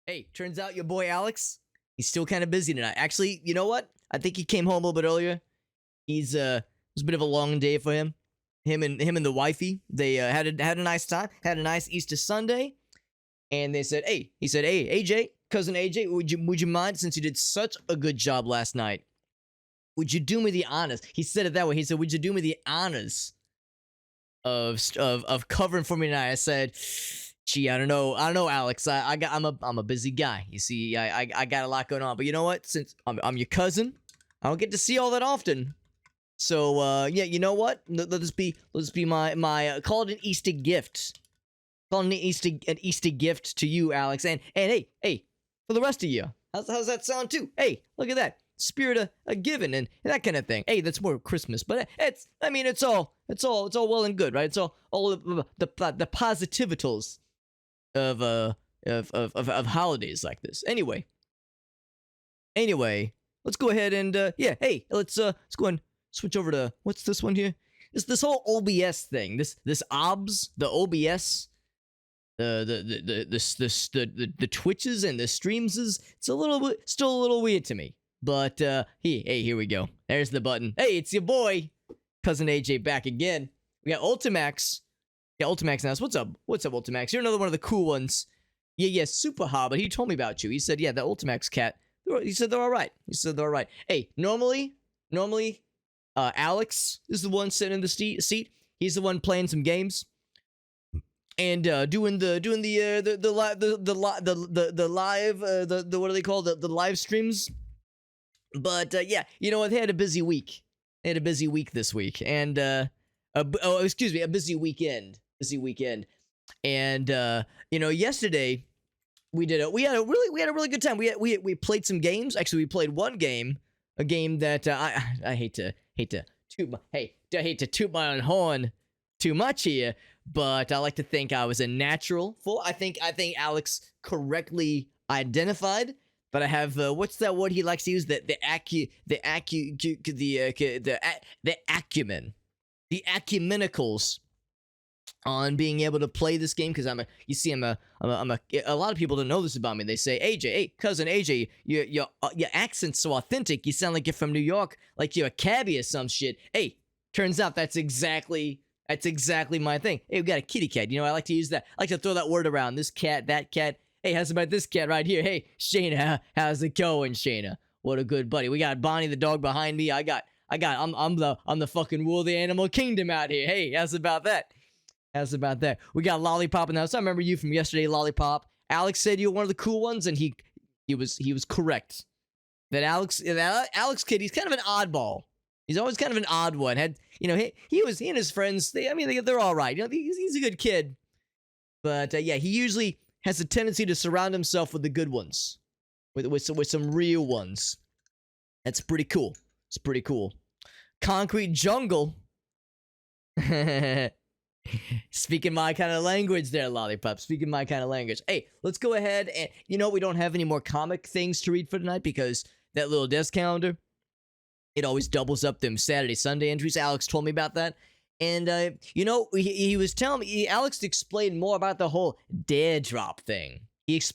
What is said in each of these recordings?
Hey, turns out your boy Alex, he's still kind of busy tonight. Actually, you know what? I think he came home a little bit earlier. It was a bit of a long day for him. Him and the wifey, they had a nice time, had a nice Easter Sunday, and he said, "Hey, AJ, cousin AJ, would you mind, since you did such a good job last night? Would you do me the honors?" He said it that way. He said, "Would you do me the honors of covering for me tonight?" I said, "Gee, I don't know, Alex. I'm a busy guy. You see, I got a lot going on. But you know what? Since I'm your cousin, I don't get to see all that often. So yeah, you know what? Let this be my call it an Easter gift. Call it an Easter gift to you, Alex. And hey, for the rest of you, how's that sound too? Hey, look at that." Spirit of giving and that kind of thing. Hey, that's more Christmas, but it's all well and good, right? It's all the positivitals of holidays like this. Anyway, let's go ahead and let's go and switch over to what's this one here? This whole OBS thing. This OBS, the OBS, the Twitches and the streams is still a little weird to me. But hey, here we go. There's the button. Hey, it's your boy, cousin AJ, back again. We got Ultimax. Yeah, Ultimax now. What's up? Ultimax? You're another one of the cool ones. Yeah, Super Hot, but he told me about you. He said, yeah, the Ultimax cat. He said they're all right. Hey, normally, Alex is the one sitting in the seat. He's the one playing some games and doing the what do they call the live streams. But yeah, you know what? They had a busy week. This week, and a busy weekend. And you know, yesterday we had a really good time. We played some games. Actually, we played one game, a game that I hate to toot my own horn too much here, but I like to think I was a natural for. I think Alex correctly identified. But I have what's that word he likes to use? The acumen, the acumenicals on being able to play this game, because I'm a lot of people don't know this about me. They say, AJ, hey, cousin AJ, your accent's so authentic. You sound like you're from New York, like you're a cabbie or some shit. Hey, turns out that's exactly my thing. Hey, we got a kitty cat. You know, I like to use that. I like to throw that word around. This cat, that cat. Hey, how's about this cat right here? Hey, Shayna, how's it going, Shayna? What a good buddy. We got Bonnie the dog behind me. I'm the fucking rule of the animal kingdom out here. Hey, how's about that? We got Lollipop in the house. I remember you from yesterday, Lollipop. Alex said you were one of the cool ones, and he was correct. That Alex kid, he's kind of an oddball. He's always kind of an odd one. He and his friends. They're all right. You know, he's a good kid. But yeah, he usually has a tendency to surround himself with the good ones, with some real ones. That's pretty cool. It's pretty cool. Concrete Jungle. Speaking my kind of language there, Lollipop. Speaking my kind of language. Hey, let's go ahead and, we don't have any more comic things to read for tonight because that little desk calendar, it always doubles up them Saturday, Sunday entries. Alex told me about that. And, he was telling me, Alex explained more about the whole dare drop thing. Because,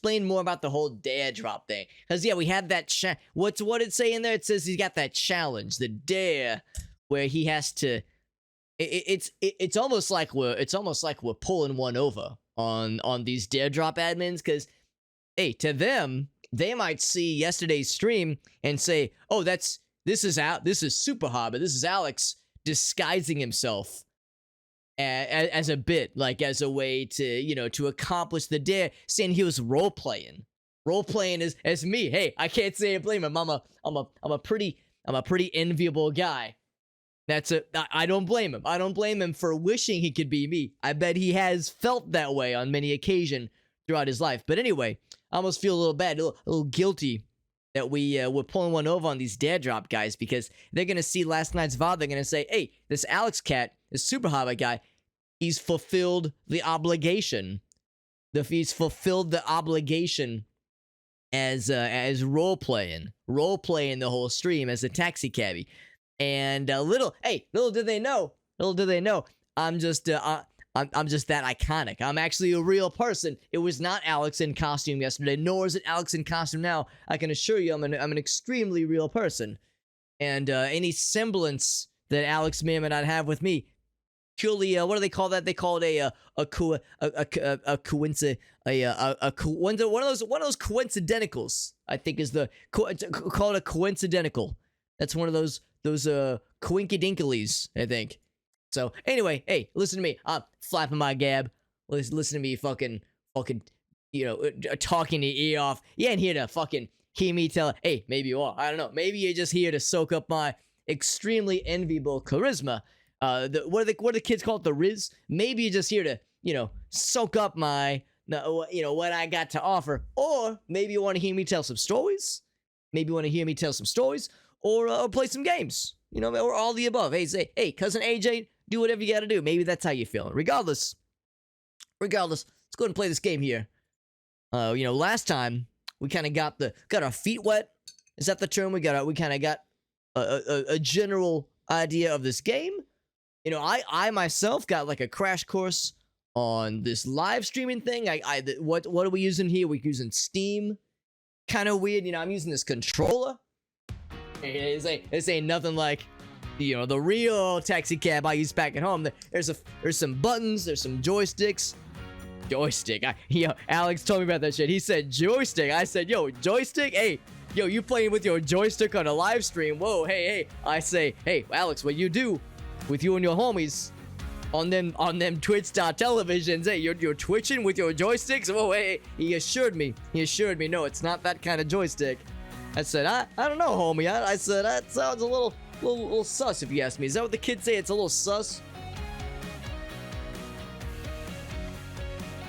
yeah, we had that, what did it say in there? It says he's got that challenge, the dare, where he has to, it's almost like we're pulling one over on these dare drop admins, because, hey, to them, they might see yesterday's stream and say, oh, this is Super Hot, but this is Alex disguising himself as a bit, like as a way to accomplish the dare, saying he was role playing as me. Hey, I can't say I blame him. I'm a pretty enviable guy. I don't blame him. I don't blame him for wishing he could be me. I bet he has felt that way on many occasions throughout his life. But anyway, I almost feel a little bad, a little guilty that we're pulling one over on these dare drop guys, because they're going to see last night's VOD. They're going to say, hey, this Alex cat, this Super Hot guy, he's fulfilled the obligation. He's fulfilled the obligation as role-playing the whole stream as a taxi cabbie. And little did they know, I'm just I'm just that iconic. I'm actually a real person. It was not Alex in costume yesterday, nor is it Alex in costume now. I can assure you I'm an extremely real person. And any semblance that Alex may or may not have with me, purely, what do they call that? They call it one of those coincidenticals, I think is the, call it a coincidentical. That's one of those coinkydinkies, I think. So anyway, hey, listen to me. I'm flapping my gab. Listen to me fucking, talking your ear off. You ain't here to fucking hear me tell, hey, maybe you are. I don't know. Maybe you're just here to soak up my extremely enviable charisma. What do the kids call it? The Riz? Maybe you're just here to, soak up my, what I got to offer. Or maybe you want to hear me tell some stories. Maybe you want to hear me tell some stories. Or play some games. Or all the above. Hey, say, hey, cousin AJ, do whatever you gotta do. Maybe that's how you're feeling. Regardless, let's go ahead and play this game here. Last time we kind of got our feet wet. Is that the term? We kind of got a general idea of this game. I myself got like a crash course on this live streaming thing. What are we using here? We're using Steam. Kind of weird. I'm using this controller. This ain't nothing like, the real taxi cab I used back at home. There's some buttons, there's some joysticks. Joystick. Alex told me about that shit. He said joystick. I said, yo, joystick? Hey, you playing with your joystick on a live stream? Whoa, hey. I say, hey, Alex, what you do with you and your homies on them Twitch.televisions? Hey, you're twitching with your joysticks? Whoa, hey. He assured me, no, it's not that kind of joystick. I said, I don't know, homie. I said, that sounds a little sus, if you ask me. Is that what the kids say? It's a little sus?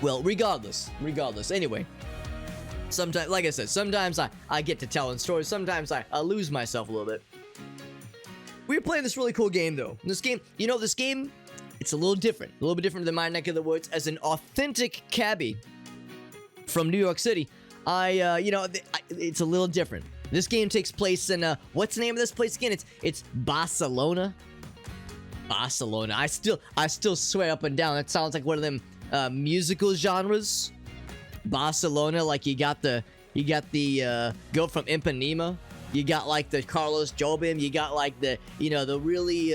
Well, regardless. Anyway, sometimes, like I said, sometimes I get to telling stories. Sometimes I lose myself a little bit. We're playing this really cool game, though. This game, it's a little different. A little bit different than my neck of the woods. As an authentic cabbie from New York City, it's a little different. This game takes place in, what's the name of this place again? It's Barcelona. Barcelona. I still swear up and down that sounds like one of them musical genres. Barcelona, like you got the girl from Ipanema. You got like the Carlos Jobim. You got like the the really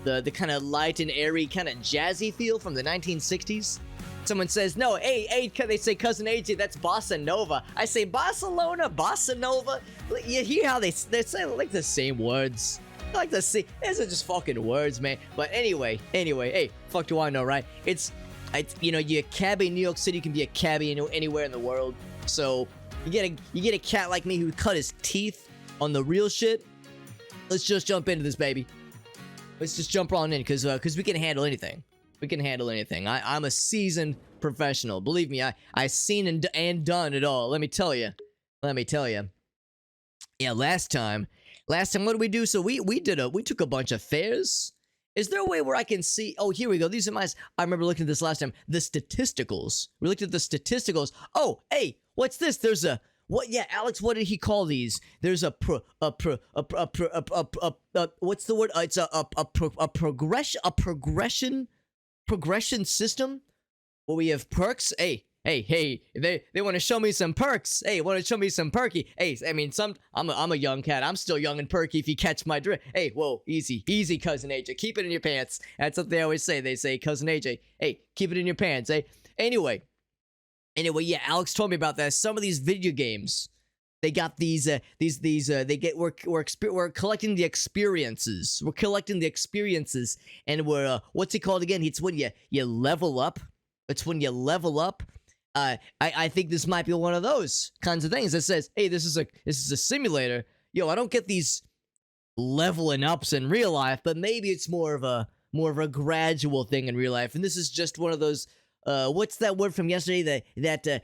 the kind of light and airy kind of jazzy feel from the 1960s. Someone says, no, hey, they say cousin AJ, that's Bossa Nova. I say Barcelona, Bossa Nova. You hear how they say like the same words. Like the same. These are just fucking words, man. But anyway, hey, fuck do I know, right? It's you're a cabbie in New York City. You can be a cabbie anywhere in the world. So you get a cat like me who cut his teeth on the real shit. Let's just jump into this, baby. Let's just jump on in, because we can handle anything. We can handle anything. I'm a seasoned professional. Believe me, I've seen and done it all. Let me tell you. Yeah, last time, what did we do? So we took a bunch of fairs. Is there a way where I can see? Oh, here we go. These are I remember looking at this last time. The statisticals. We looked at the statisticals. Oh, hey, what's this? There's a what? Yeah, Alex. What did he call these? There's what's the word? It's a progression system where we have perks. Hey, they want to show me some perks. Hey, want to show me some perky. Hey, I mean, I'm a young cat. I'm still young and perky, if you catch my drift. Hey, whoa, easy, cousin AJ. Keep it in your pants. That's what they always say. They say, cousin AJ, hey, keep it in your pants. Hey, anyway, yeah, Alex told me about that. Some of these video games, they got we're collecting the experiences. We're collecting the experiences, and we're what's it called again? It's when you level up. It's when you level up. I think this might be one of those kinds of things that says, hey, this is a simulator. Yo, I don't get these leveling ups in real life, but maybe it's more of a gradual thing in real life, and this is just one of those. What's that word from yesterday? It's the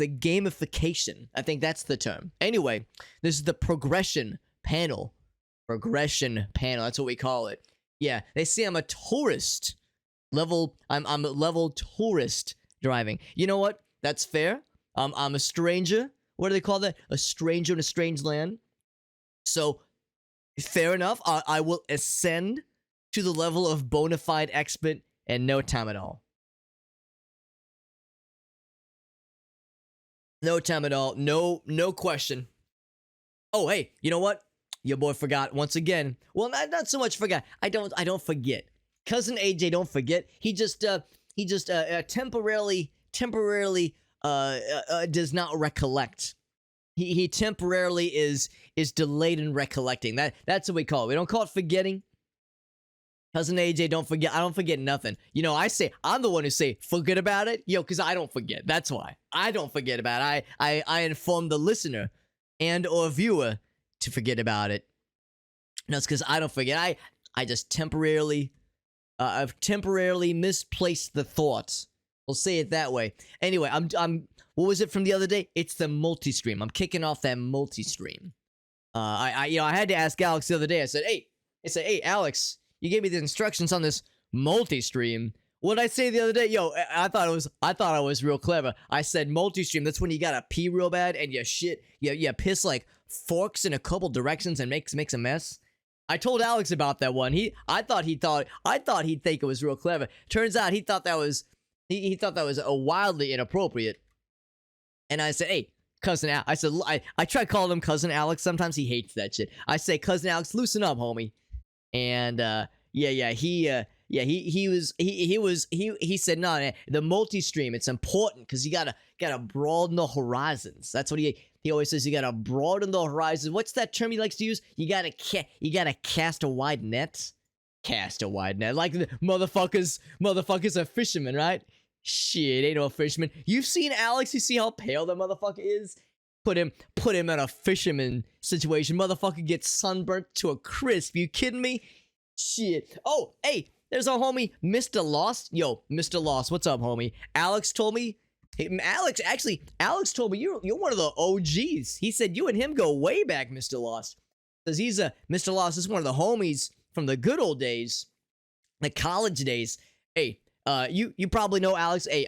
gamification. I think that's the term. Anyway, this is the progression panel. That's what we call it. Yeah, they say I'm a tourist. I'm a level tourist driving. You know what? That's fair. I'm a stranger. What do they call that? A stranger in a strange land. So Fair enough. I will ascend to the level of bona fide expert in no time at all. No time at all. No question. Oh, hey, you know what? Your boy forgot once again. Well, not so much forgot. I don't forget. Cousin AJ don't forget. He just temporarily does not recollect. He temporarily is delayed in recollecting. That's what we call it. We don't call it forgetting. Cousin AJ, don't forget. I don't forget nothing. You know, I'm the one who say forget about it. Yo, because I don't forget. That's why. I don't forget about it. I inform the listener and or viewer to forget about it. No, it's because I don't forget. I just I've temporarily misplaced the thoughts. We'll say it that way. Anyway, I'm what was it from the other day? It's the multi-stream. I'm kicking off that multi-stream. I had to ask Alex the other day. I said, hey, Alex, you gave me the instructions on this multi-stream. What did I say the other day? Yo, I thought I was real clever. I said multi-stream. That's when you gotta pee real bad and you piss like forks in a couple directions and makes a mess. I told Alex about that one. I thought he'd think it was real clever. Turns out he thought that was a wildly inappropriate. And I said, hey, cousin Alex. I said, I try calling him cousin Alex. Sometimes he hates that shit. I say, cousin Alex, loosen up, homie. And he said, no, the multi-stream, it's important because you gotta broaden the horizons. That's what he always says. You gotta broaden the horizons. What's that term he likes to use? You gotta cast a wide net. Cast a wide net, like the motherfuckers are fishermen, right? Shit, ain't no fisherman. You've seen Alex. You see how pale that motherfucker is. Put him in a fisherman situation. Motherfucker gets sunburnt to a crisp. You kidding me? Shit. Oh, hey, there's our homie, Mr. Lost. Yo, Mr. Lost, what's up, homie? Alex told me. Hey, Alex told me you're one of the OGs. He said you and him go way back, Mr. Lost. Because Mr. Lost is one of the homies from the good old days, the college days. Hey, you probably know Alex. Hey,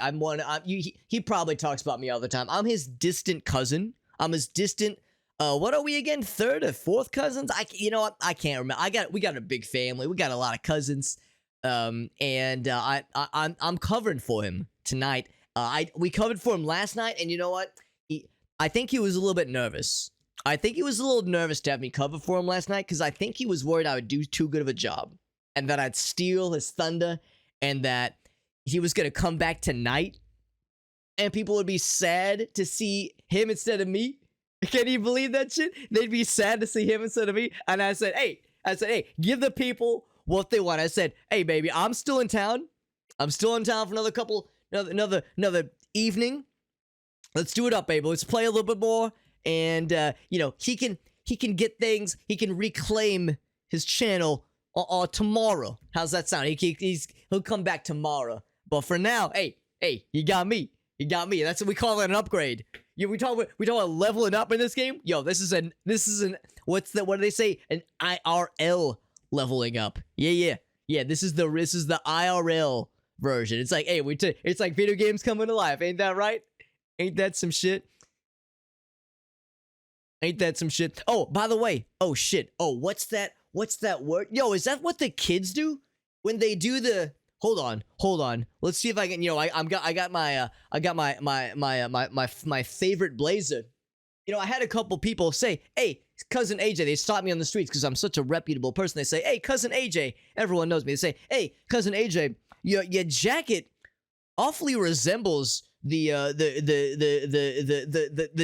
he probably talks about me all the time. I'm his distant cousin. I'm his distant. What are we again? Third or fourth cousins? You know what? I can't remember. We got a big family. We got a lot of cousins. I'm covering for him tonight. We covered for him last night, and you know what? I think he was a little bit nervous. I think he was a little nervous to have me cover for him last night because I think he was worried I would do too good of a job and that I'd steal his thunder and that he was gonna come back tonight and people would be sad to see him instead of me. Can you believe that shit? They'd be sad to see him instead of me. And I said, hey, give the people what they want. I said, hey, baby, I'm still in town. I'm still in town for another evening. Let's do it up, baby. Let's play a little bit more. And, he can get things. He can reclaim his channel tomorrow. How's that sound? He'll come back tomorrow. But for now, hey, you got me. You got me. That's what we call it, an upgrade. We talk about leveling up in this game. Yo, this is an what do they say? An IRL leveling up. Yeah. This is the IRL version. It's like, hey, it's like video games coming to life. Ain't that right? Ain't that some shit? Oh, by the way. Oh shit. Oh, what's that word? Yo, is that what the kids do when they do the? Hold on. Let's see if I can. I got my favorite blazer. I had a couple people say, "Hey, cousin AJ." They stopped me on the streets because I'm such a reputable person. They say, "Hey, cousin AJ." Everyone knows me. They say, "Hey, cousin AJ, your jacket awfully resembles the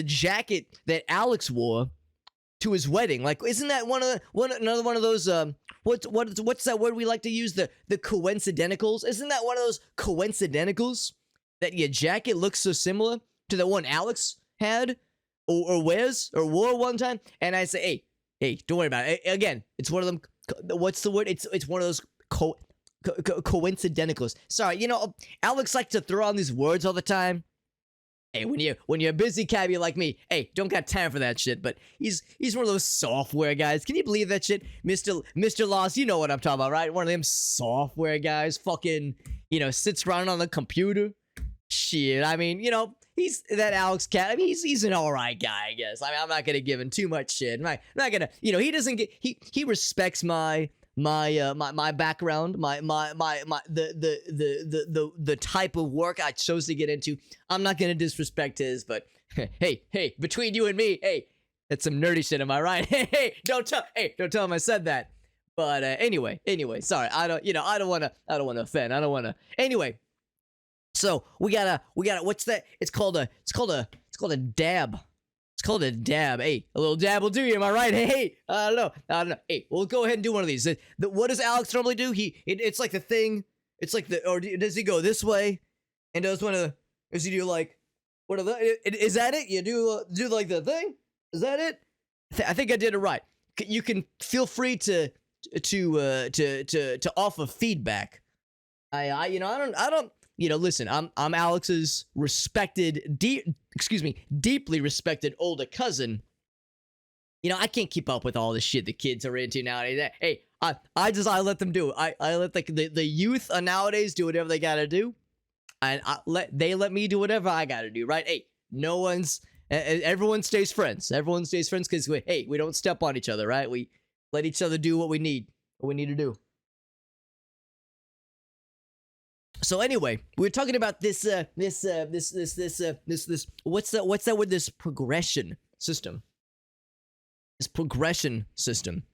jacket that Alex wore to his wedding. Like, isn't that another one of those what's that word we like to use? The coincidenticals? Isn't that one of those coincidenticals that your jacket looks so similar to the one Alex had or wears or wore one time?" And I say, hey, don't worry about it. Again, it's one of them. What's the word? It's one of those coincidenticals. Sorry, Alex likes to throw on these words all the time. Hey, when you're a busy cabbie like me, hey, don't got time for that shit. But he's one of those software guys. Can you believe that shit, Mr. Lost? You know what I'm talking about, right? One of them software guys, fucking, sits around on the computer. Shit, I mean, he's that Alex Cat. I mean, he's an all right guy, I guess. I mean, I'm not gonna give him too much shit. I'm not gonna, he doesn't get, he respects my background, the type of work I chose to get into. I'm not gonna disrespect his, but hey, between you and me, hey, that's some nerdy shit, am I right? Hey, don't tell him I said that. But anyway, sorry, I don't want to offend. I don't want to. Anyway, so we gotta. What's that? It's called a dab. It's called a dab. Hey, a little dab will do you. Am I right? Hey, I don't know. Hey, we'll go ahead and do one of these. What does Alex normally do? It's like the thing. It's like or does he go this way? And does one of the? Does he do like? What are the? Is that it? You do like the thing? Is that it? I think I did it right. You can feel free to offer feedback. I don't listen, I'm Alex's deeply respected older cousin. I can't keep up with all the shit the kids are into nowadays. Hey, I let them do it. I let the youth nowadays do whatever they gotta do, and they let me do whatever I gotta do, right? Hey, everyone stays friends. Everyone stays friends because we don't step on each other, right? We let each other do what we need to do. So anyway, we're talking about this what's that with this progression system? This progression system.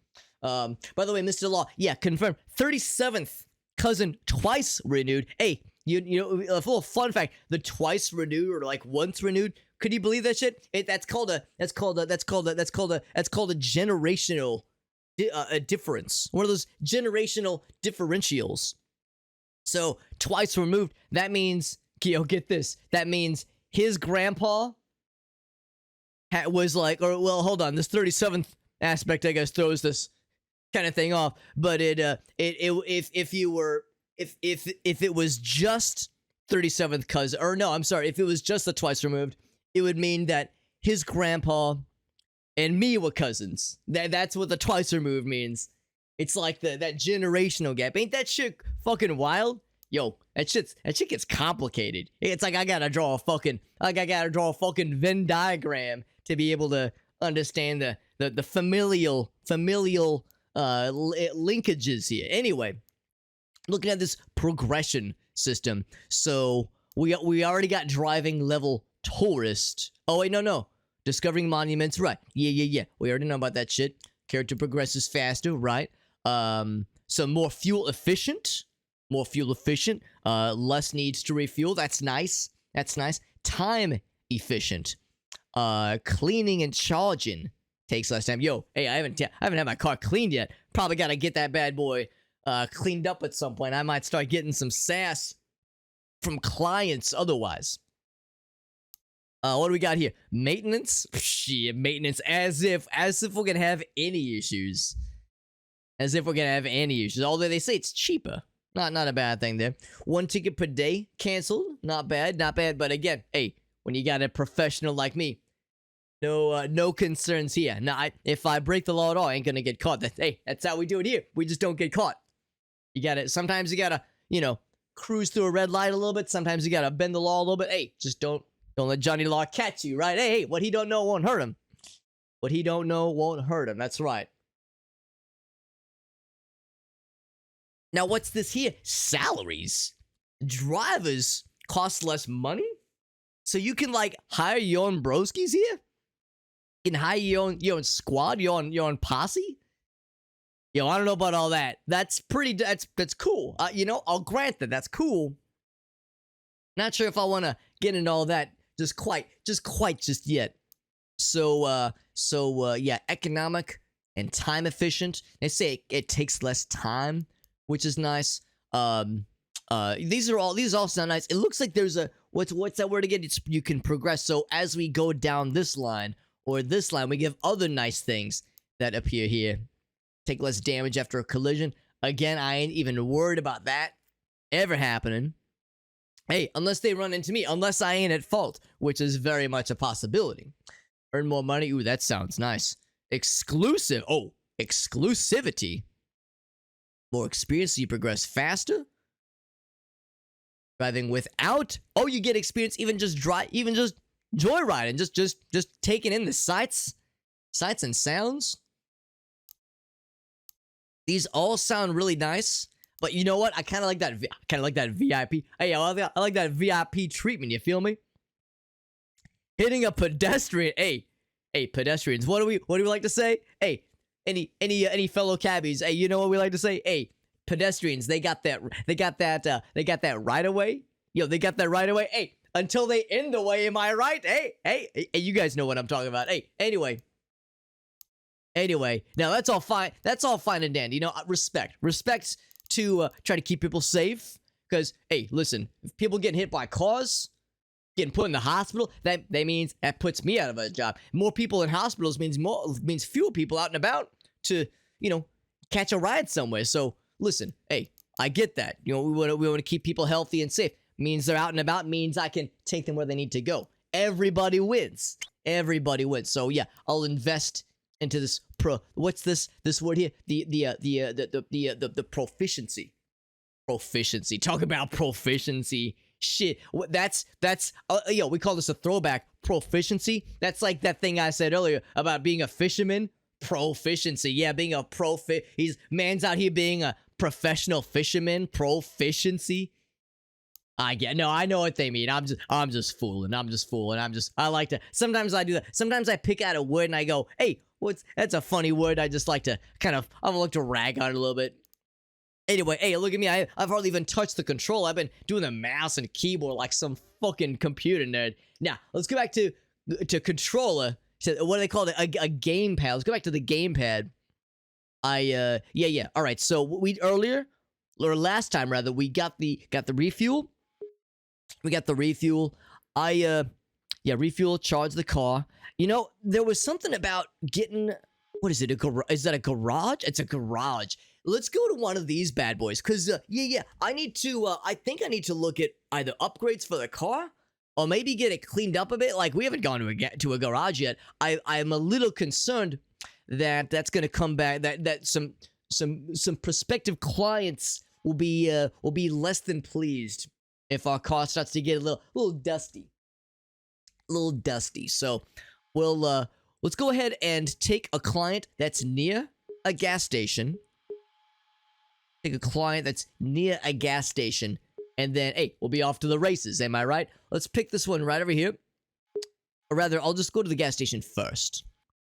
By the way, Mr. Law, yeah, confirmed. 37th cousin twice renewed. Hey, you know, a little fun fact: the twice renewed or like once renewed. Could you believe that shit? That's called a generational difference. One of those generational differentials. So twice removed. That means, get this. That means his grandpa was like, hold on. This 37th aspect, I guess, throws this kind of thing off. But if it was just 37th cousin, or no, I'm sorry, if it was just the twice removed, it would mean that his grandpa and me were cousins. That's what the twice removed means. It's like that generational gap. Ain't that shit fucking wild? Yo, that shit gets complicated. It's like I gotta draw a fucking Venn diagram to be able to understand the familial linkages here. Anyway, looking at this progression system. So we already got driving level tourist. Oh wait, no. Discovering monuments, right. Yeah. We already know about that shit. Character progresses faster, right? So more fuel efficient. Less needs to refuel. That's nice. Time efficient. Cleaning and charging takes less time. Yo, hey, I haven't had my car cleaned yet. Probably gotta get that bad boy cleaned up at some point. I might start getting some sass from clients otherwise. What do we got here? Maintenance? Shit, maintenance. As if we're gonna have any issues. Although they say it's cheaper. Not a bad thing there. 1 ticket per day canceled. Not bad. But again, hey, when you got a professional like me, no concerns here. Now, if I break the law at all, I ain't gonna get caught. That's how we do it here. We just don't get caught. Sometimes you gotta, cruise through a red light a little bit. Sometimes you gotta bend the law a little bit. Hey, just don't let Johnny Law catch you, right? Hey, what he don't know won't hurt him. That's right. Now, what's this here? Salaries. Drivers cost less money? So you can, hire your own broskies here? You can hire your own squad, your own posse? Yo, I don't know about all that. That's cool. I'll grant that. That's cool. Not sure if I want to get into all that just yet. So, yeah, economic and time efficient. They say it takes less time, which is nice. These all sound nice. It looks like there's a what's that word again? You can progress. So as we go down this line or this line, we give other nice things that appear here. Take less damage after a collision. Again, I ain't even worried about that ever happening. Hey, unless they run into me, unless I ain't at fault, which is very much a possibility. Earn more money. Ooh, that sounds nice. Exclusive. Oh, exclusivity. More experience, so you progress faster. Driving without. Oh, you get experience even just joyriding, just taking in the sights and sounds. These all sound really nice, but you know what? I kind of like that. VIP. Hey, I like that VIP treatment. You feel me? Hitting a pedestrian. Hey, pedestrians. What do we like to say? Hey, any fellow cabbies? Hey, you know what we like to say? Hey, pedestrians. They got that right away. Yo, they got that right away. Hey, until they in the way. Am I right? Hey, you guys know what I'm talking about. Hey, Anyway, now that's all fine. That's all fine and dandy. You know, respect to try to keep people safe. Because, hey, listen, if people getting hit by cars, getting put in the hospital, that puts me out of a job. More people in hospitals means fewer people out and about to, you know, catch a ride somewhere. So listen, hey, I get that. You know, we want to keep people healthy and safe. Means they're out and about. Means I can take them where they need to go. Everybody wins. So yeah, I'll invest into this what's this word here? The proficiency. Talk about proficiency. Shit. That's yo, we call this a throwback. Proficiency. That's like that thing I said earlier about being a fisherman. Proficiency. Yeah, being a man's out here being a professional fisherman. Proficiency. I know what they mean. I'm just fooling. I like to, sometimes I do that. Sometimes I pick out a word and I go, hey, that's a funny word. I just like to I like to rag on it a little bit. Anyway, hey, look at me. I've hardly even touched the control. I've been doing the mouse and keyboard like some fucking computer nerd. Now, let's go back to controller. So what do they call it? A gamepad. Let's go back to the gamepad. Yeah. All right. So last time rather, we got the refuel. We got the refuel. Refuel, charge the car. You know, there was something about getting, what is it? Is that a garage? It's a garage. Let's go to one of these bad boys. Cause I think I need to look at either upgrades for the car or maybe get it cleaned up a bit. Like, we haven't gone to a garage yet. I'm a little concerned that that's gonna come back, that some prospective clients will be less than pleased if our car starts to get a little dusty. So let's go ahead and take a client that's near a gas station. Take a client that's near a gas station, and then, hey, we'll be off to the races. Am I right? Let's pick this one right over here. Or rather, I'll just go to the gas station first.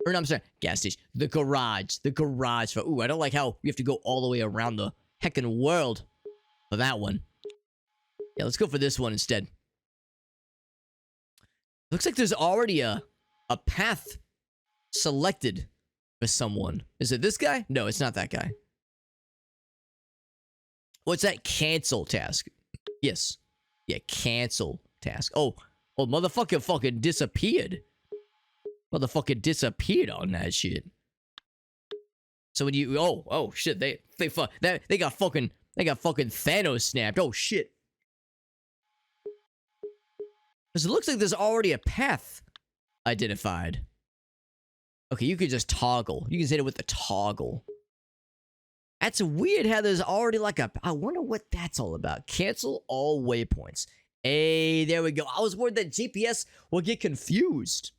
Or no, I'm sorry, gas station. The garage. Ooh, I don't like how we have to go all the way around the heckin' world for that one. Yeah, let's go for this one instead. Looks like there's already a path selected for someone. Is it this guy? No, it's not that guy. What's that? Cancel task. Yes. Yeah, cancel task. Oh, motherfucker fucking disappeared. Motherfucker disappeared on that shit. So when you, oh shit, they got fucking Thanos snapped. Oh shit. Because it looks like there's already a path identified. Okay, you could just toggle. You can hit it with the toggle. That's weird how there's already like I wonder what that's all about. Cancel all waypoints. Hey, there we go. I was worried that GPS would get confused.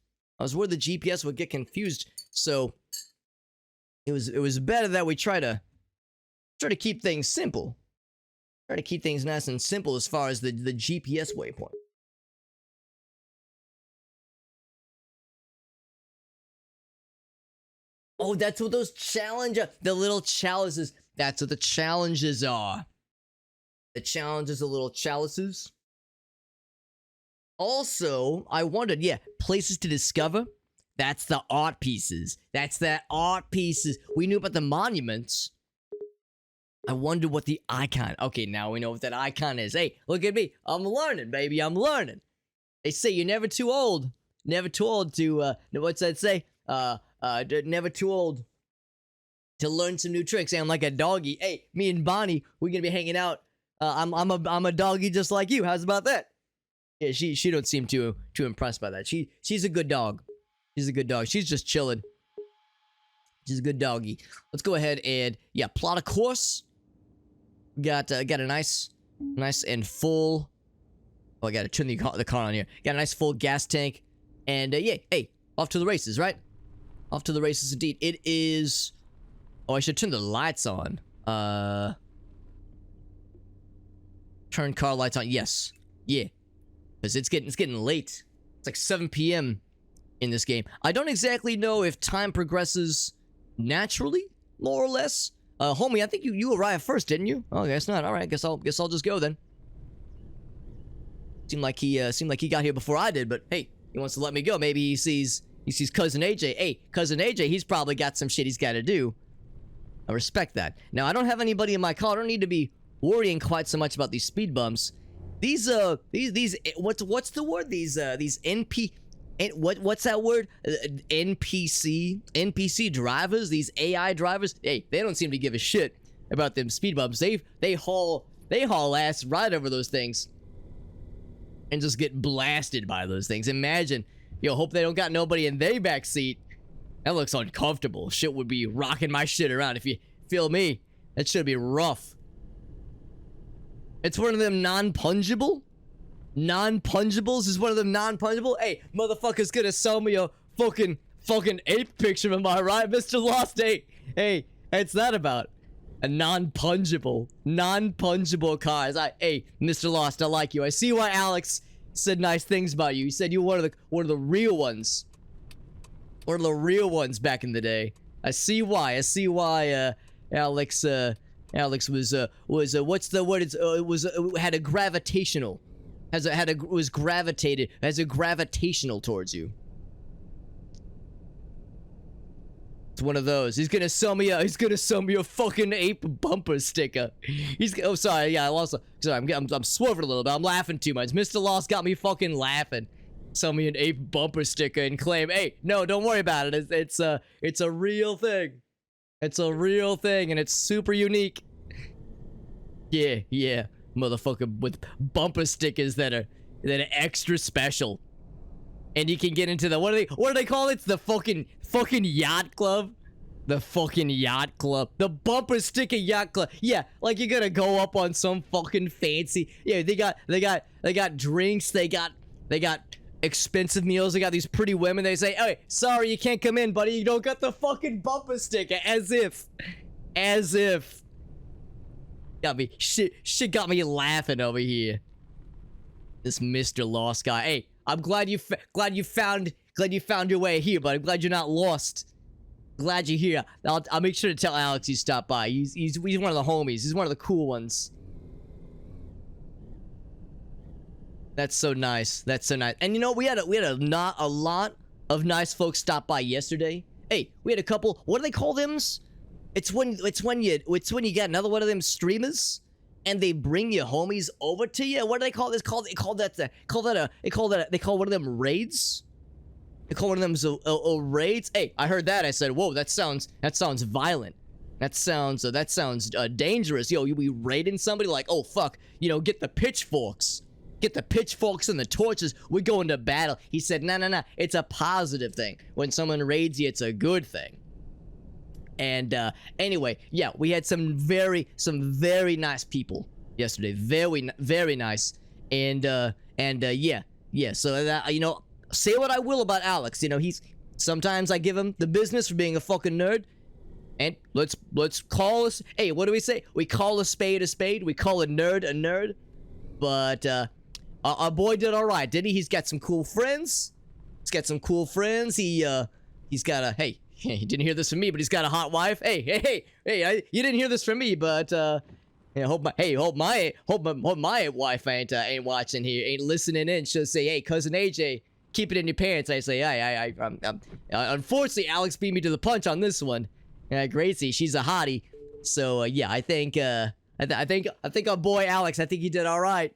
So it was better that we try to keep things simple. Try to keep things nice and simple as far as the GPS waypoint. Oh, that's what those the little chalices, that's what the challenges are. The challenges are little chalices. Also, I wondered, yeah, places to discover. That's the art pieces. We knew about the monuments. I wonder what the icon. Okay, now we know what that icon is. Hey, look at me. I'm learning, baby. I'm learning. They say you're never too old. Never too old to, what's that say? Never too old to learn some new tricks. Hey, I'm like a doggy. Hey, me and Bonnie, we're gonna be hanging out. I'm a doggy just like you. How's about that? Yeah, she don't seem too impressed by that. She's a good dog. She's a good dog. She's just chilling. She's a good doggy. Let's go ahead and plot a course. Got a nice and full Oh, I gotta turn the car on here. Got a nice full gas tank. And, yeah, hey, off to the races, right? Off to the races indeed. It is... Oh, I should turn the lights on. Turn car lights on. Yes. Yeah. Because it's getting late. It's like 7 p.m. in this game. I don't exactly know if time progresses naturally, more or less. Homie, I think you arrived first, didn't you? Oh, guess not. All right, guess I'll just go then. Seemed like he got here before I did, but hey, he wants to let me go. Maybe he sees cousin AJ. Hey, cousin AJ, he's probably got some shit he's got to do. I respect that. Now, I don't have anybody in my car. I don't need to be worrying quite so much about these speed bumps. These what's the word? These what's that word? NPC drivers, these AI drivers. Hey, they don't seem to give a shit about them speed bumps. They haul ass right over those things and just get blasted by those things. Imagine, hope they don't got nobody in their back seat. That looks uncomfortable. Shit would be rocking my shit around, if you feel me. That should be rough. It's one of them non-pungible? Non-pungibles is one of them non-pungible? Hey, motherfucker's gonna sell me a fucking ape picture, am I right, Mr. Lost? Hey, what's that about? A non-pungible cars. Hey, Mr. Lost, I like you. I see why Alex said nice things about you. He said you were one of the real ones. One of the real ones back in the day. I see why. Alex was what's the word? Had a gravitational. Was gravitational towards you. It's one of those. He's gonna sell me a fucking ape bumper sticker. Oh, sorry. Yeah, I lost. Sorry, I'm swerving a little bit. I'm laughing too much. Mr. Lost got me fucking laughing. Sell me an ape bumper sticker and claim, hey, no, don't worry about it. It's a real thing. It's a real thing, and it's super unique. Yeah, motherfucker, with bumper stickers that are extra special. And you can get into the what do they call it? The fucking yacht club. The fucking yacht club. The bumper sticker yacht club. Yeah, like you're gonna go up on some fucking fancy. Yeah, they got drinks. They got expensive meals. They got these pretty women. They say, "Hey, sorry, you can't come in, buddy. You don't got the fucking bumper sticker." As if. Got me shit got me laughing over here. This Mr. Lost guy. Hey, I'm glad you found your way here, but I'm glad you're not lost. Glad you're here. I'll make sure to tell Alex you stopped by. He's one of the homies. He's one of the cool ones. That's so nice. That's so nice. And you know, we had not a lot of nice folks stop by yesterday. Hey, we had a couple. What do they call them? It's when you get another one of them streamers, and they bring your homies over to you. What do they call this? They call one of them raids. They call one of them raids. Hey, I heard that. I said, whoa, that sounds violent. That sounds dangerous. Yo, you be raiding somebody like, oh fuck, get the pitchforks. Get the pitchforks and the torches. We're going to battle. He said, no. It's a positive thing. When someone raids you, it's a good thing. And anyway, yeah, we had some very nice people yesterday. Very nice. And yeah. So that, say what I will about Alex. He's sometimes I give him the business for being a fucking nerd. And let's call us. Hey, what do we say? We call a spade a spade. We call a nerd. But our boy did all right, didn't he? He's got some cool friends. He's got a hey. He didn't hear this from me, but he's got a hot wife. Hey! You didn't hear this from me, but hope my wife ain't watching here, ain't listening in. She'll say, hey, cousin AJ, keep it in your pants. I say, unfortunately, Alex beat me to the punch on this one. Gracie, she's a hottie. So yeah, I think our boy Alex, I think he did all right.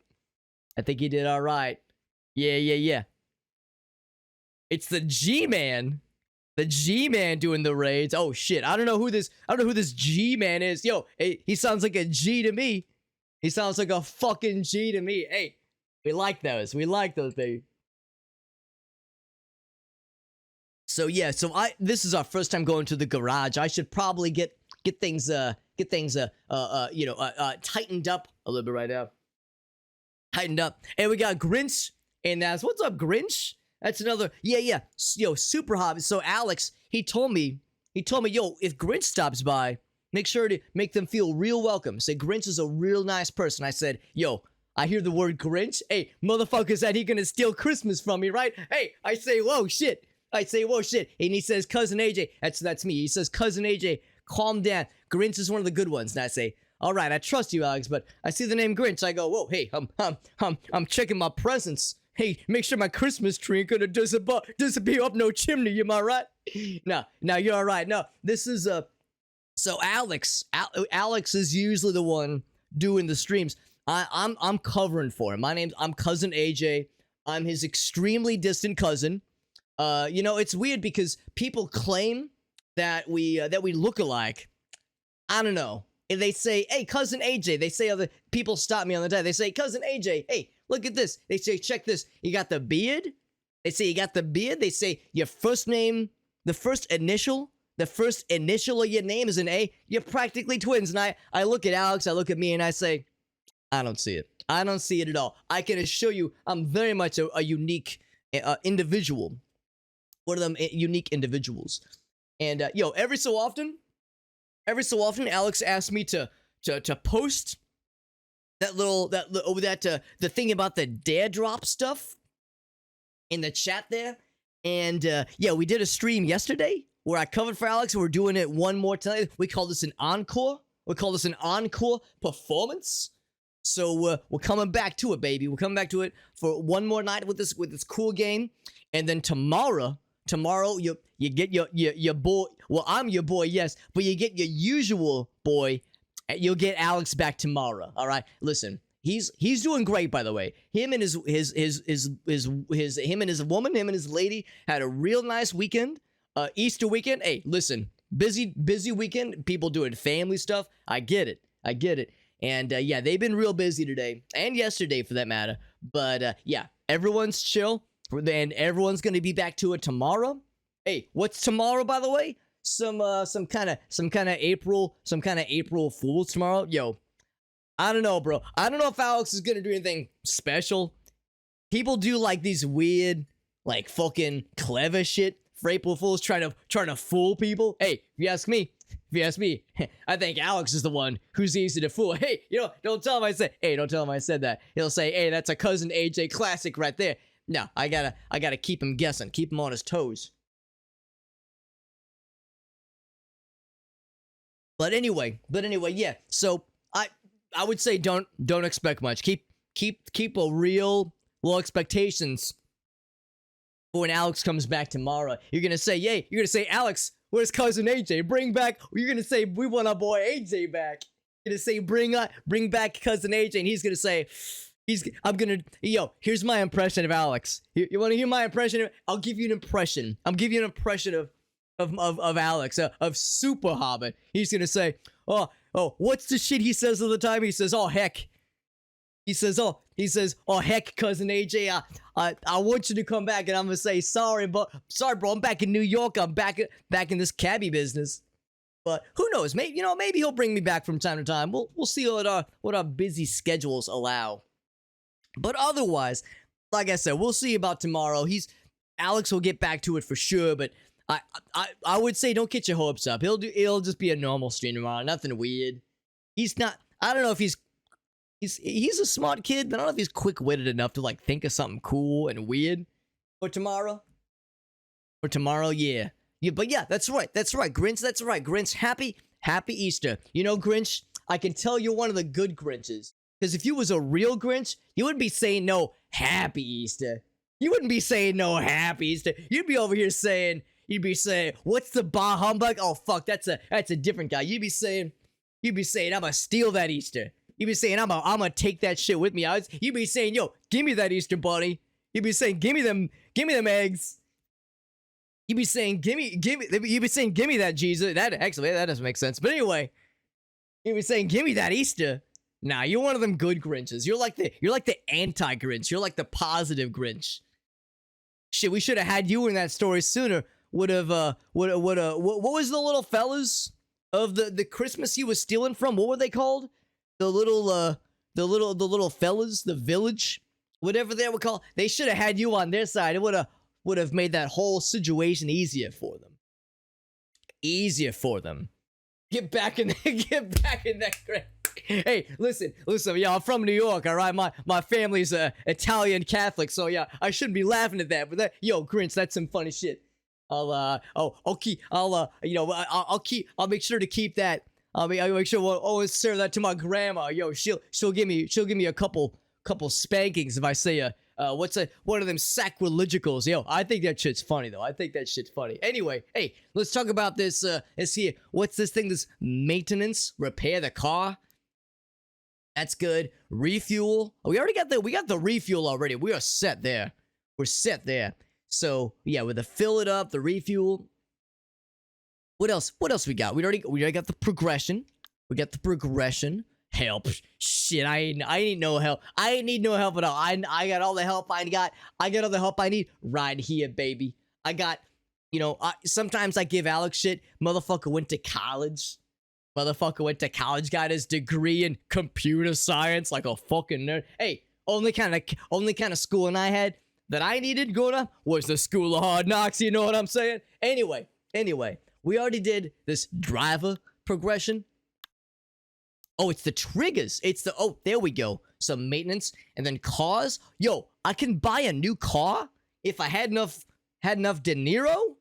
Yeah. It's the G-Man. The G-Man doing the raids. Oh shit! I don't know who this G-Man is. Yo, hey, he sounds like a G to me. He sounds like a fucking G to me. Hey, we like those, baby. So yeah, this is our first time going to the garage. I should probably get things tightened up a little bit right now. Heightened up. And we got Grinch, and that's what's up, Grinch? That's another, yeah. Yo, super hot. So Alex, he told me, yo, if Grinch stops by, make sure to make them feel real welcome. Say Grinch is a real nice person. I said, yo, I hear the word Grinch. Hey, motherfucker said he gonna steal Christmas from me, right? Hey, I say, whoa, shit. I say, whoa, shit. And he says, Cousin AJ. That's me. He says, Cousin AJ, calm down. Grinch is one of the good ones. And I say, all right, I trust you, Alex, but I see the name Grinch. I go, whoa, hey, I'm checking my presents. Hey, make sure my Christmas tree ain't gonna disappear up no chimney. Am I right? No, you're all right. No, this is so Alex is usually the one doing the streams. I'm covering for him. I'm Cousin AJ. I'm his extremely distant cousin. You know, it's weird because people claim that we look alike. I don't know. And they say, hey, Cousin AJ. They say, other people stop me on the day. They say, Cousin AJ, hey, look at this. They say, check this. You got the beard? They say, you got the beard? They say, your first name, the first initial of your name is an A. You're practically twins. And I look at Alex, I look at me, and I say, I don't see it. I don't see it at all. I can assure you, I'm very much a unique individual. One of them unique individuals. And, yo, every so often, Alex asks me to post the thing about the dare drop stuff in the chat there. And yeah, we did a stream yesterday where I covered for Alex. We're doing it one more time. We call this an encore. We call this an encore performance. So we're coming back to it, baby. We're coming back to it for one more night with this cool game, and then tomorrow you get your boy. Well, I'm your boy, yes, but you get your usual boy. You'll get Alex back tomorrow. All right, listen. He's doing great, by the way. Him and his woman, him and his lady had a real nice weekend. Easter weekend. Hey, listen, busy weekend. People doing family stuff. I get it. And yeah, they've been real busy today and yesterday for that matter. But yeah, everyone's chill, and everyone's gonna be back to it tomorrow. Hey, what's tomorrow, by the way? Some kind of April Fools tomorrow. Yo, I don't know, bro. I don't know if Alex is gonna do anything special. People do like these weird, like fucking clever shit for April Fools, trying to fool people. Hey, if you ask me, I think Alex is the one who's easy to fool. Hey, don't tell him I said. Hey, don't tell him I said that. He'll say, hey, that's a Cousin AJ classic right there. No, I gotta keep him guessing, keep him on his toes. But anyway, yeah. So I would say don't expect much. Keep a real low expectations for when Alex comes back tomorrow. You're gonna say, yay. You're gonna say, Alex, where's Cousin AJ? Bring back. You're gonna say, we want our boy AJ back. You're gonna say, bring back Cousin AJ, and he's gonna say, here's my impression of Alex. You want to hear my impression? I'll give you an impression. I'm giving you an impression of Alex, of Super Hobbit. He's gonna say, oh, what's the shit he says all the time? He says, oh heck. He says, oh heck, Cousin AJ, I want you to come back, and I'm gonna say, sorry, bro, I'm back in New York. I'm back in this cabbie business. But who knows? Maybe he'll bring me back from time to time. We'll see what our busy schedules allow. But otherwise, like I said, we'll see about tomorrow. Alex will get back to it for sure, but I would say don't get your hopes up. It'll just be a normal stream tomorrow. Nothing weird. He's not. I don't know if he's a smart kid, but I don't know if he's quick-witted enough to like think of something cool and weird for tomorrow. Yeah. But yeah, that's right, Grinch. That's right, Grinch. Happy Easter. You know, Grinch, I can tell you're one of the good Grinches. Because if you was a real Grinch, you wouldn't be saying no Happy Easter. You wouldn't be saying no Happy Easter. You'd be over here saying, what's the bah humbug? Oh fuck, that's a different guy. You'd be saying, I'm gonna steal that Easter. You'd be saying, I'm gonna take that shit with me. You'd be saying, yo, give me that Easter bunny. You'd be saying, give me them eggs. You'd be saying, give me that Jesus. That doesn't make sense. But anyway, you'd be saying, give me that Easter. Nah, you're one of them good Grinches. You're like the anti-Grinch. You're like the positive Grinch. Shit, we should have had you in that story sooner. What was the little fellas of the Christmas he was stealing from? What were they called? The the little fellas, the village, whatever they were called, they should have had you on their side. It would have made that whole situation easier for them. Easier for them. Get back in that crate. Hey, listen, yeah, I'm from New York, all right? My family's Italian Catholic, so yeah, I shouldn't be laughing at that. But that, yo, Grinch, that's some funny shit. I'll make sure to keep that. I'll make sure we'll always serve that to my grandma. Yo, she'll give me a couple spankings if I say one of them sacrilegicals. Yo, I think that shit's funny though. I think that shit's funny. Anyway, hey, let's talk about this. This here. What's this thing? This maintenance, repair the car. That's good. Refuel. We got the refuel already. We are set there. We're set there. So yeah, with the fill it up, the refuel. What else we got? We already got the progression. We got the progression. Help. Shit, I ain't no help. I ain't need no help at all. I got all the help I got. I got all the help I need right here, baby. I got, sometimes I give Alex shit. Motherfucker went to college. Got his degree in computer science like a fucking nerd. Hey, only kind of schooling I had that I needed growing up was the School of Hard Knocks, you know what I'm saying? Anyway, we already did this driver progression. Oh, it's the triggers. There we go. Some maintenance and then cars. Yo, I can buy a new car if I had enough De Niro.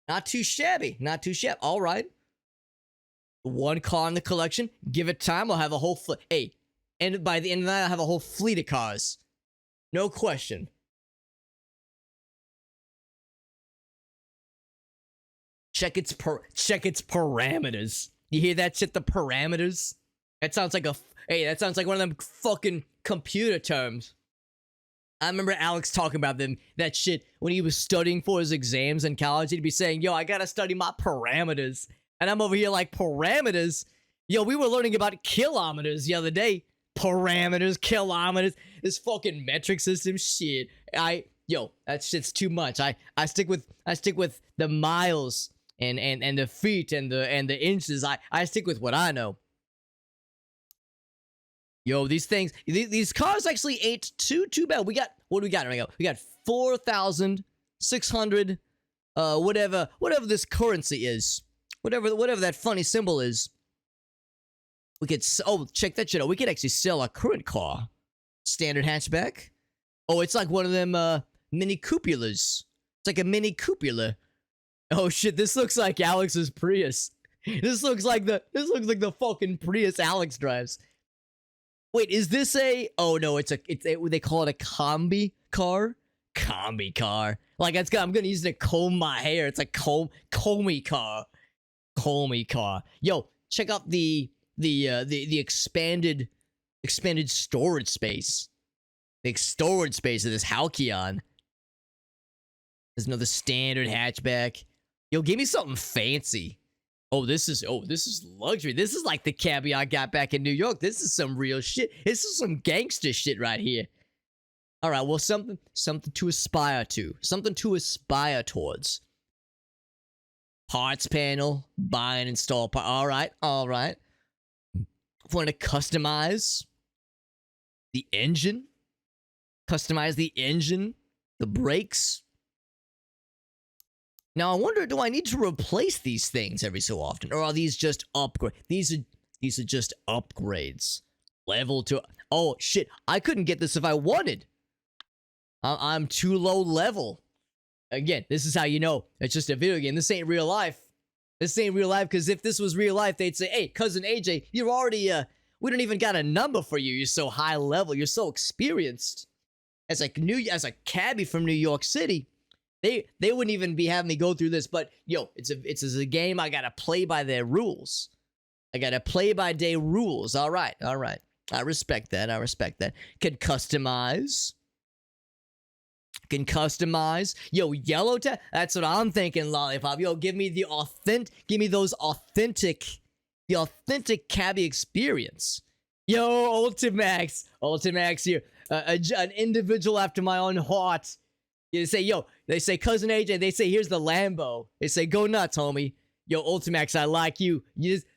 Not too shabby. All right. One car in the collection. Give it time. I'll have a whole fleet. Hey, and by the end of that, I'll have a whole fleet of cars. No question. Check its parameters. You hear that shit? The parameters? That sounds like one of them fucking computer terms. I remember Alex talking about that shit when he was studying for his exams in college. He'd be saying, yo, I gotta study my parameters. And I'm over here like, parameters? Yo, we were learning about kilometers the other day. Parameters, kilometers, this fucking metric system shit. That shit's too much. I stick with the miles and the feet and the inches. I stick with what I know. Yo, these cars actually ain't too bad. What do we got right now? We got 4,600 whatever this currency is. Whatever that funny symbol is. We could check that shit out. We could actually sell our current car. Standard hatchback. Oh, it's like one of them mini cupulas. It's like a mini cupula. Oh shit, this looks like Alex's Prius. This looks like the fucking Prius Alex drives. Wait, is this a? Oh no, they call it a combi car. Combi car. Like I'm gonna use it to comb my hair. It's a combi car. Combi car. Yo, check out the expanded storage space. The storage space of this Halcyon. There's another standard hatchback. Yo, give me something fancy. Oh, this is luxury. This is like the cabbie I got back in New York. This is some real shit. This is some gangster shit right here. All right, well, something to aspire to. Something to aspire towards. Parts panel, buy and install part. All right. Want to customize the engine? Customize the engine, the brakes. Now I wonder, do I need to replace these things every so often, or are these just upgrades? These are just upgrades. Level 2. Oh shit! I couldn't get this if I wanted. I'm too low level. Again, this is how you know it's just a video game. This ain't real life. This ain't real life, because if this was real life, they'd say, hey, cousin AJ, you're already, we don't even got a number for you. You're so high level. You're so experienced. As a cabbie from New York City, they wouldn't even be having me go through this. But, yo, it's a game. I got to play by their rules. I got to play by day rules. All right. I respect that. Can customize. Yo, yellow tag. That's what I'm thinking, Lollipop. Yo, give me those authentic cabbie experience. Yo, Ultimax here. An individual after my own heart. They say, cousin AJ, they say, here's the Lambo. They say, go nuts, homie. Yo, Ultimax, I like you.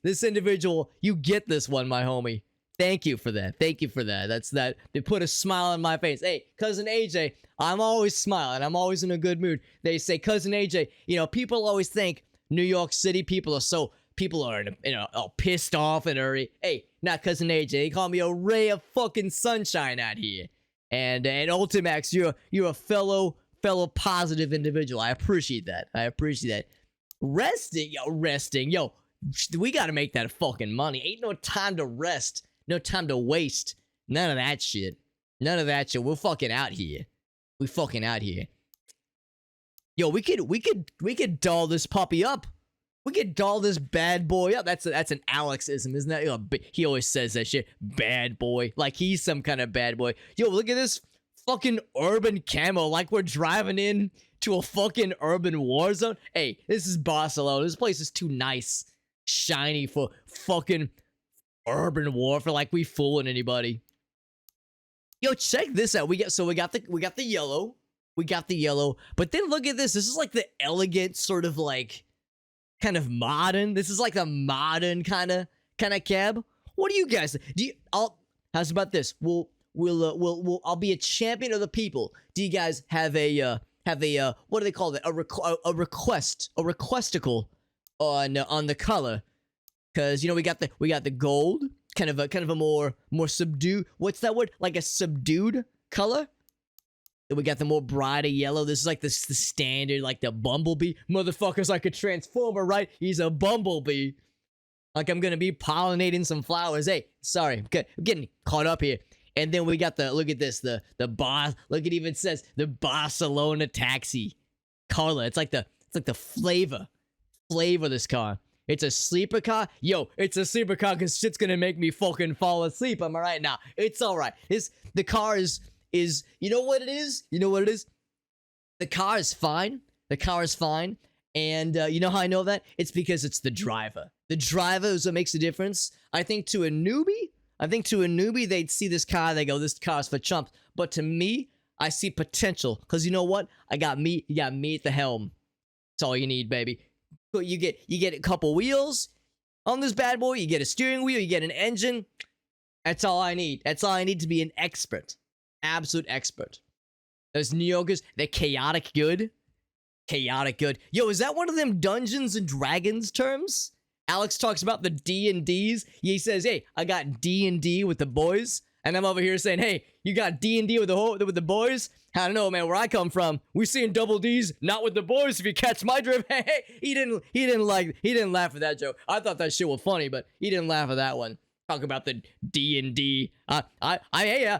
This individual, you get this one, my homie. Thank you for that. Thank you for that. That's that. They put a smile on my face. Hey, cousin AJ, I'm always smiling. I'm always in a good mood. They say, cousin AJ, you know, people always think New York City people are, all pissed off and hurry. Hey, not cousin AJ. They call me a ray of fucking sunshine out here. And Ultimax, you're a fellow positive individual. I appreciate that. Resting, yo. We gotta make that fucking money. Ain't no time to rest. No time to waste. None of that shit. We're fucking out here. Yo, we could doll this puppy up. We could doll this bad boy up. That's an Alexism, isn't that? He always says that shit. Bad boy. Like he's some kind of bad boy. Yo, look at this fucking urban camo. Like we're driving in to a fucking urban war zone. Hey, this is Barcelona. This place is too nice. Shiny for fucking urban warfare. Like we fooling anybody. Yo, check this out. We got the yellow. But then look at this. This is like the elegant sort of like kind of modern. This is like the modern kind of cab. What do you guys how's about this? I'll be a champion of the people. Do you guys have a what do they call it? A requesticle on the color? Cuz you know we got the gold, kind of a more subdued, what's that word? Like a subdued color. Then we got the more brighter yellow. This is like the standard, like the bumblebee. Motherfucker's like a transformer, right? He's a bumblebee. Like I'm gonna be pollinating some flowers. Hey, sorry, I'm getting caught up here. And then we got look at this, the boss. Look, it even says the Barcelona taxi color. It's like the flavor of this car. It's a sleeper car. Yo, it's a sleeper car because shit's gonna make me fucking fall asleep. Am I right? Now, it's all right. The car is you know what it is? The car is fine. And you know how I know that? It's because it's the driver. The driver is what makes the difference. I think to a newbie, they'd see this car, they go, this car's for chumps. But to me, I see potential. Because you know what? You got me at the helm. That's all you need, baby. You get a couple wheels on this bad boy. You get a steering wheel. You get an engine. That's all I need. That's all I need to be an expert. Absolute expert. Those New Yorkers, they're chaotic good. Yo, is that one of them Dungeons and Dragons terms? Alex talks about the D&Ds. He says, hey, I got D&D with the boys. And I'm over here saying, hey, you got D&D with the boys? I don't know, man. Where I come from, we seeing double D's, not with the boys. If you catch my drift, hey, he didn't laugh at that joke. I thought that shit was funny, but he didn't laugh at that one. Talk about the D&D. I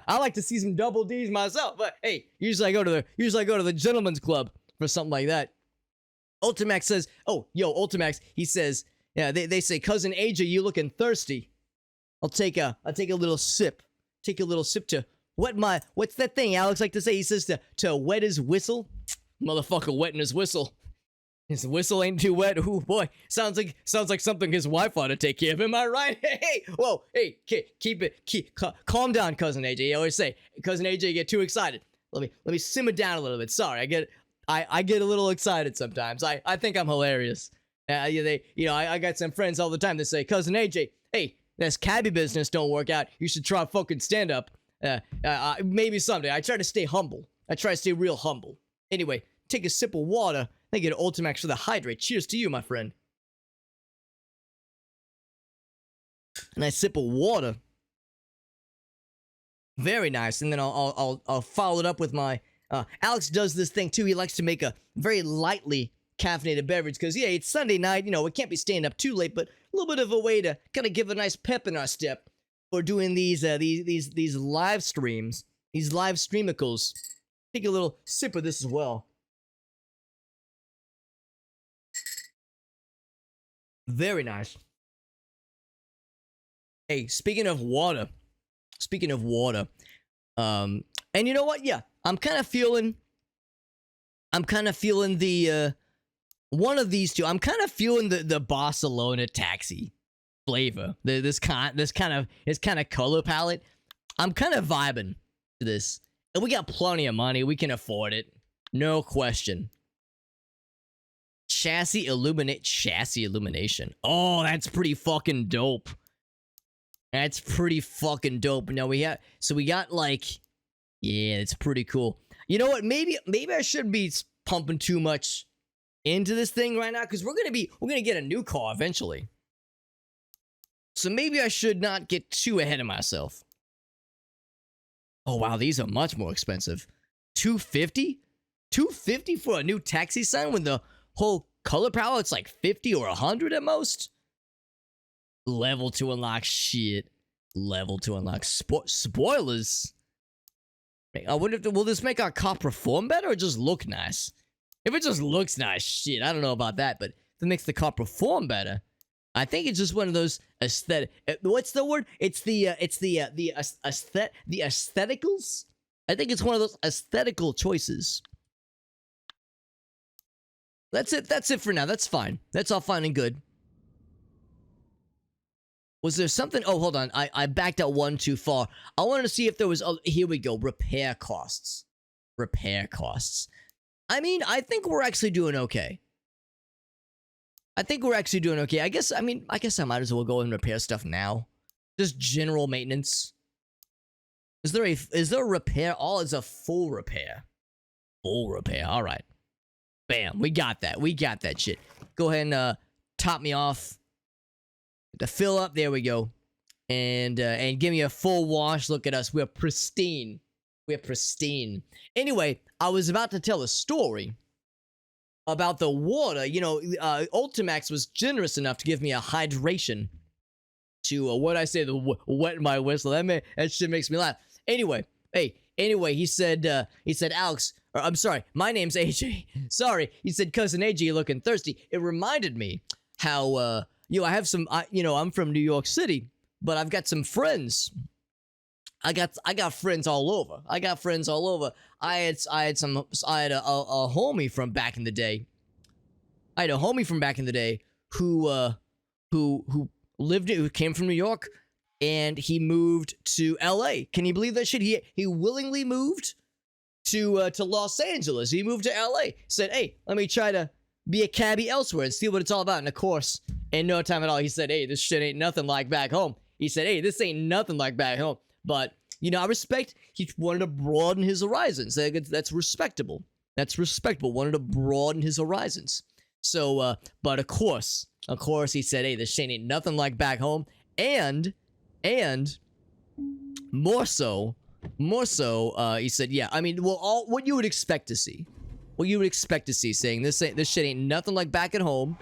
like to see some double D's myself, but hey, usually I go to the gentleman's club for something like that. Ultimax says, oh, yo, Ultimax, he says, yeah, they say, cousin AJ, you looking thirsty. I'll take a little sip. Take a little sip to what's that thing Alex like to say? He says to wet his whistle. Motherfucker wetting his whistle. His whistle ain't too wet. Ooh, boy. Sounds like something his wife ought to take care of. Am I right? Hey, whoa. Hey, calm down, cousin AJ. I always say, cousin AJ, you get too excited. Let me simmer down a little bit. Sorry, I get a little excited sometimes. I think I'm hilarious. I got some friends all the time that say, cousin AJ, hey, this cabbie business don't work out. You should try fucking stand up. Maybe someday. I try to stay humble. I try to stay real humble. Anyway, take a sip of water. Thank you to Ultimax for the hydrate. Cheers to you, my friend. Nice sip of water. Very nice. And then I'll follow it up with my. Alex does this thing too. He likes to make a very lightly caffeinated beverage because yeah, it's Sunday night. You know, we can't be staying up too late, but a little bit of a way to kind of give a nice pep in our step for doing these live streams, these live streamicals. Take a little sip of this as well. Very nice. Hey, speaking of water, and you know what? Yeah, I'm kind of feeling the one of these two. I'm kind of feeling the Barcelona taxi flavor. This kind of color palette. I'm kind of vibing to this, and we got plenty of money. We can afford it, no question. Chassis illumination. Oh, that's pretty fucking dope. That's pretty fucking dope. Now we got like, yeah, it's pretty cool. You know what? Maybe I shouldn't be pumping too much into this thing right now, because we're gonna get a new car eventually. So maybe I should not get too ahead of myself. Oh wow, these are much more expensive. $250? $250 for a new taxi sign when the whole color palette it's like 50 or 100 at most? Level to unlock shit. Level to unlock spoilers. I wonder if will this make our car perform better or just look nice? If it just looks nice, shit, I don't know about that, but if it makes the car perform better, I think it's just one of those aesthetic. What's the word? It's the aestheticals. I think it's one of those aesthetical choices. That's it. That's it for now. That's fine. That's all fine and good. Was there something? Oh, hold on. I backed out one too far. I wanted to see if there was. Oh, here we go. Repair costs. Repair costs. I mean, I think we're actually doing okay. I think we're actually doing okay. I guess I might as well go and repair stuff now. Just general maintenance. Is there a repair? All is a full repair. Full repair. All right. Bam. We got that. We got that shit. Go ahead and top me off. To fill up, there we go, and give me a full wash. Look at us, we're pristine. We're pristine. Anyway, I was about to tell a story about the water. You know, Ultimax was generous enough to give me a hydration to what I say, the wet my whistle. That shit makes me laugh. Anyway, he said, Alex, or I'm sorry, my name's AJ. Sorry, he said, cousin AJ, you're looking thirsty. It reminded me how. I have some. I'm from New York City, but I've got some friends. I got friends all over. I had a homie from back in the day. Who came from New York, and he moved to L.A. Can you believe that shit? He willingly moved to Los Angeles. He moved to L.A. Said, hey, let me try to be a cabbie elsewhere and see what it's all about. And of course, in no time at all, he said, hey, this shit ain't nothing like back home. He said, hey, this ain't nothing like back home. But, I respect, he wanted to broaden his horizons. That's respectable. That's respectable. Wanted to broaden his horizons. So, but of course, he said, hey, this shit ain't nothing like back home. And more so, he said, yeah, I mean, well, what you would expect to see. What you would expect to see, saying this shit ain't nothing like back at home.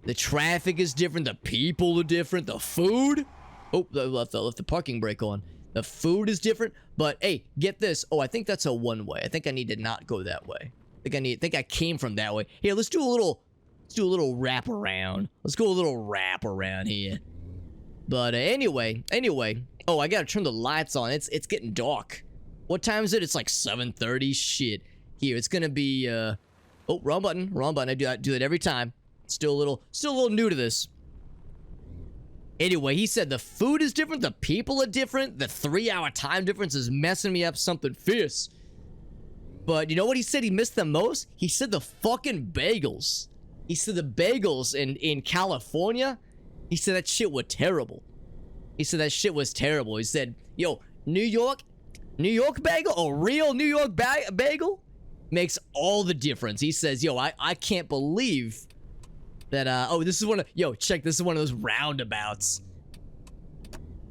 The traffic is different, the people are different, the food. Oh, I left the parking brake on. The food is different, but hey, get this. Oh, I think that's a one-way. I think I need to not go that way. I think I came from that way. Here, let's do a little wrap around. Let's go a little wrap around here. But anyway. Oh, I gotta turn the lights on. It's getting dark. What time is it? It's like 7:30. Shit. Here, it's gonna be. Oh, wrong button. I do that every time. Still a little new to this. Anyway, he said the food is different, the people are different, the 3-hour time difference is messing me up something fierce. But you know what he said he missed the most? He said the fucking bagels. He said the bagels in California. He said that shit was terrible. He said, yo, New York bagel, a real New York bagel makes all the difference. He says, yo, I can't believe that, this is this is one of those roundabouts.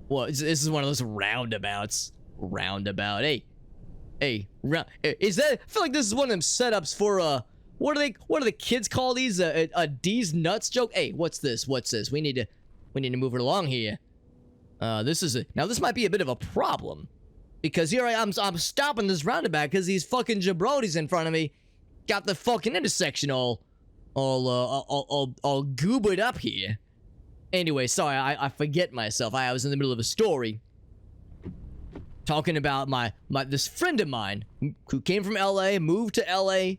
Well, this is one of those roundabouts. Roundabout, is that, I feel like this is one of them setups for, what do the kids call these, a D's nuts joke? Hey, what's this? We need to move it along here. Now this might be a bit of a problem. Because here I'm stopping this roundabout because these fucking jabronis in front of me got the fucking intersection all goobered up here. Anyway, sorry, I forget myself. I was in the middle of a story talking about this friend of mine who came from LA, moved to LA,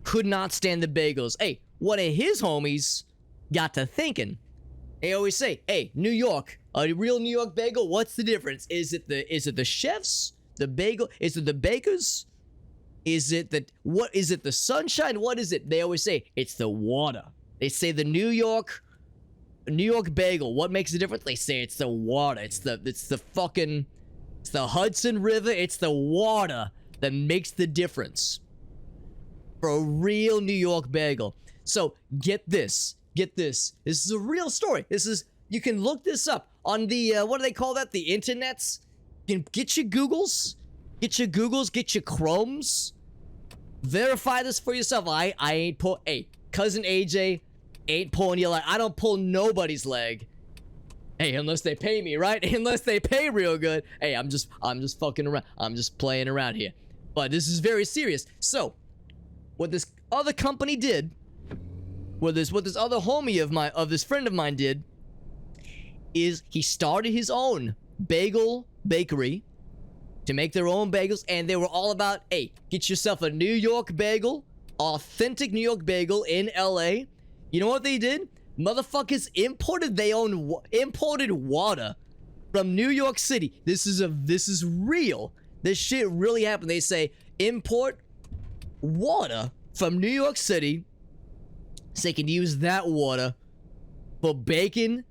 could not stand the bagels. Hey, one of his homies got to thinking. They always say, hey, New York, a real New York bagel, what's the difference? Is it the chefs? The bagel? Is it the bakers? Is it the sunshine? What is it? They always say, it's the water. They say the New York New York bagel. What makes the difference? They say it's the water. It's the Hudson River. It's the water that makes the difference for a real New York bagel. So get this. This is a real story. You can look this up on the what do they call that? The internets. You can get your Googles, get your Chromes. Verify this for yourself. I ain't pull. Hey, cousin AJ ain't pulling your leg. I don't pull nobody's leg. Hey, unless they pay me, right? Unless they pay real good. Hey, I'm just fucking around. I'm just playing around here. But this is very serious. So, what this other company did, what this other homie of this friend of mine did, is he started his own bagel bakery to make their own bagels, and they were all about, hey, get yourself a New York bagel, authentic New York bagel in LA. You know what they did? Motherfuckers imported water from New York City. This is real. This shit really happened. They say import water from New York City so they can use that water for baking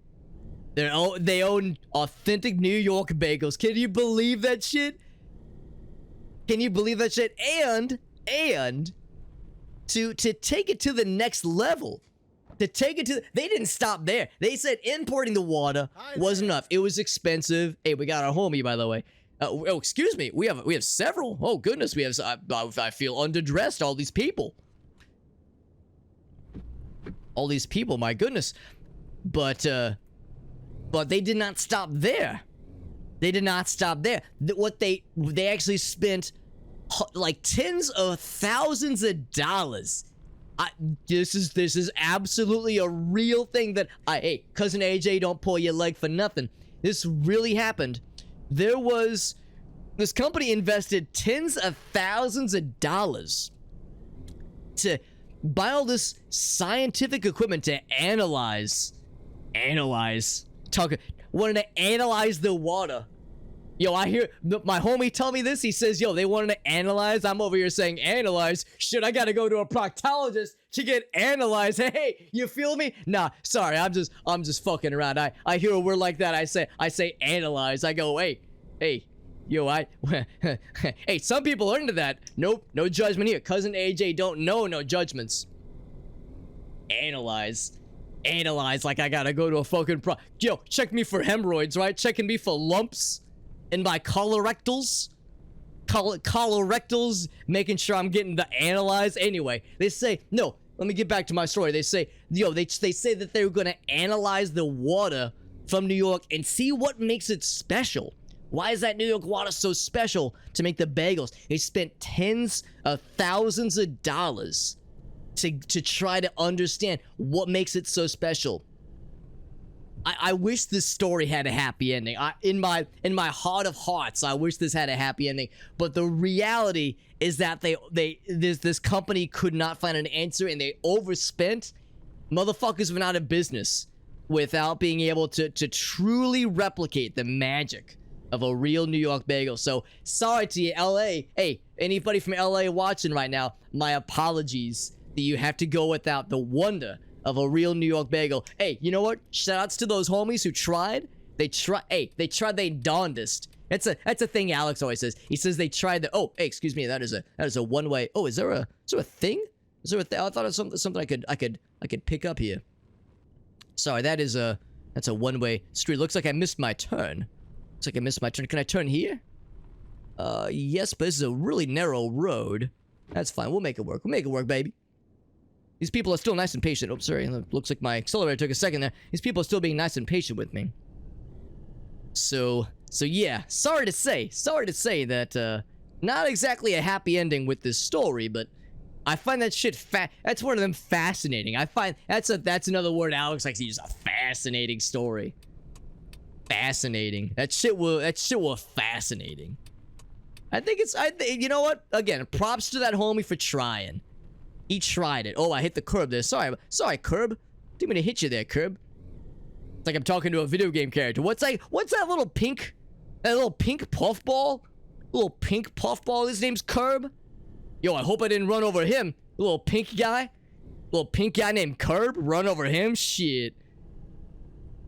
they own authentic New York bagels. Can you believe that shit? Can you believe that shit? And to take it to the next level, they didn't stop there. They said importing the water wasn't enough. It was expensive. Hey, we got our homie, by the way. Oh, excuse me. We have several. Oh goodness, I feel underdressed. All these people. My goodness. But they did not stop there. They actually spent like tens of thousands of dollars. This is absolutely a real thing that hey, cousin AJ, don't pull your leg for nothing. This really happened. This company invested tens of thousands of dollars to buy all this scientific equipment to wanted to analyze the water. Yo, I hear my homie tell me this. He says, yo, they wanted to analyze. I'm over here saying analyze. Shit, I gotta go to a proctologist to get analyzed. Hey, you feel me? Nah, sorry, I'm just fucking around. I hear a word like that. I say analyze. I go, hey, yo, hey, some people are into that. Nope, no judgment here. Cousin AJ don't know no judgments. Analyze like I gotta go to a fucking yo, check me for hemorrhoids, right? Checking me for lumps in my colorectals, making sure I'm getting the analyze. Anyway, they say, no, let me get back to my story. They say, yo, they say that they were gonna analyze the water from New York and see what makes it special. Why is that New York water so special to make the bagels? They spent tens of thousands of dollars to try to understand what makes it so special. I wish this story had a happy ending. In my heart of hearts, I wish this had a happy ending. But the reality is that this company could not find an answer, and they overspent. Motherfuckers went out of business without being able to truly replicate the magic of a real New York bagel. So sorry to you, LA. Hey, anybody from LA watching right now, my apologies that you have to go without the wonder of a real New York bagel. Hey, you know what? Shoutouts to those homies who tried. They tried their darndest. That's a thing Alex always says. He says they tried the. Oh, hey, excuse me. That is a one way. Oh, is there a thing? Is there a thing? I thought it was something I could pick up here. Sorry, that's a one way street. Looks like I missed my turn. Can I turn here? Yes, but this is a really narrow road. That's fine. We'll make it work. Baby. These people are still nice and patient. Oh, sorry. Looks like my accelerator took a second there. These people are still being nice and patient with me. So yeah. Sorry to say that, not exactly a happy ending with this story, but I find that shit that's one of them fascinating. I find that's another word Alex likes to use, a fascinating story. Fascinating. That shit was fascinating. You know what? Again, props to that homie for trying. He tried it. Oh, I hit the curb there. Sorry, curb. Didn't mean to hit you there, curb. It's like I'm talking to a video game character. What's that little pink puffball? Little pink puffball. His name's Curb. Yo, I hope I didn't run over him. Little pink guy named Curb. Run over him. Shit.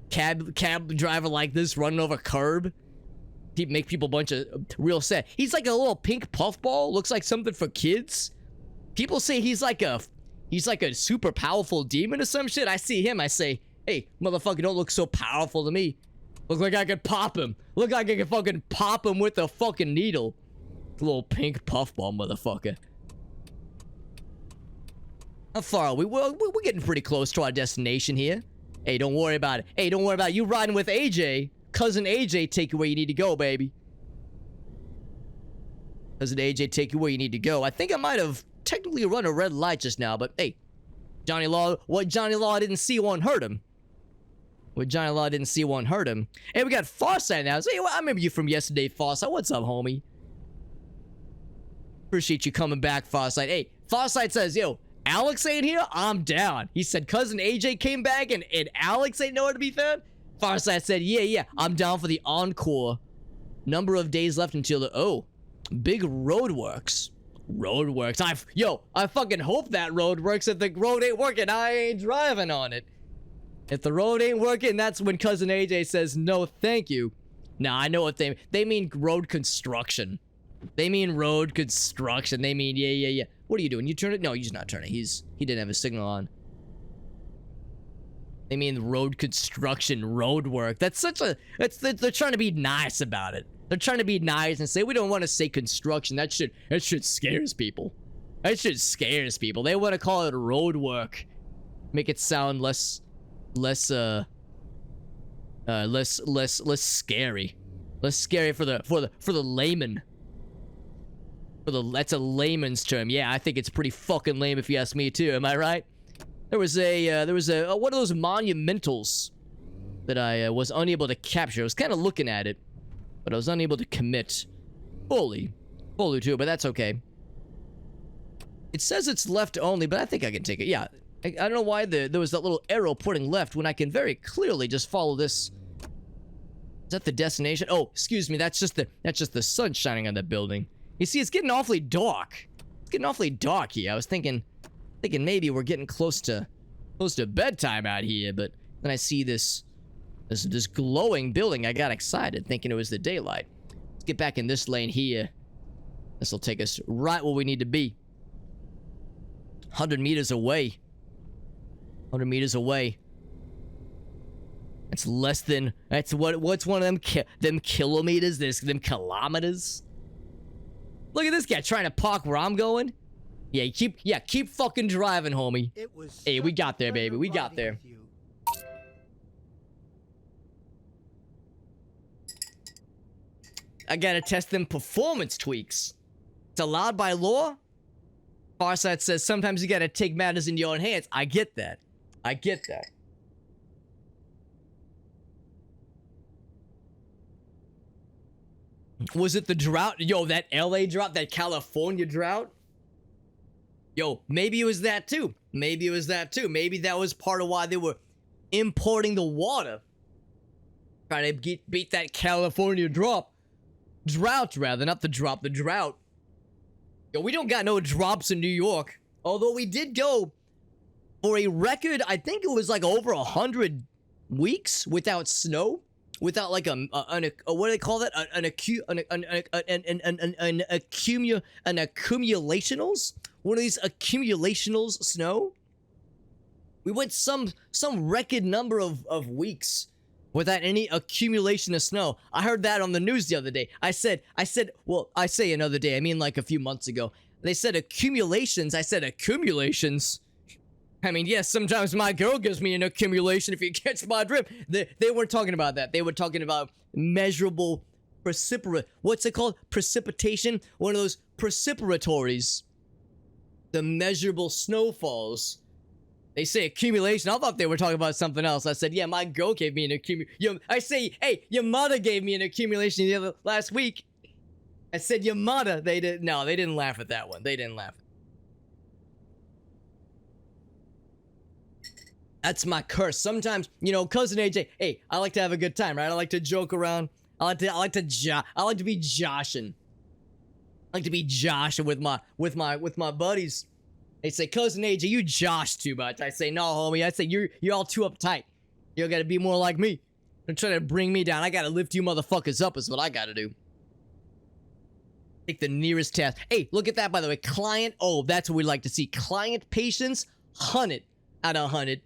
cab driver like this running over curb. Make people a bunch of real sad. He's like a little pink puffball. Looks like something for kids. People say he's like a super powerful demon or some shit. I see him. I say, hey, motherfucker, don't look so powerful to me. Look like I could pop him. Look like I could fucking pop him with a fucking needle. Little pink puffball, motherfucker. How far are we? We're getting pretty close to our destination here. Hey, don't worry about it. Hey, don't worry about it. You riding with AJ. Cousin AJ, take you where you need to go, baby. Cousin AJ, take you where you need to go. I think I might have technically run a red light just now, but hey, Johnny Law, what Johnny Law didn't see won't hurt him. What Johnny Law didn't see won't hurt him. Hey, we got Farsight now. Hey, I remember you from yesterday, Farsight. What's up, homie? Appreciate you coming back, Farsight. Hey, Farsight says, yo, Alex ain't here? I'm down. He said cousin AJ came back and Alex ain't nowhere to be found? Farsight said, yeah, I'm down for the encore. Number of days left until the, oh, big roadworks. Roadworks. I fucking hope that road works. If the road ain't working, I ain't driving on it. If the road ain't working, that's when cousin AJ says, no, thank you. Nah, I know what they mean road construction. They mean road construction. They mean, yeah. What are you doing? You turn it? No, he's not turning. He didn't have a signal on. They mean road construction, road work. That's such a, they're trying to be nice about it. They're trying to be nice and say, we don't want to say construction. That shit scares people. That shit scares people. They want to call it road work. Make it sound less scary. Less scary for the layman. That's a layman's term. Yeah, I think it's pretty fucking lame if you ask me too. Am I right? There was one of those monumentals that I was unable to capture. I was kind of looking at it, but I was unable to commit fully to it, but that's okay. It says it's left only, but I think I can take it. Yeah, I don't know why there was that little arrow pointing left when I can very clearly just follow this. Is that the destination? Oh, excuse me. That's just the sun shining on that building. You see, it's getting awfully dark. It's getting awfully dark here. I was thinking maybe we're getting close to bedtime out here, but then I see this glowing building. I got excited, thinking it was the daylight. Let's get back in this lane here. This will take us right where we need to be. 100 meters away. 100 meters away. That's less than. What's one of them kilometers? Them kilometers. Look at this guy trying to park where I'm going. Yeah, keep fucking driving, homie. Hey, we got there, baby. We got there. I gotta test them performance tweaks. It's allowed by law. Farsight says sometimes you gotta take matters into your own hands. I get that. I get that. Was it the drought? Yo, that LA drought, that California drought? Yo, maybe it was that too. Maybe it was that too. Maybe that was part of why they were importing the water. Trying to beat that California drought, rather, not the drop, the drought. Yo, we don't got no drops in New York. Although we did go for a record, I think it was like over 100 weeks without snow. Without like what do they call that? An accumulationals? One of these accumulationals snow? We went some record number of weeks without any accumulation of snow. I heard that on the news the other day. I said, well, I say another day, I mean like a few months ago. They said accumulations. I said accumulations. I mean, yes, sometimes my girl gives me an accumulation, if you catch my drift. They weren't talking about that. They were talking about measurable what's it called? Precipitation? One of those precipitatories. The measurable snowfalls. They say accumulation. I thought they were talking about something else. I said, yeah, my girl gave me an accumulation. I say, hey, your mother gave me an accumulation last week. I said, your mother. They didn't laugh at that one. They didn't laugh. That's my curse. Sometimes, you know, cousin AJ, hey, I like to have a good time, right? I like to joke around. I like to be joshing. I like to be joshing with my buddies. They say, cousin AJ, you josh too much. I say, no, homie. I say, you're all too uptight. You gotta be more like me. Don't try to bring me down. I gotta lift you motherfuckers up is what I gotta do. Take the nearest task. Hey, look at that, by the way. Client, oh, that's what we like to see. Client patience, 100 out of 100.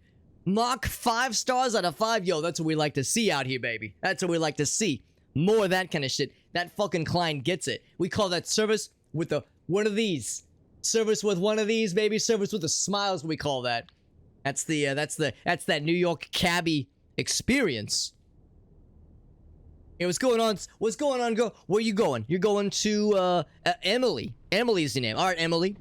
Mark 5 stars out of 5. Yo, that's what we like to see out here, baby. That's what we like to see. More of that kind of shit. That fucking client gets it. We call that service with one of these. Service with one of these, baby. Service with a smile is what we call that. That's that New York cabbie experience. Hey, what's going on? What's going on? Where you going? You're going to Emily. Emily's the name. All right, Emily.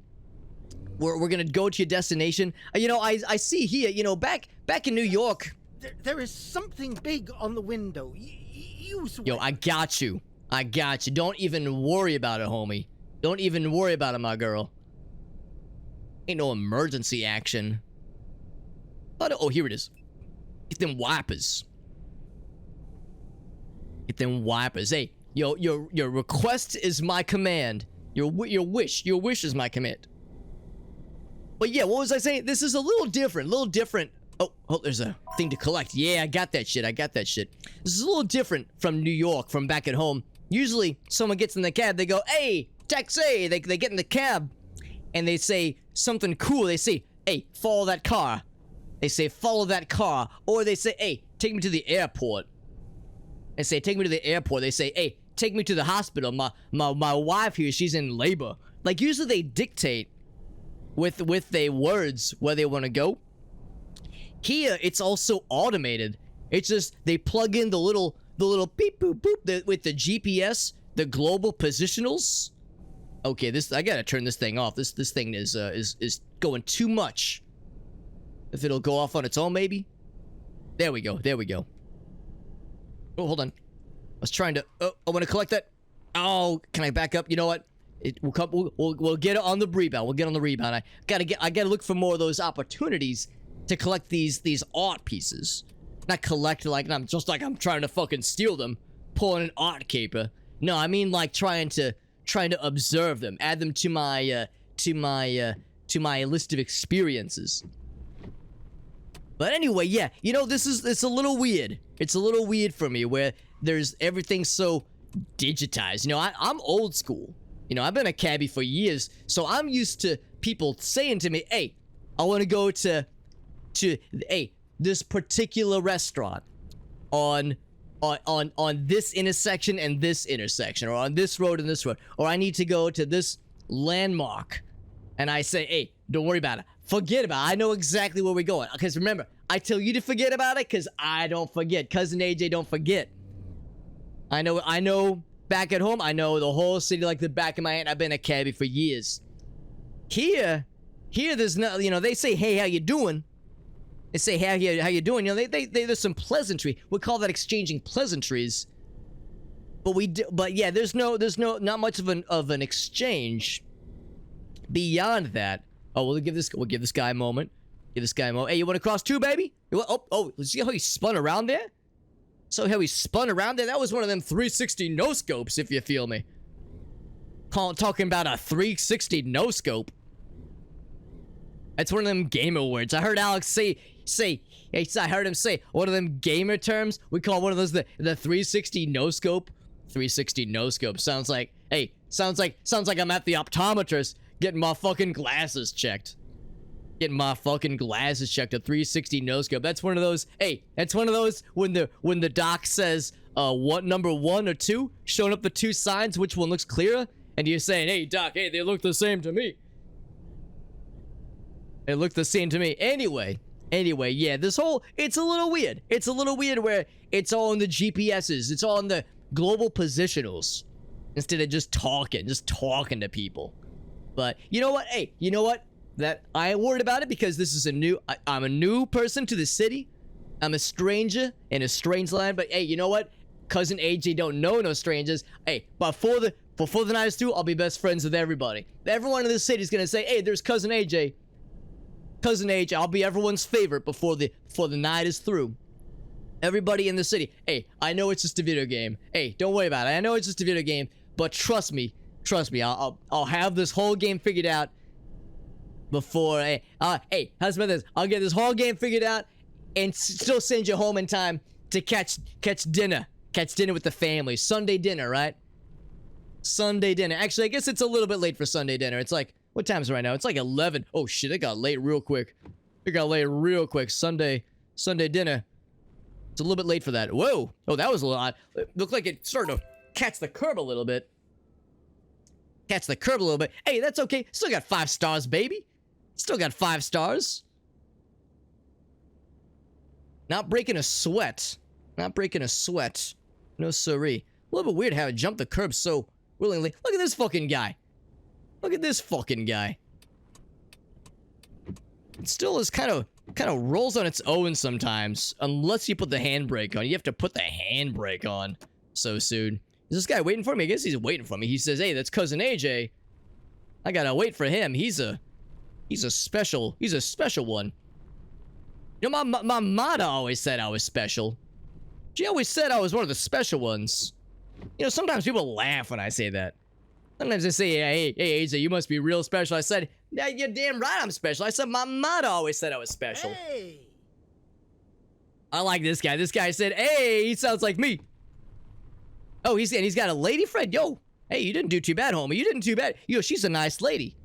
We're gonna go to your destination. You know, I see here. You know, back in New York. There is something big on the window. Yo, I got you. I got you. Don't even worry about it, homie. Don't even worry about it, my girl. Ain't no emergency action. But, oh, here it is. Get them wipers. Get them wipers. Hey, yo, your request is my command. Your wish is my command. But yeah, what was I saying? This is a little different. Oh, there's a thing to collect. Yeah, I got that shit. This is a little different from New York, from back at home. Usually, someone gets in the cab, they go, hey, taxi! They get in the cab, and they say something cool. They say, hey, follow that car. They say, follow that car. Or they say, hey, take me to the airport. They say, take me to the airport. They say, hey, take me to the hospital. My wife here, she's in labor. Like, usually they dictate with their words where they want to go. Here, it's also automated. It's just, they plug in the little beep boop boop with the GPS, the global positionals. Okay, I gotta turn this thing off. This thing is going too much. If it'll go off on its own, maybe. There we go. Oh, hold on. I was trying to. Oh, I want to collect that. Oh, can I back up? You know what? We'll get it on the rebound. We'll get on the rebound. I gotta look for more of those opportunities to collect these art pieces. Not collect like I'm trying to fucking steal them, pulling an art caper. No, I mean like trying to observe them, add them to my list of experiences. But anyway, yeah, you know, it's a little weird. It's a little weird for me where there's everything so digitized. You know, I'm old school. You know, I've been a cabbie for years, so I'm used to people saying to me, hey, I want to go to this particular restaurant on this intersection and this intersection, or on this road and this road, or I need to go to this landmark. And I say, hey, don't worry about it. Forget about it. I know exactly where we're going. Because remember, I tell you to forget about it because I don't forget. Cousin AJ don't forget. I know back at home, I know the whole city like the back of my hand. I've been a cabbie for years. Here there's no, you know, they say, hey, how you doing? They say, hey, how you doing? You know, there's some pleasantry. We call that exchanging pleasantries. But yeah, there's not much of an exchange beyond that. Oh, we'll give this guy a moment. Hey, you want to cross too, baby? See how he spun around there? That was one of them 360 no scopes, if you feel me. Talking about a 360 no scope. That's one of them gamer words. I heard Alex say. I heard him say one of them gamer terms. We call one of those the 360 no scope. 360 no scope sounds like I'm at the optometrist getting my fucking glasses checked. A 360 no scope. That's one of those. Hey, that's one of those when the doc says what number 1 or 2, showing up the 2 signs, which one looks clearer, and you're saying, hey doc, hey, they look the same to me. It looked the same to me. Anyway, yeah, it's a little weird. It's a little weird where it's all in the GPSs. It's all in the global positionals instead of just talking to people. But you know what? Hey, you know what? That I ain't worried about it because this is I'm a new person to the city. I'm a stranger in a strange land. But hey, you know what? Cousin AJ don't know no strangers. Hey, before the night is through, I'll be best friends with everybody. Everyone in this city is gonna say, hey, there's Cousin AJ. Cousin AJ, I'll be everyone's favorite before the night is through. Everybody in the city, hey, I know it's just a video game. Hey, don't worry about it. I know it's just a video game, but trust me, I'll have this whole game figured out before. Hey, how's about this? I'll get this whole game figured out and still send you home in time to catch dinner. Catch dinner with the family. Sunday dinner, right? Sunday dinner. Actually, I guess it's a little bit late for Sunday dinner. It's like, what time is it right now? It's like 11. Oh shit, it got late real quick. Sunday dinner. It's a little bit late for that. Whoa. Oh, that was a little odd. It looked like it started to catch the curb a little bit. Hey, that's okay. Still got 5 stars, baby. Still got 5 stars. Not breaking a sweat. No siree. A little bit weird how it jumped the curb so willingly. Look at this fucking guy. It still is kind of rolls on its own sometimes. Unless you put the handbrake on. You have to put the handbrake on so soon. Is this guy waiting for me? I guess he's waiting for me. He says, hey, that's Cousin AJ. I gotta wait for him. He's a special one. You know, my mother always said I was special. She always said I was one of the special ones. You know, sometimes people laugh when I say that. Sometimes they say, hey, AJ, you must be real special. I said, yeah, you're damn right I'm special. I said, my mother always said I was special. Hey. I like this guy. This guy said, hey, he sounds like me. Oh, he's got a lady friend. Yo, hey, you didn't do too bad, homie. You didn't too bad. Yo, she's a nice lady.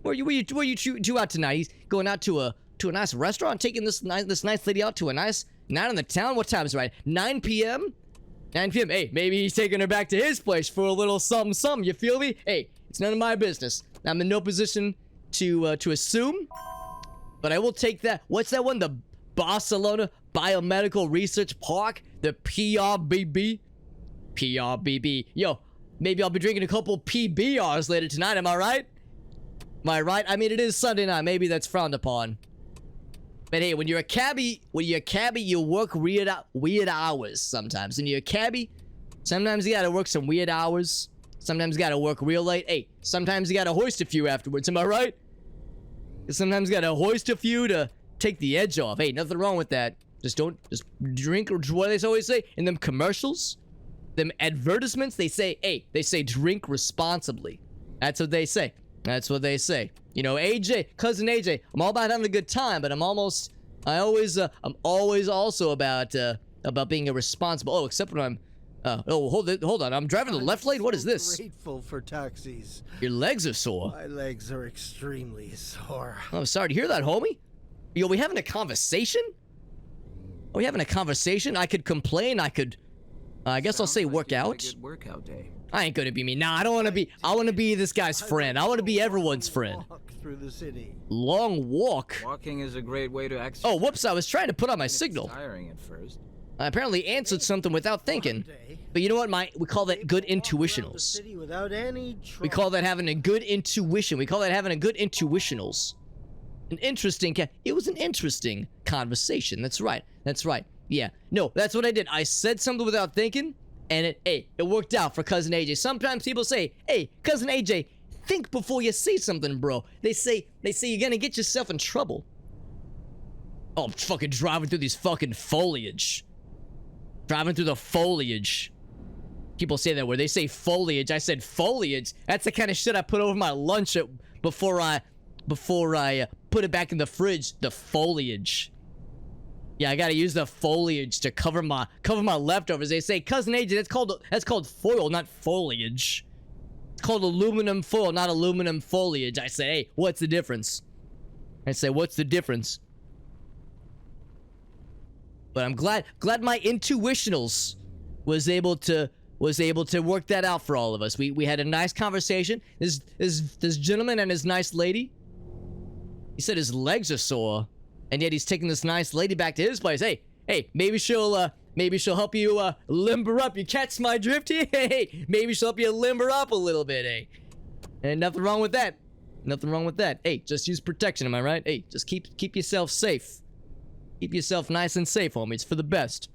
Where you two out tonight? He's going out to a nice restaurant, taking this nice lady out to a nice night in the town. What time is it, right? 9 p.m.? 9 p.m. Hey, maybe he's taking her back to his place for a little something. You feel me? Hey, it's none of my business. I'm in no position to assume, but I will take that. What's that one? The Barcelona Biomedical Research Park? The PRBB? PRBB. Yo, maybe I'll be drinking a couple PBRs later tonight. Am I right? I mean, it is Sunday night. Maybe that's frowned upon. But hey, when you're a cabbie, you work weird hours sometimes. When you're a cabbie, sometimes you gotta work some weird hours. Sometimes you gotta work real late. Hey, sometimes you gotta hoist a few afterwards. Am I right? Sometimes you gotta hoist a few to take the edge off. Hey, nothing wrong with that. Just drink, or what do they always say in them commercials, them advertisements. They say, drink responsibly. That's what they say. You know, AJ, cousin AJ, I'm all about having a good time, but I'm always also about being irresponsible. Oh, except when I'm, hold on, I'm driving the left lane. What is this? Grateful for taxis. Your legs are sore. My legs are extremely sore. Oh, I'm sorry to hear that, homie. Yo, we having a conversation? Are we having a conversation? I could complain. I guess I'll say work out. Good workout day. I ain't gonna be me. Nah, I don't want to be. I want to be this guy's friend. I want to be everyone's friend. Walk through the city. Long walk. Walking is a great way to exercise. Oh, whoops! I was trying to put on my signal. Tiring at first. I apparently answered something without thinking. But you know what? We call that good intuitionals. We call that having a good intuition. We call that having a good intuitionals. It was an interesting conversation. That's right. Yeah. No, that's what I did. I said something without thinking, and it worked out for Cousin AJ. Sometimes people say, hey, Cousin AJ, think before you say something, bro. They say you're gonna get yourself in trouble. Oh, I'm fucking driving through these fucking foliage. Driving through the foliage. People say that where they say foliage. I said foliage. That's the kind of shit I put over my lunch before I put it back in the fridge. The foliage. Yeah, I gotta use the foliage to cover my leftovers. They say, Cousin AJ, that's called foil, not foliage. It's called aluminum foil, not aluminum foliage. I say, hey, what's the difference? But I'm glad my intuitionals was able to work that out for all of us. We had a nice conversation. This gentleman and his nice lady. He said his legs are sore, and yet he's taking this nice lady back to his place. Hey, maybe she'll help you limber up. You catch my drift here? Hey, maybe she'll help you limber up a little bit, hey. And nothing wrong with that. Hey, just use protection, am I right? Hey, just keep yourself safe. Keep yourself nice and safe, homie. It's for the best.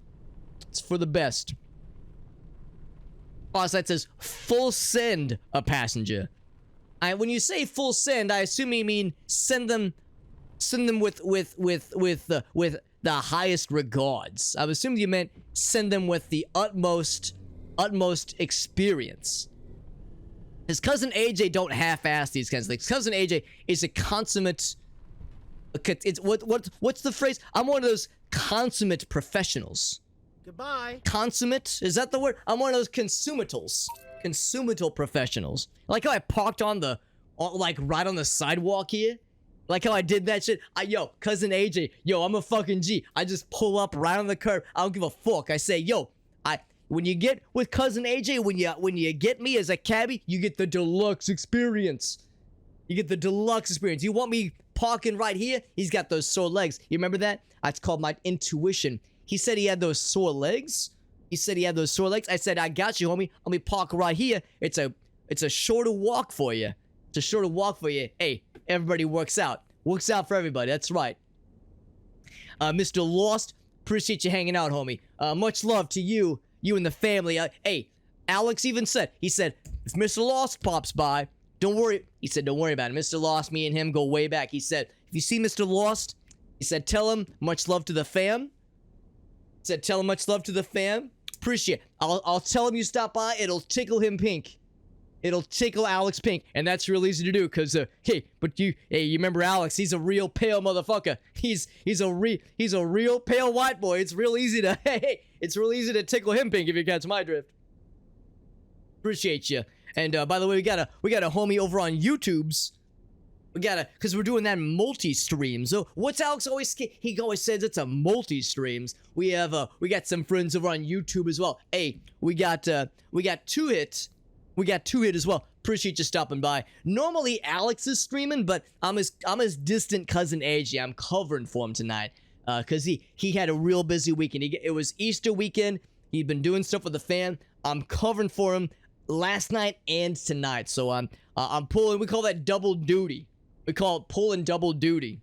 Boss, that says full send a passenger. When you say full send, I assume you mean send them with the highest regards. I assumed you meant send them with the utmost experience. His cousin AJ don't half-ass these kinds of things. Cousin AJ is a consummate. It's what's the phrase? I'm one of those consummate professionals. Goodbye. Consummate? Is that the word? I'm one of those consumatals. Consumatal professionals. Like how I parked like right on the sidewalk here? Like how I did that shit? Yo, cousin AJ, yo, I'm a fucking G. I just pull up right on the curb. I don't give a fuck. I say, yo, when you get with cousin AJ, when you get me as a cabbie, you get the deluxe experience. You get the deluxe experience. You want me parking right here? He's got those sore legs. You remember that? That's called my intuition. He said he had those sore legs. I said, I got you, homie. Let me park right here. It's a shorter walk for you. It's a shorter walk for you. Hey, everybody works out. Works out for everybody. That's right. Mr. Lost, appreciate you hanging out, homie. Much love to you and the family. Hey, Alex even said, he said, if Mr. Lost pops by, don't worry. He said, don't worry about it. Mr. Lost, me and him go way back. He said, if you see Mr. Lost, he said, tell him much love to the fam. He said, tell him much love to the fam. Appreciate it. I'll tell him you stop by. It'll tickle him pink. It'll tickle Alex pink. And that's real easy to do because, hey, you remember Alex? He's a real pale motherfucker. He's a real pale white boy. It's real easy to, it's real easy to tickle him pink if you catch my drift. Appreciate you. And by the way, we got a homie over on YouTube's. Because we're doing that multi-stream. So what's Alex always, he always says it's a multi-streams. We got some friends over on YouTube as well. Hey, we got 2Hit. We got 2Hit as well. Appreciate you stopping by. Normally Alex is streaming, but I'm his distant cousin AJ. I'm covering for him tonight. Cause he had a real busy weekend. It was Easter weekend. He'd been doing stuff with the fam. I'm covering for him last night and tonight. So I'm pulling, we call that double duty. We call it pulling double duty.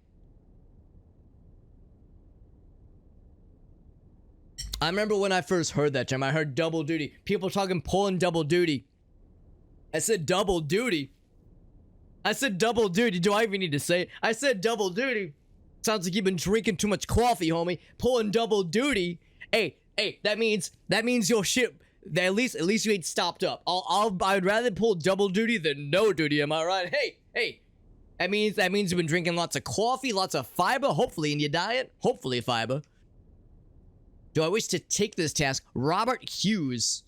I remember when I first heard that term, I heard double duty. People talking pulling double duty. I said double duty. Do I even need to say it? I said double duty. Sounds like you've been drinking too much coffee, homie. Pulling double duty. Hey, that means your shit. At least you ain't stopped up. I'd rather pull double duty than no duty. Am I right? Hey. That means you've been drinking lots of coffee, lots of fiber, hopefully in your diet. Hopefully fiber. Do I wish to take this task? Robert Hughes,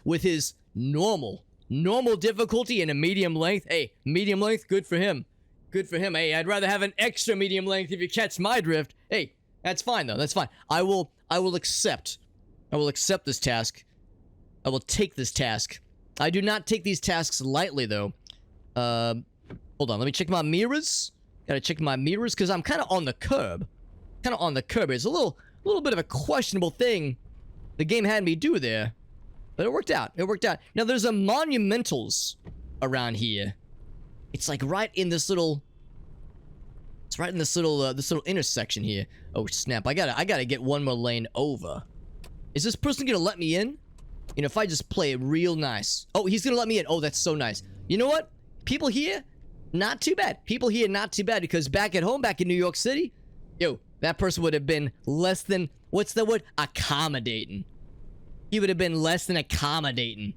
with his normal difficulty and a medium length. Hey, medium length, good for him. Hey, I'd rather have an extra medium length if you catch my drift. Hey, that's fine though. That's fine. I will accept this task. I will take this task. I do not take these tasks lightly though. Hold on, let me check my mirrors. Gotta check my mirrors because I'm kind of on the curb. It's a little bit of a questionable thing the game had me do there, but it worked out. Now there's a monumentals around here. It's like right in this little. It's right in this little intersection here. Oh snap! I gotta get one more lane over. Is this person gonna let me in? You know, if I just play it real nice. Oh, he's gonna let me in. Oh, that's so nice. You know what? People here, not too bad. Because back at home, back in New York City, yo, that person would have been less than, what's the word? Accommodating. He would have been less than accommodating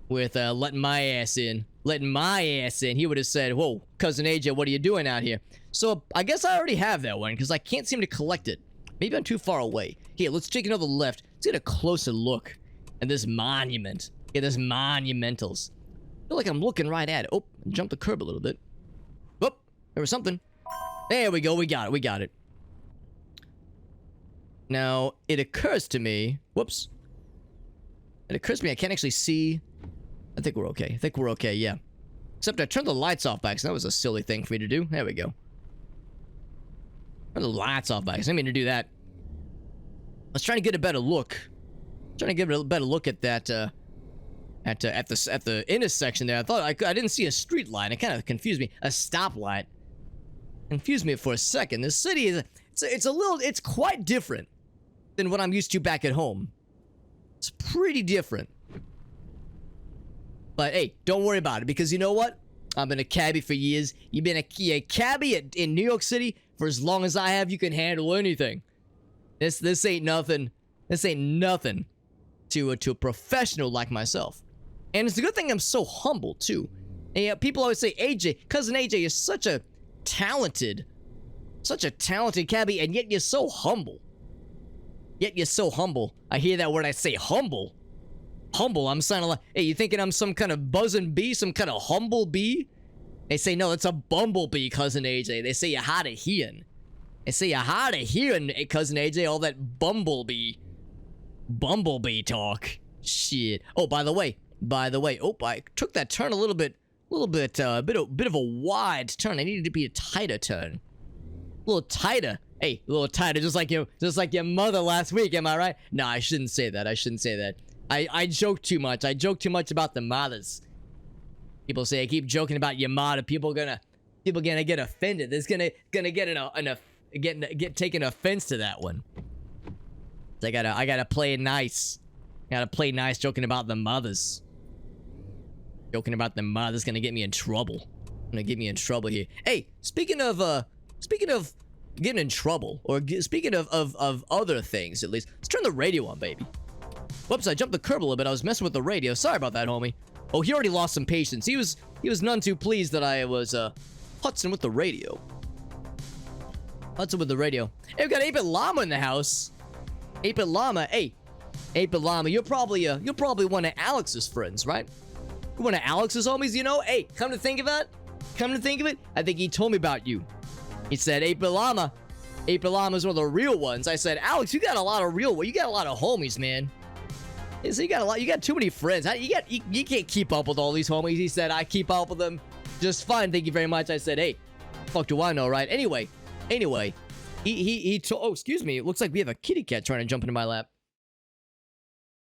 with letting my ass in. He would have said, whoa, cousin AJ, what are you doing out here? So I guess I already have that one because I can't seem to collect it. Maybe I'm too far away. Here, let's take another left. Let's get a closer look at this monument. Yeah, this monumentals. I feel like I'm looking right at it. Oh, jump the curb a little bit. Oh, there was something. There we go. We got it. Now, it occurs to me. Whoops. It occurs to me I can't actually see. I think we're okay. Yeah. Except I turned the lights off back, so that was a silly thing for me to do. There we go. Turn the lights off back. I didn't mean to do that. I was trying to get a better look. At that. At the intersection there. I thought I didn't see a street light. It kind of confused me. A stoplight confused me for a second. This city is it's quite different than what I'm used to back at home. It's pretty different. But hey, don't worry about it because you know what? I've been a cabbie for years. You've been a cabbie in New York City for as long as I have. You can handle anything. This ain't nothing. This ain't nothing to a professional like myself. And it's a good thing I'm so humble too. And people always say, AJ, cousin AJ is such a talented Such a talented cabbie, and yet you're so humble. Yet you're so humble. I hear that word, I say humble. Humble, I'm sounding like, hey, you thinking I'm some kind of buzzing bee? Some kind of humble bee? They say, no, it's a bumblebee, Cousin AJ. They say you're hard of hearing. They say you're hard of hearing, Cousin AJ, all that bumblebee talk. Shit. Oh, by the way, oh, I took that turn a bit of a wide turn. I needed to be a tighter turn. A little tighter. Hey, a little tighter, just like your mother last week, am I right? No, I shouldn't say that. I joke too much. I joke too much about the mothers. People say I keep joking about your mother. People gonna get offended. There's gonna get taken offense to that one. So I gotta play nice. Gotta play nice, joking about the mothers. Joking about the mothers gonna get me in trouble. Gonna get me in trouble here. Hey, speaking of getting in trouble, or speaking of other things, at least, let's turn the radio on, baby. Whoops, I jumped the curb a little bit. I was messing with the radio. Sorry about that, homie. Oh, he already lost some patience. He was none too pleased that I was putzing with the radio. Putzing with the radio. Hey, we got 8-Bit Llama in the house. 8-Bit Llama. Hey, 8-Bit Llama. You're probably one of Alex's friends, right? You're one of Alex's homies, you know? Hey, come to think of it, I think he told me about you. He said, 8-Bit Llama. 8-Bit Llama is one of the real ones. I said, Alex, you got a lot of homies, man. He said, you got too many friends. You can't keep up with all these homies. He said, I keep up with them just fine. Thank you very much. I said, hey, fuck do I know, right? Anyway, he told, oh, excuse me. It looks like we have a kitty cat trying to jump into my lap.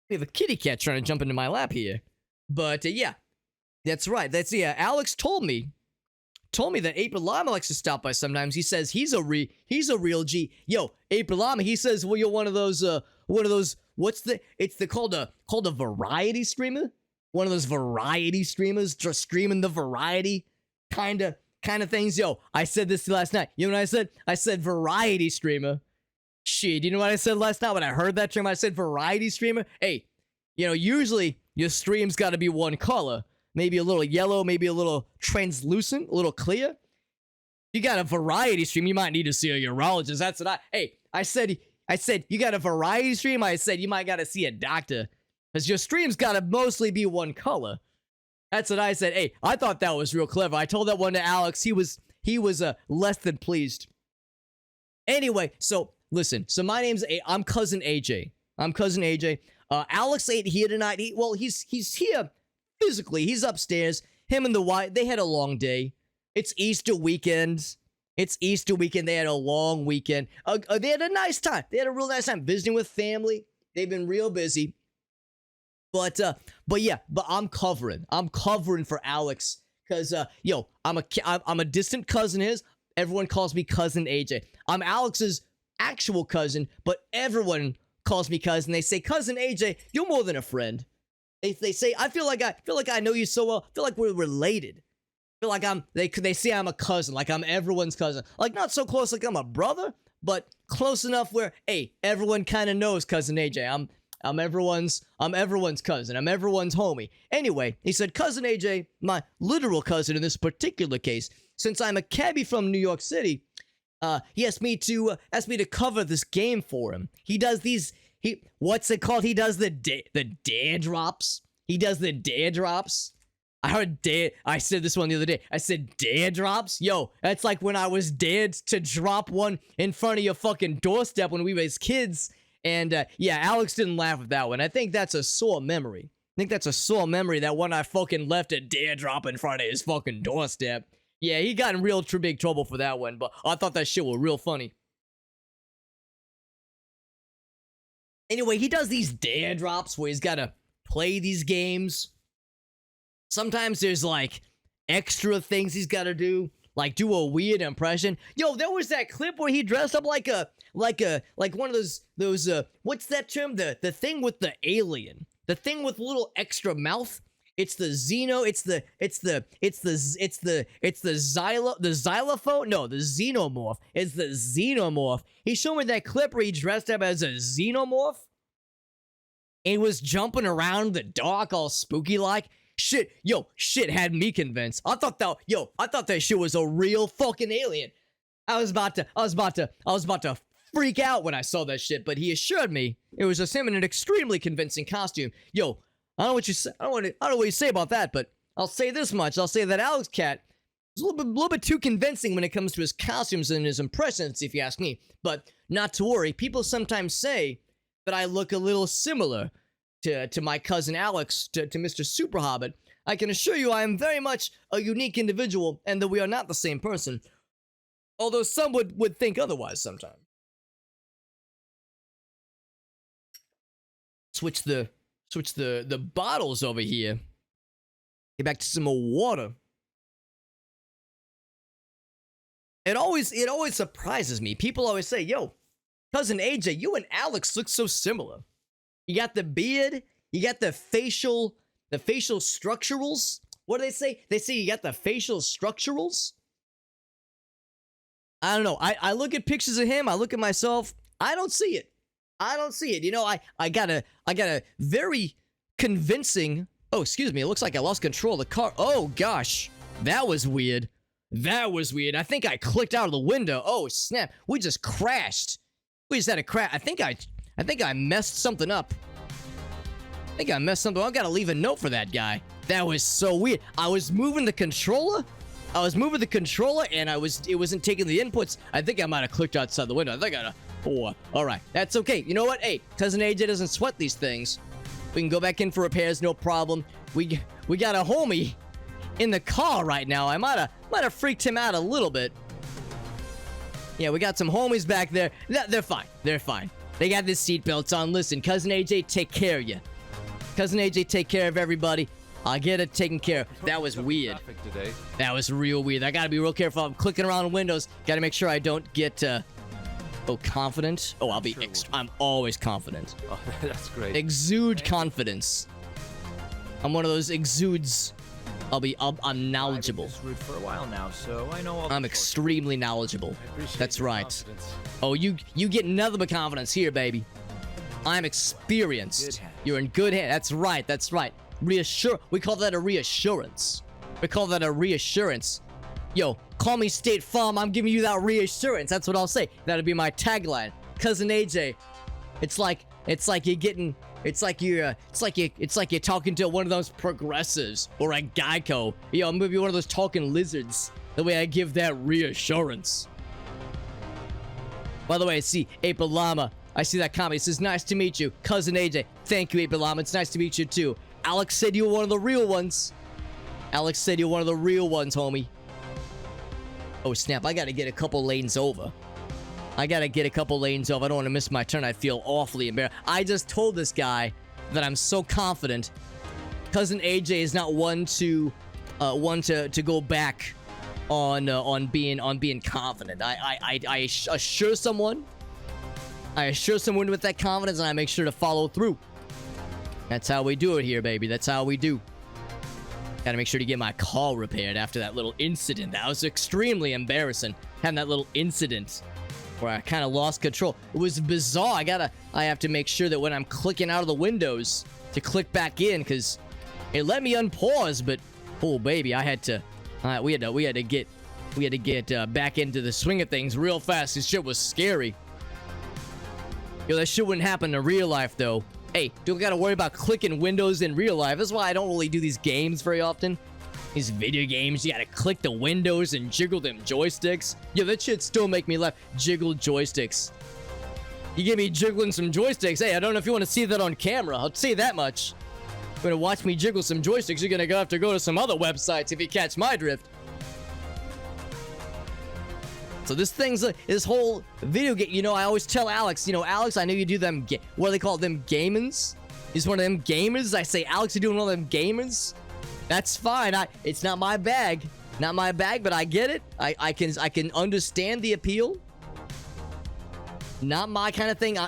We have a kitty cat trying to jump into my lap here. But, yeah, that's right. Alex told me that 8-Bit Llama likes to stop by sometimes. He says he's a real G. Yo, 8-Bit Llama, he says, well, you're one of those, called a variety streamer? One of those variety streamers, just streaming the variety kind of things. Yo, I said this last night. You know what I said? I said variety streamer. Shit, you know what I said last night when I heard that term? I said variety streamer. Hey, you know, usually your stream's got to be one color. Maybe a little yellow, maybe a little translucent, a little clear. You got a variety stream, you might need to see a urologist. That's what I said, you got a variety stream? I said, you might got to see a doctor. Because your stream's got to mostly be one color. That's what I said. Hey, I thought that was real clever. I told that one to Alex. He was less than pleased. Anyway, so listen. So my name's I'm Cousin AJ. Alex ain't here tonight. He's here physically. He's upstairs. Him and the wife, they had a long day. It's Easter weekend. They had a long weekend. They had a nice time. They had a real nice time visiting with family. They've been real busy. But I'm covering for Alex because I'm a distant cousin of his. Everyone calls me Cousin AJ. I'm Alex's actual cousin, but everyone calls me cousin. They say, Cousin AJ, you're more than a friend. They say, I feel like I know you so well. I feel like we're related. I feel like they say I'm a cousin, like I'm everyone's cousin. Like not so close like I'm a brother, but close enough where, hey, everyone kind of knows Cousin AJ. I'm everyone's cousin. I'm everyone's homie. Anyway, he said, Cousin AJ, my literal cousin in this particular case, since I'm a cabbie from New York City, he asked me to cover this game for him. He does these. What's it called? He does the dare drops. He does the dare drops. I heard dare. I said this one the other day. I said dare drops. Yo, that's like when I was dared to drop one in front of your fucking doorstep when we were kids. And yeah, Alex didn't laugh at that one. I think that's a sore memory. That one I fucking left a dare drop in front of his fucking doorstep. Yeah, he got in real big trouble for that one, but I thought that shit was real funny. Anyway, he does these dare drops where he's got to play these games. Sometimes there's like extra things he's got to do, like do a weird impression. Yo, there was that clip where he dressed up like one of those what's that term? The thing with the alien. The thing with little extra mouth. It's the xenomorph. It's the xylophone. No, the xenomorph. It's the xenomorph. He showed me that clip where he dressed up as a xenomorph. And he was jumping around in the dark all spooky like. Shit had me convinced. I thought that shit was a real fucking alien. I was about to freak out when I saw that shit, but he assured me it was just him in an extremely convincing costume. Yo, I don't know what you say. I don't know what you say about that, but I'll say this much. I'll say that Alex Cat is a little bit too convincing when it comes to his costumes and his impressions, if you ask me. But not to worry. People sometimes say that I look a little similar to my cousin Alex, to Mr. Super Hobbit. I can assure you I am very much a unique individual and that we are not the same person. Although some would think otherwise sometimes. Switch the bottles over here. Get back to some more water. It always surprises me. People always say, yo, cousin AJ, you and Alex look so similar. You got the beard, you got the facial structurals. What do they say? They say you got the facial structurals. I don't know. I look at pictures of him, I look at myself, I don't see it. I don't see it. You know, I got a very convincing. Oh, excuse me. It looks like I lost control of the car. Oh gosh, that was weird. That was weird. I think I clicked out of the window. Oh snap! We just crashed. We just had a crash. I think I messed something up. I gotta leave a note for that guy. That was so weird. I was moving the controller. And it wasn't taking the inputs. I think I might have clicked outside the window. I think oh, all right. That's okay. You know what? Hey, cousin AJ doesn't sweat these things. We can go back in for repairs, no problem. We got a homie in the car right now. I might have freaked him out a little bit. Yeah, we got some homies back there. They're fine. They're fine. They got their seatbelts on. Listen, cousin AJ, take care of you. Cousin AJ, take care of everybody. I'll get it taken care of. That was weird. That was real weird. I gotta be real careful. I'm clicking around windows. Gotta make sure I don't get, confident. Oh, I'm always confident. Oh, that's great. Exude confidence. I'm one of those exudes. I'm knowledgeable. I've been this route for a while now, so I know all the I'm shortcuts. extremely knowledgeable. That's right. Confidence. Oh, you get nothing but confidence here, baby. I'm experienced. Good hands. You're in good hands. That's right. That's right. We call that a reassurance. Yo, call me State Farm. I'm giving you that reassurance. That's what I'll say. That'll be my tagline. Cousin AJ. It's like you're talking to one of those progressives or a Geico. Yo, I'm gonna be one of those talking lizards. The way I give that reassurance. By the way, I see April Llama. I see that comment. It says, nice to meet you, cousin AJ. Thank you, April Llama. It's nice to meet you too. Alex said you were one of the real ones. Homie. Oh, snap. I gotta get a couple lanes over. I don't want to miss my turn. I feel awfully embarrassed. I just told this guy that I'm so confident. Cousin AJ is not one to go back on being confident. I assure someone with that confidence, and I make sure to follow through. That's how we do it here, baby. That's how we do. Gotta make sure to get my car repaired after that little incident. That was extremely embarrassing, having that little incident where I kind of lost control. It was bizarre. I have to make sure that when I'm clicking out of the windows to click back in, because it let me unpause, but oh baby, I had to. We had to get back into the swing of things real fast. This shit was scary. Yo, that shit wouldn't happen in real life though. Hey, don't gotta worry about clicking windows in real life. That's why I don't really do these games very often. These video games, you gotta click the windows and jiggle them joysticks. Yo, that shit still make me laugh. Jiggle joysticks. You get me jiggling some joysticks. Hey, I don't know if you want to see that on camera. I'll say that much. You're gonna watch me jiggle some joysticks, you're gonna have to go to some other websites if you catch my drift. So this whole video game, you know, I always tell Alex, Alex, I know you do them, what do they call them, gamins? He's one of them gamers. I say, Alex, you're doing one of them gamers? That's fine. It's not my bag. But I get it. I can understand the appeal. Not my kind of thing.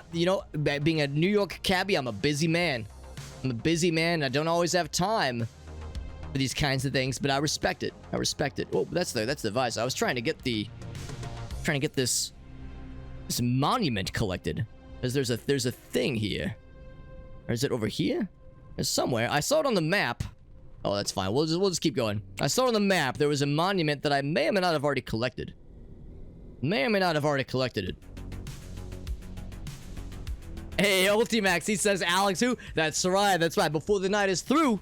Being a New York cabbie, I'm a busy man. I don't always have time for these kinds of things, but I respect it. Oh, that's the device. I was trying to get this monument collected, because there's a thing here. Or is it over here? There's somewhere. I saw it on the map. Oh, that's fine. We'll just keep going. I saw on the map there was a monument that I may or may not have already collected. May or may not have already collected it. Hey, Ultimax, he says, Alex who? That's right, that's right. Before the night is through,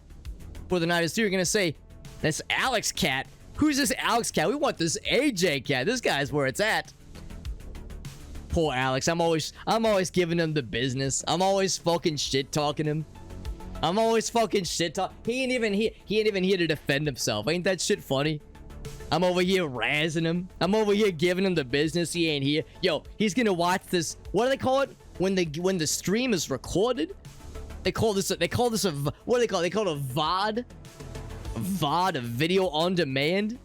you're gonna say, that's Alex Cat. Who's this Alex Cat? We want this AJ Cat. This guy's where it's at. Poor Alex. I'm always giving him the business. I'm always fucking shit talking him. I'm always fucking shit talk. He ain't even here to defend himself. Ain't that shit funny? I'm over here razzing him. I'm over here giving him the business. He ain't here. Yo, he's gonna watch this. What do they call it when the stream is recorded? They call this a what do they call it? They call it a VOD. VOD, a video on demand.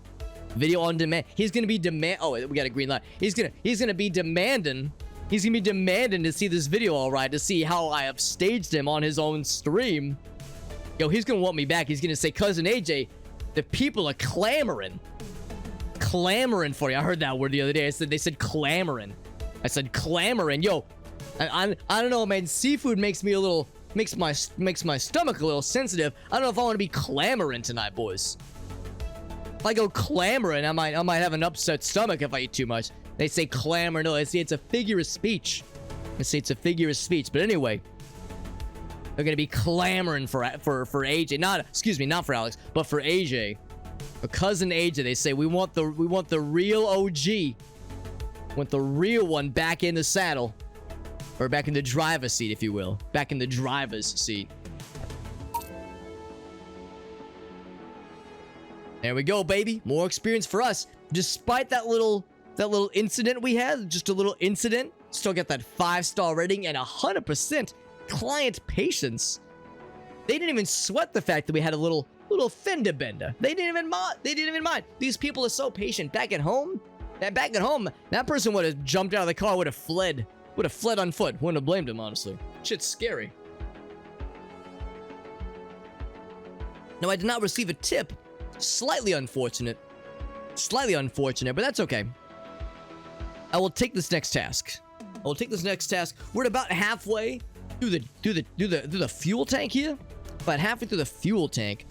Video on demand. He's gonna be Oh, we got a green light. He's gonna be demanding. He's gonna be demanding to see this video, all right, to see how I have staged him on his own stream. Yo, he's gonna want me back. He's gonna say, Cousin AJ, the people are clamoring for you. I heard that word the other day. They said clamoring. I said clamoring. Yo, I don't know, man. Seafood makes me a little makes my stomach a little sensitive. I don't know if I want to be clamoring tonight, boys. If I go clamoring, I might have an upset stomach if I eat too much. They say clamor. No, they say it's a figure of speech. They say it's a figure of speech. But anyway, they're gonna be clamoring for AJ. Not for Alex, but for AJ. For Cousin AJ. They say we want the real OG. We want the real one back in the saddle. Or back in the driver's seat, if you will. Back in the driver's seat. There we go, baby. More experience for us. Despite that little incident we had, just a little incident, still got that 5-star rating and 100% client patience. They didn't even sweat the fact that we had a little fender bender. They didn't even mind. These people are so patient. Back at home, that person would have jumped out of the car, would have fled on foot. Wouldn't have blamed him, honestly. Shit's scary. No, I did not receive a tip. Slightly unfortunate, but that's okay. I will take this next task. We're at about halfway through the fuel tank here. About halfway through the fuel tank.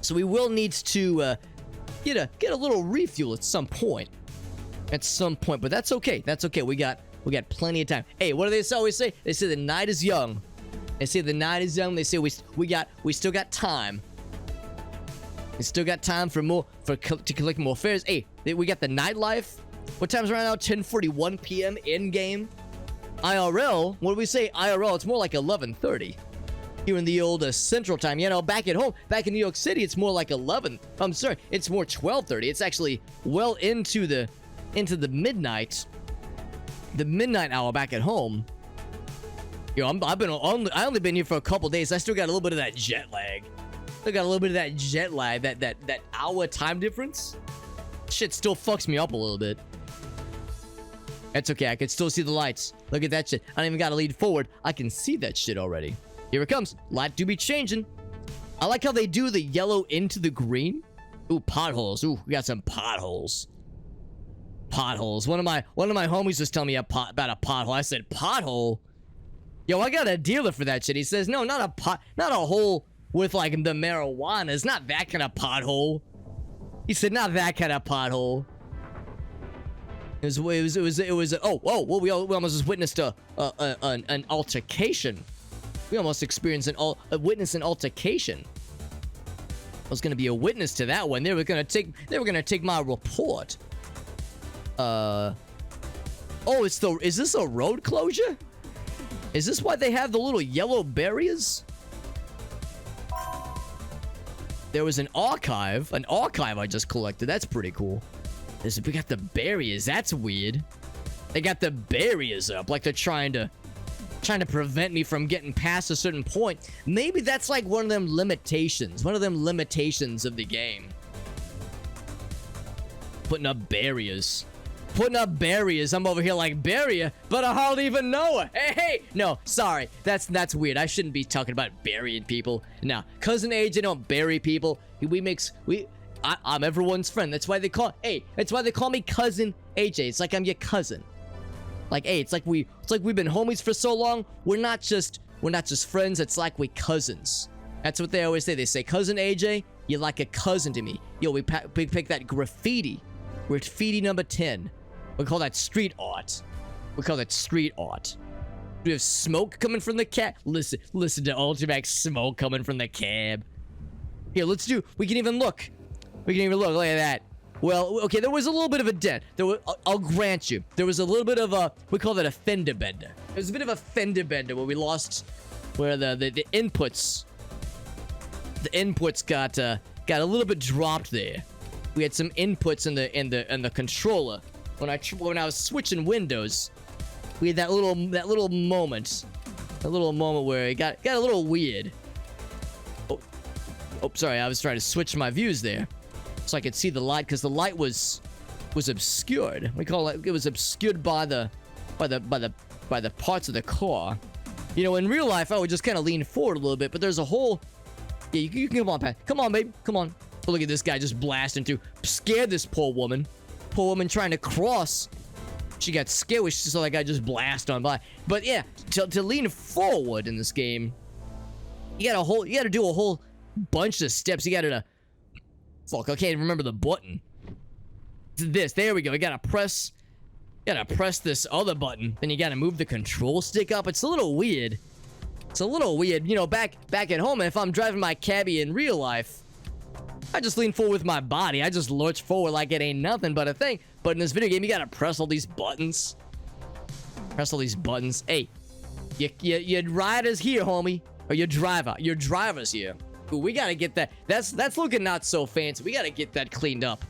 So we will need to get a little refuel at some point. But that's okay. We got plenty of time. Hey, what do they always say? They say the night is young. They say we still got time. We still got time to collect more fares. Hey, we got the nightlife. What time's right now? 10:41 p.m. in game. IRL. What do we say? IRL. It's more like 11:30. Here in the old Central Time. You know, back at home, back in New York City, it's more like 11. I'm sorry, it's more 12:30. It's actually well into the midnight. The midnight hour back at home. Yo, I only been here for a couple days. I still got a little bit of that jet lag. That hour time difference. Shit still fucks me up a little bit. That's okay. I can still see the lights. Look at that shit. I don't even gotta lead forward. I can see that shit already. Here it comes. Light do be changing. I like how they do the yellow into the green. Ooh, potholes. Ooh, we got some potholes. One of my homies was telling me about a pothole. I said, pothole? Yo, I got a dealer for that shit. He says, no, not a hole with like the marijuana. It's not that kind of pothole. He said, not that kind of pothole. It was. Oh, well, we almost just witnessed an altercation. We almost experienced witnessed an altercation. I was gonna be a witness to that one. They were gonna take my report. Oh, is this a road closure? Is this why they have the little yellow barriers? There was an archive I just collected. That's pretty cool. We got the barriers. That's weird. They got the barriers up like they're trying to prevent me from getting past a certain point. Maybe that's like one of them limitations of the game. Putting up barriers. I'm over here like barrier, but I hardly even know her. Hey. No, sorry. That's weird. I shouldn't be talking about burying people. Nah, Cousin AJ don't bury people. I'm everyone's friend. That's why they call me Cousin AJ. It's like I'm your cousin. Like, hey, it's like we've been homies for so long. We're not just friends. It's like we cousins. That's what they always say. They say, Cousin AJ, you're like a cousin to me. Yo, we pick that graffiti. We're at feedy number 10. We call that street art. We call that street art. We have smoke coming from the cab. Listen to Ultimax smoke coming from the cab. Here, we can even look. Look at that. Well, okay, there was a little bit of a dent. I'll grant you. There was a little bit of a, we call that a fender bender. There was a bit of a fender bender where we lost, where the inputs got a little bit dropped there. We had some inputs in the controller. When I was switching windows, we had that little moment where it got a little weird. Oh, sorry, I was trying to switch my views there, so I could see the light, because the light was obscured. We call it was obscured by the parts of the car. You know, in real life, I would just kind of lean forward a little bit, but there's a whole. Yeah, you can come on, Pat. Come on, babe. Come on. Oh, look at this guy just blasting through. Scared this poor woman. Poor woman trying to cross. She got scared when she saw that guy just blast on by. But yeah, to lean forward in this game, you gotta do a whole bunch of steps. You gotta fuck, I can't remember the button. There we go. You gotta press this other button. Then you gotta move the control stick up. It's a little weird. You know, back at home, if I'm driving my cabbie in real life, I just lean forward with my body. I just lurch forward like it ain't nothing but a thing. But in this video game, you gotta press all these buttons. Hey, your rider's here, homie. Or your driver's here. Ooh, we gotta get that. That's looking not so fancy. We gotta get that cleaned up.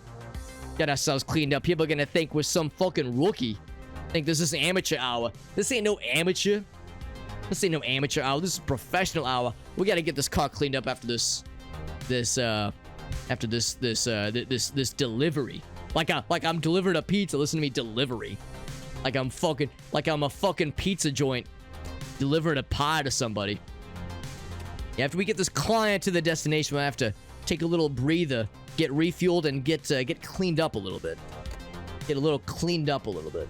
Get ourselves cleaned up. People are gonna think we're some fucking rookie. Think this is amateur hour. This ain't no amateur. This ain't no amateur hour. This is professional hour. We gotta get this car cleaned up after this delivery. Like I'm delivering a pizza. Listen to me, delivery. Like I'm a fucking pizza joint delivering a pie to somebody. After we get this client to the destination, we'll have to take a little breather, get refueled, and get cleaned up a little bit. Get a little cleaned up a little bit.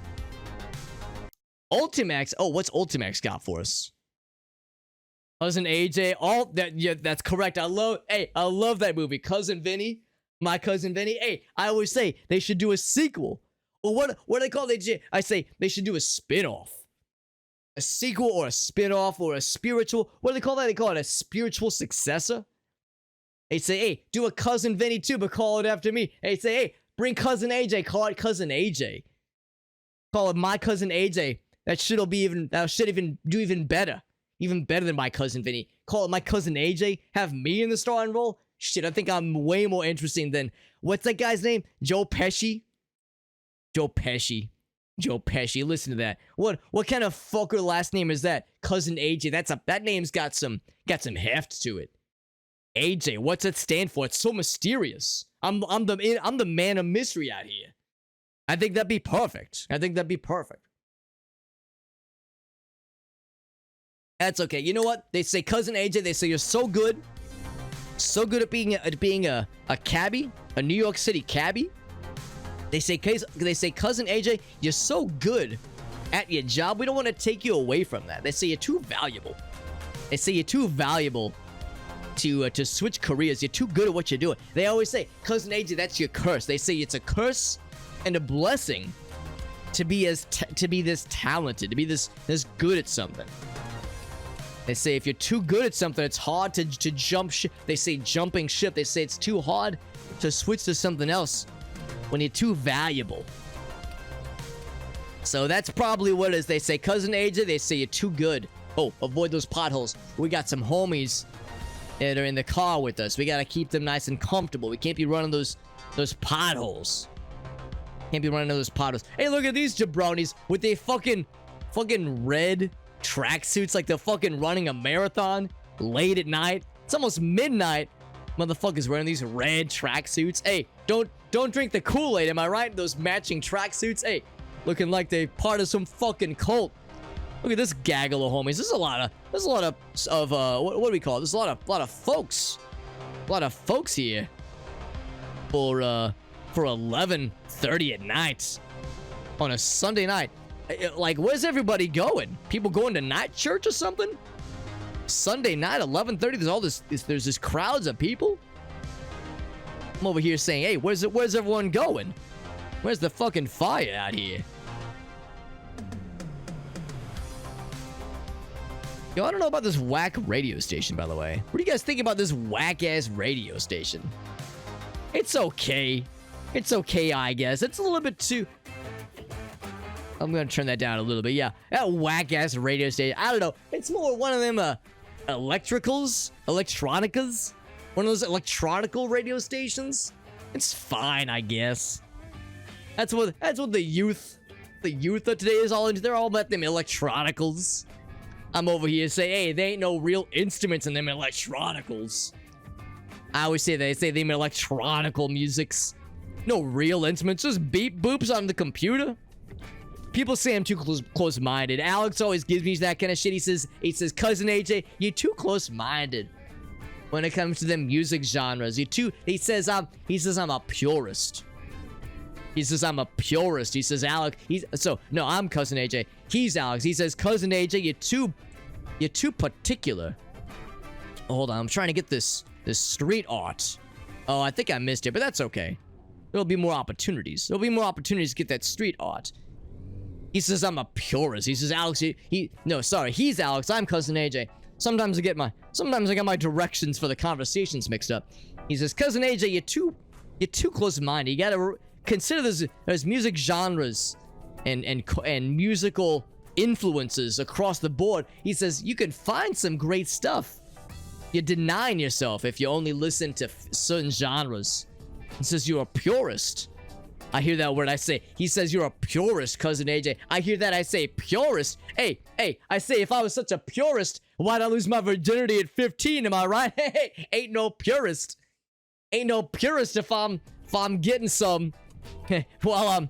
Ultimax. Oh, what's Ultimax got for us? Cousin AJ. Oh, that's correct. I love that movie. Cousin Vinny. My Cousin Vinny. Hey, I always say they should do a sequel. Well, what do they call it? I say they should do a spin-off. A sequel or a spin-off or a spiritual. What do they call that? They call it a spiritual successor. They say, hey, do a Cousin Vinny too, but call it after me. They say, hey, bring Cousin AJ. Call it Cousin AJ. Call it My Cousin AJ. That should even do even better. Even better than My Cousin Vinny. Call it My Cousin AJ. Have me in the starring role. Shit, I think I'm way more interesting than, what's that guy's name? Joe Pesci? Joe Pesci. Listen to that. What kind of fucker last name is that? Cousin AJ. That name's got some heft to it. AJ. What's it stand for? It's so mysterious. I'm the man of mystery out here. I think that'd be perfect. That's okay. You know what? They say Cousin AJ. They say you're so good at being a cabbie, a New York City cabbie. They say Cousin AJ, you're so good at your job. We don't want to take you away from that. They say you're too valuable. To switch careers. You're too good at what you're doing. They always say, Cousin AJ, that's your curse. They say it's a curse and a blessing to be this talented, to be this good at something. They say if you're too good at something, it's hard to jump ship. They say jumping ship. They say it's too hard to switch to something else when you're too valuable. So that's probably what it is. They say, Cousin AJ, they say you're too good. Oh, avoid those potholes. We got some homies that are in the car with us. We gotta keep them nice and comfortable. We can't be running those potholes. Hey, look at these jabronis with their fucking red tracksuits, like they're fucking running a marathon late at night. It's almost midnight. Motherfuckers wearing these red tracksuits. Hey, don't drink the Kool-Aid, am I right? Those matching tracksuits. Hey, looking like they part of some fucking cult. Look at this gaggle of homies. There's a lot of what do we call it? There's a lot of folks. A lot of folks here for 11:30 at night on a Sunday night. Like, where's everybody going? People going to night church or something? Sunday night, 11:30. There's this crowds of people. I'm over here saying, hey, where's everyone going? Where's the fucking fire out here? Yo, I don't know about this whack radio station, by the way. What do you guys think about this whack-ass radio station? It's okay. It's okay, I guess. It's a little bit too... I'm gonna turn that down a little bit. Yeah, that whack-ass radio station. I don't know. It's more one of them, electronicas? One of those electronical radio stations? It's fine, I guess. That's what the youth of today is all into. They're all about them electronicals. I'm over here saying, hey, there ain't no real instruments in them electronicals. I always say that. They say them electronical musics. No real instruments, just beep boops on the computer. People say I'm too close-minded. Alex always gives me that kind of shit. He says, cousin AJ, you're too close-minded when it comes to them music genres. He says I'm a purist. He says I'm a purist. He says Alex. No, I'm cousin AJ. He's Alex. He says cousin AJ, you're too particular. Oh, hold on, I'm trying to get this street art. Oh, I think I missed it, but that's okay. There'll be more opportunities. There'll be more opportunities to get that street art. He says I'm a purist. He says Alex. He's Alex. I'm cousin AJ. Sometimes I get my directions for the conversations mixed up. He says cousin AJ, you're too close-minded. You gotta consider there's music genres and musical influences across the board. He says you can find some great stuff. You're denying yourself if you only listen to certain genres. He says you're a purist. I hear that word. I say, he says you're a purist, cousin AJ. I hear that. I say, purist. Hey, I say, if I was such a purist, why'd I lose my virginity at 15? Am I right? Hey, ain't no purist. Ain't no purist if I'm getting some while I'm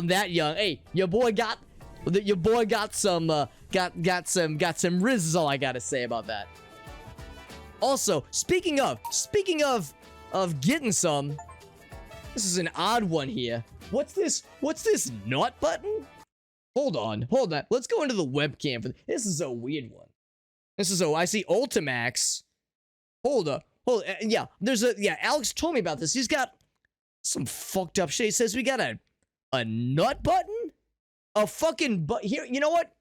that young. Hey, your boy got some riz is all I gotta say about that. Also, speaking of getting some, this is an odd one here. What's this nut button? Hold on. Let's go into the webcam for this. Is a weird one. I see Ultimax. Hold up. Yeah, Alex told me about this. He's got some fucked up shit. He says we got a nut button? A fucking here, you know what?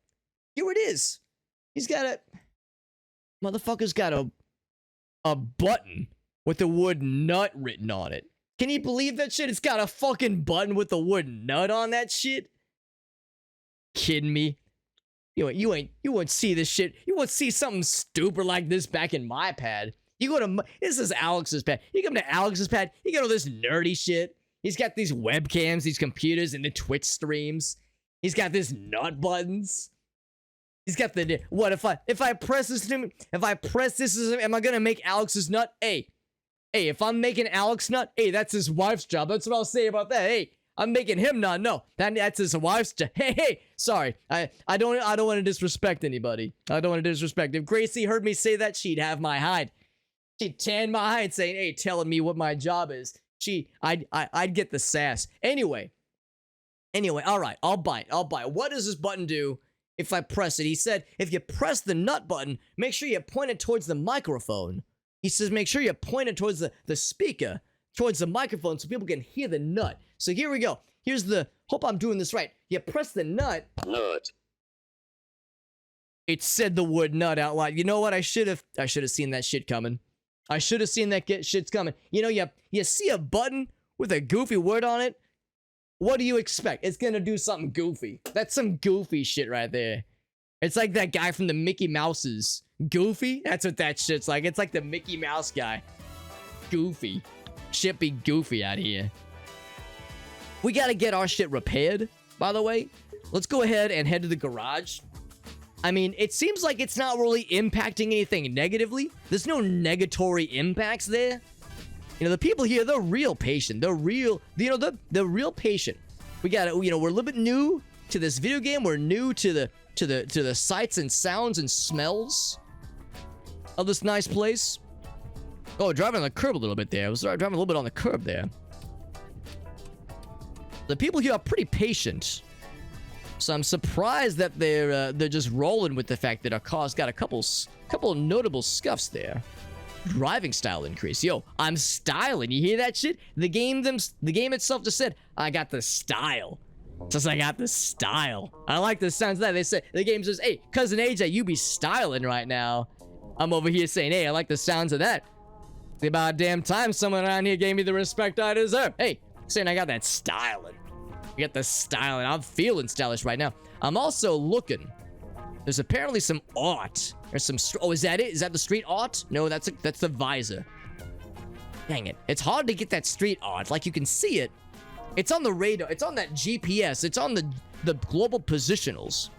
Here it is. He's got a motherfucker's got a button with the word nut written on it. Can you believe that shit? It's got a fucking button with the word nut on that shit? Kidding me? You wouldn't see this shit. You wouldn't see something stupid like this back in my pad. You go to this is Alex's pad. You come to Alex's pad. You get all this nerdy shit. He's got these webcams, these computers, and the Twitch streams. He's got this nut buttons. He's got the what if I press this to me? If I press this, am I gonna make Alex's nut? Hey, if I'm making Alex nut, hey, that's his wife's job. That's what I'll say about that. Hey, I'm making him nut. No, that's his wife's job. Hey, sorry. I don't want to disrespect anybody. I don't want to disrespect. If Gracie heard me say that, she'd have my hide. She'd tan my hide saying, hey, telling me what my job is. I'd get the sass. Anyway, all right, I'll bite. What does this button do if I press it? He said, if you press the nut button, make sure you point it towards the microphone. He says, make sure you point it towards the speaker, towards the microphone so people can hear the nut. So here we go. Hope I'm doing this right. You press the nut. Nut. It said the word nut out loud. You know what? I should have seen that shit coming. I should have seen that shit's coming. You know, you see a button with a goofy word on it. What do you expect? It's gonna do something goofy. That's some goofy shit right there. It's like that guy from the Mickey Mouses. Goofy? That's what that shit's like. It's like the Mickey Mouse guy. Goofy. Shit be goofy out here. We gotta get our shit repaired, by the way. Let's go ahead and head to the garage. I mean, it seems like it's not really impacting anything negatively. There's no negatory impacts there. You know, the people here, they're real patient. They're real patient. We got it. You know, we're a little bit new to this video game. We're new to the sights and sounds and smells of this nice place. Oh, driving on the curb a little bit there. I was driving a little bit on the curb there. The people here are pretty patient. So I'm surprised that they're just rolling with the fact that our car's got a couple notable scuffs there. driving style increase. Yo, I'm styling. You hear that shit? The game itself just said, I got the style. Just I got the style. I like the sounds of that. They said, the game says, hey, Cousin AJ, you be styling right now. I'm over here saying, hey, I like the sounds of that. It's about damn time someone around here gave me the respect I deserve. Hey, saying I got that styling. I got the styling. I'm feeling stylish right now. I'm also looking. There's apparently some art. There's some. Oh, is that it? Is that the street art? No, that's the visor. Dang it! It's hard to get that street art. Like you can see it. It's on the radar. It's on that GPS. It's on the global positionals.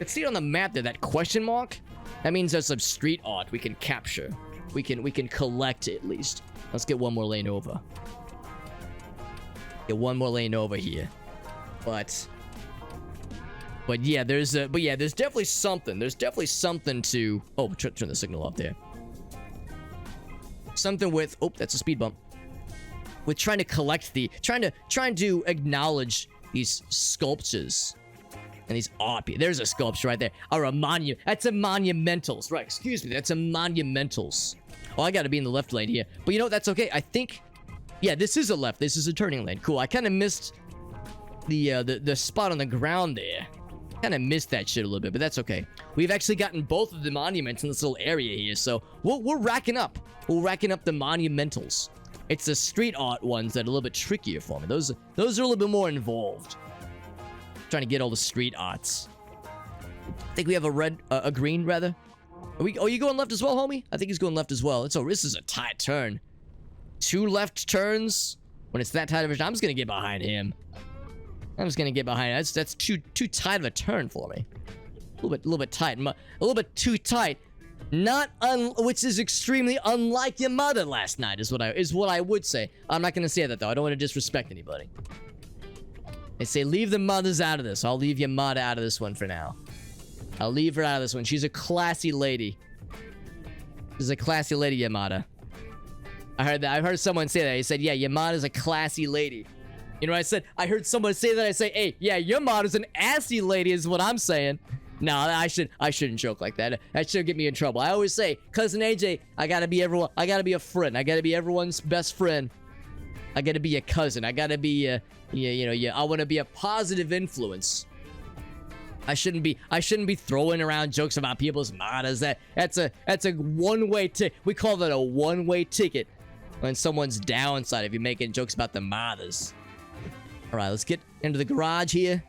Let's see it on the map there. That question mark. That means there's some street art we can capture. We can collect it at least. Let's get one more lane over. Get one more lane over here. But yeah, there's definitely something. There's definitely something to. Oh, turn the signal off there. Something with. Oh, that's a speed bump. With trying to collect trying to acknowledge these sculptures and these art. There's a sculpture right there. Or a monument. That's a monumentals. Right, excuse me. That's a monumentals. Oh, I gotta be in the left lane here. But you know what? That's okay. I think. Yeah, this is a left. This is a turning lane. Cool. I kind of missed the spot on the ground there. Kind of missed that shit a little bit, but that's okay. We've actually gotten both of the monuments in this little area here, so we're racking up. We're racking up the monumentals. It's the street art ones that are a little bit trickier for me. Those are a little bit more involved. Trying to get all the street arts. I think we have a green rather. Are you going left as well, homie? I think he's going left as well. This is a tight turn. 2 left turns. When it's that tight of a turn, I'm just gonna get behind him. I'm just gonna get behind him. That's too tight of a turn for me. A little bit tight. A little bit too tight. Which is extremely unlike your mother last night, is what I would say. I'm not gonna say that though. I don't want to disrespect anybody. They say leave the mothers out of this. I'll leave your mother out of this one for now. I'll leave her out of this one. She's a classy lady. She's a classy lady, Yamada. I heard that. I heard someone say that. He said, yeah, Yamada's a classy lady. You know what I said? I heard someone say that. I say, hey, yeah, Yamada's an assy lady is what I'm saying. No, I shouldn't joke like that. That should get me in trouble. I always say, Cousin AJ, I gotta be a friend. I gotta be everyone's best friend. I gotta be a cousin. I gotta be I want to be a positive influence. I shouldn't be throwing around jokes about people's modders. That's a one-way ticket. We call that a one-way ticket when someone's downside if you're making jokes about the modders. All right, let's get into the garage here.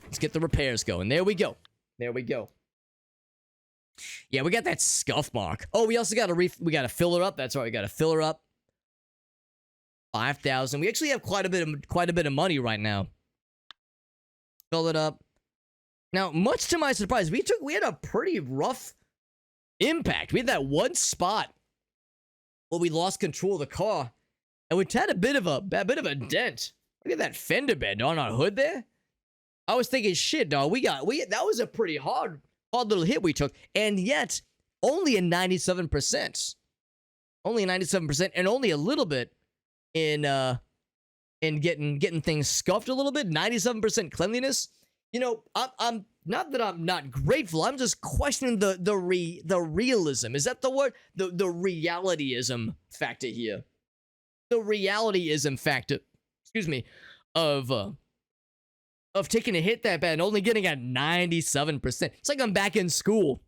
Let's get the repairs going. There we go. There we go. Yeah, we got that scuff mark. Oh, we also got to fill her up. That's right, we got to fill her up. 5,000. We actually have quite a bit of money right now. Fill it up. Now, much to my surprise, we had a pretty rough impact. We had that one spot where we lost control of the car, and we had a bit of a dent. Look at that fender bend on our hood there. I was thinking, shit, dog. That was a pretty hard little hit we took, and yet only a 97%. Only a 97%, and only a little bit in getting things scuffed a little bit. 97% cleanliness. You know, I'm not that I'm not grateful. I'm just questioning the realism. Is that the word? The realityism factor here. The realityism factor. Excuse me. Of taking a hit that bad and only getting at 97%. It's like I'm back in school.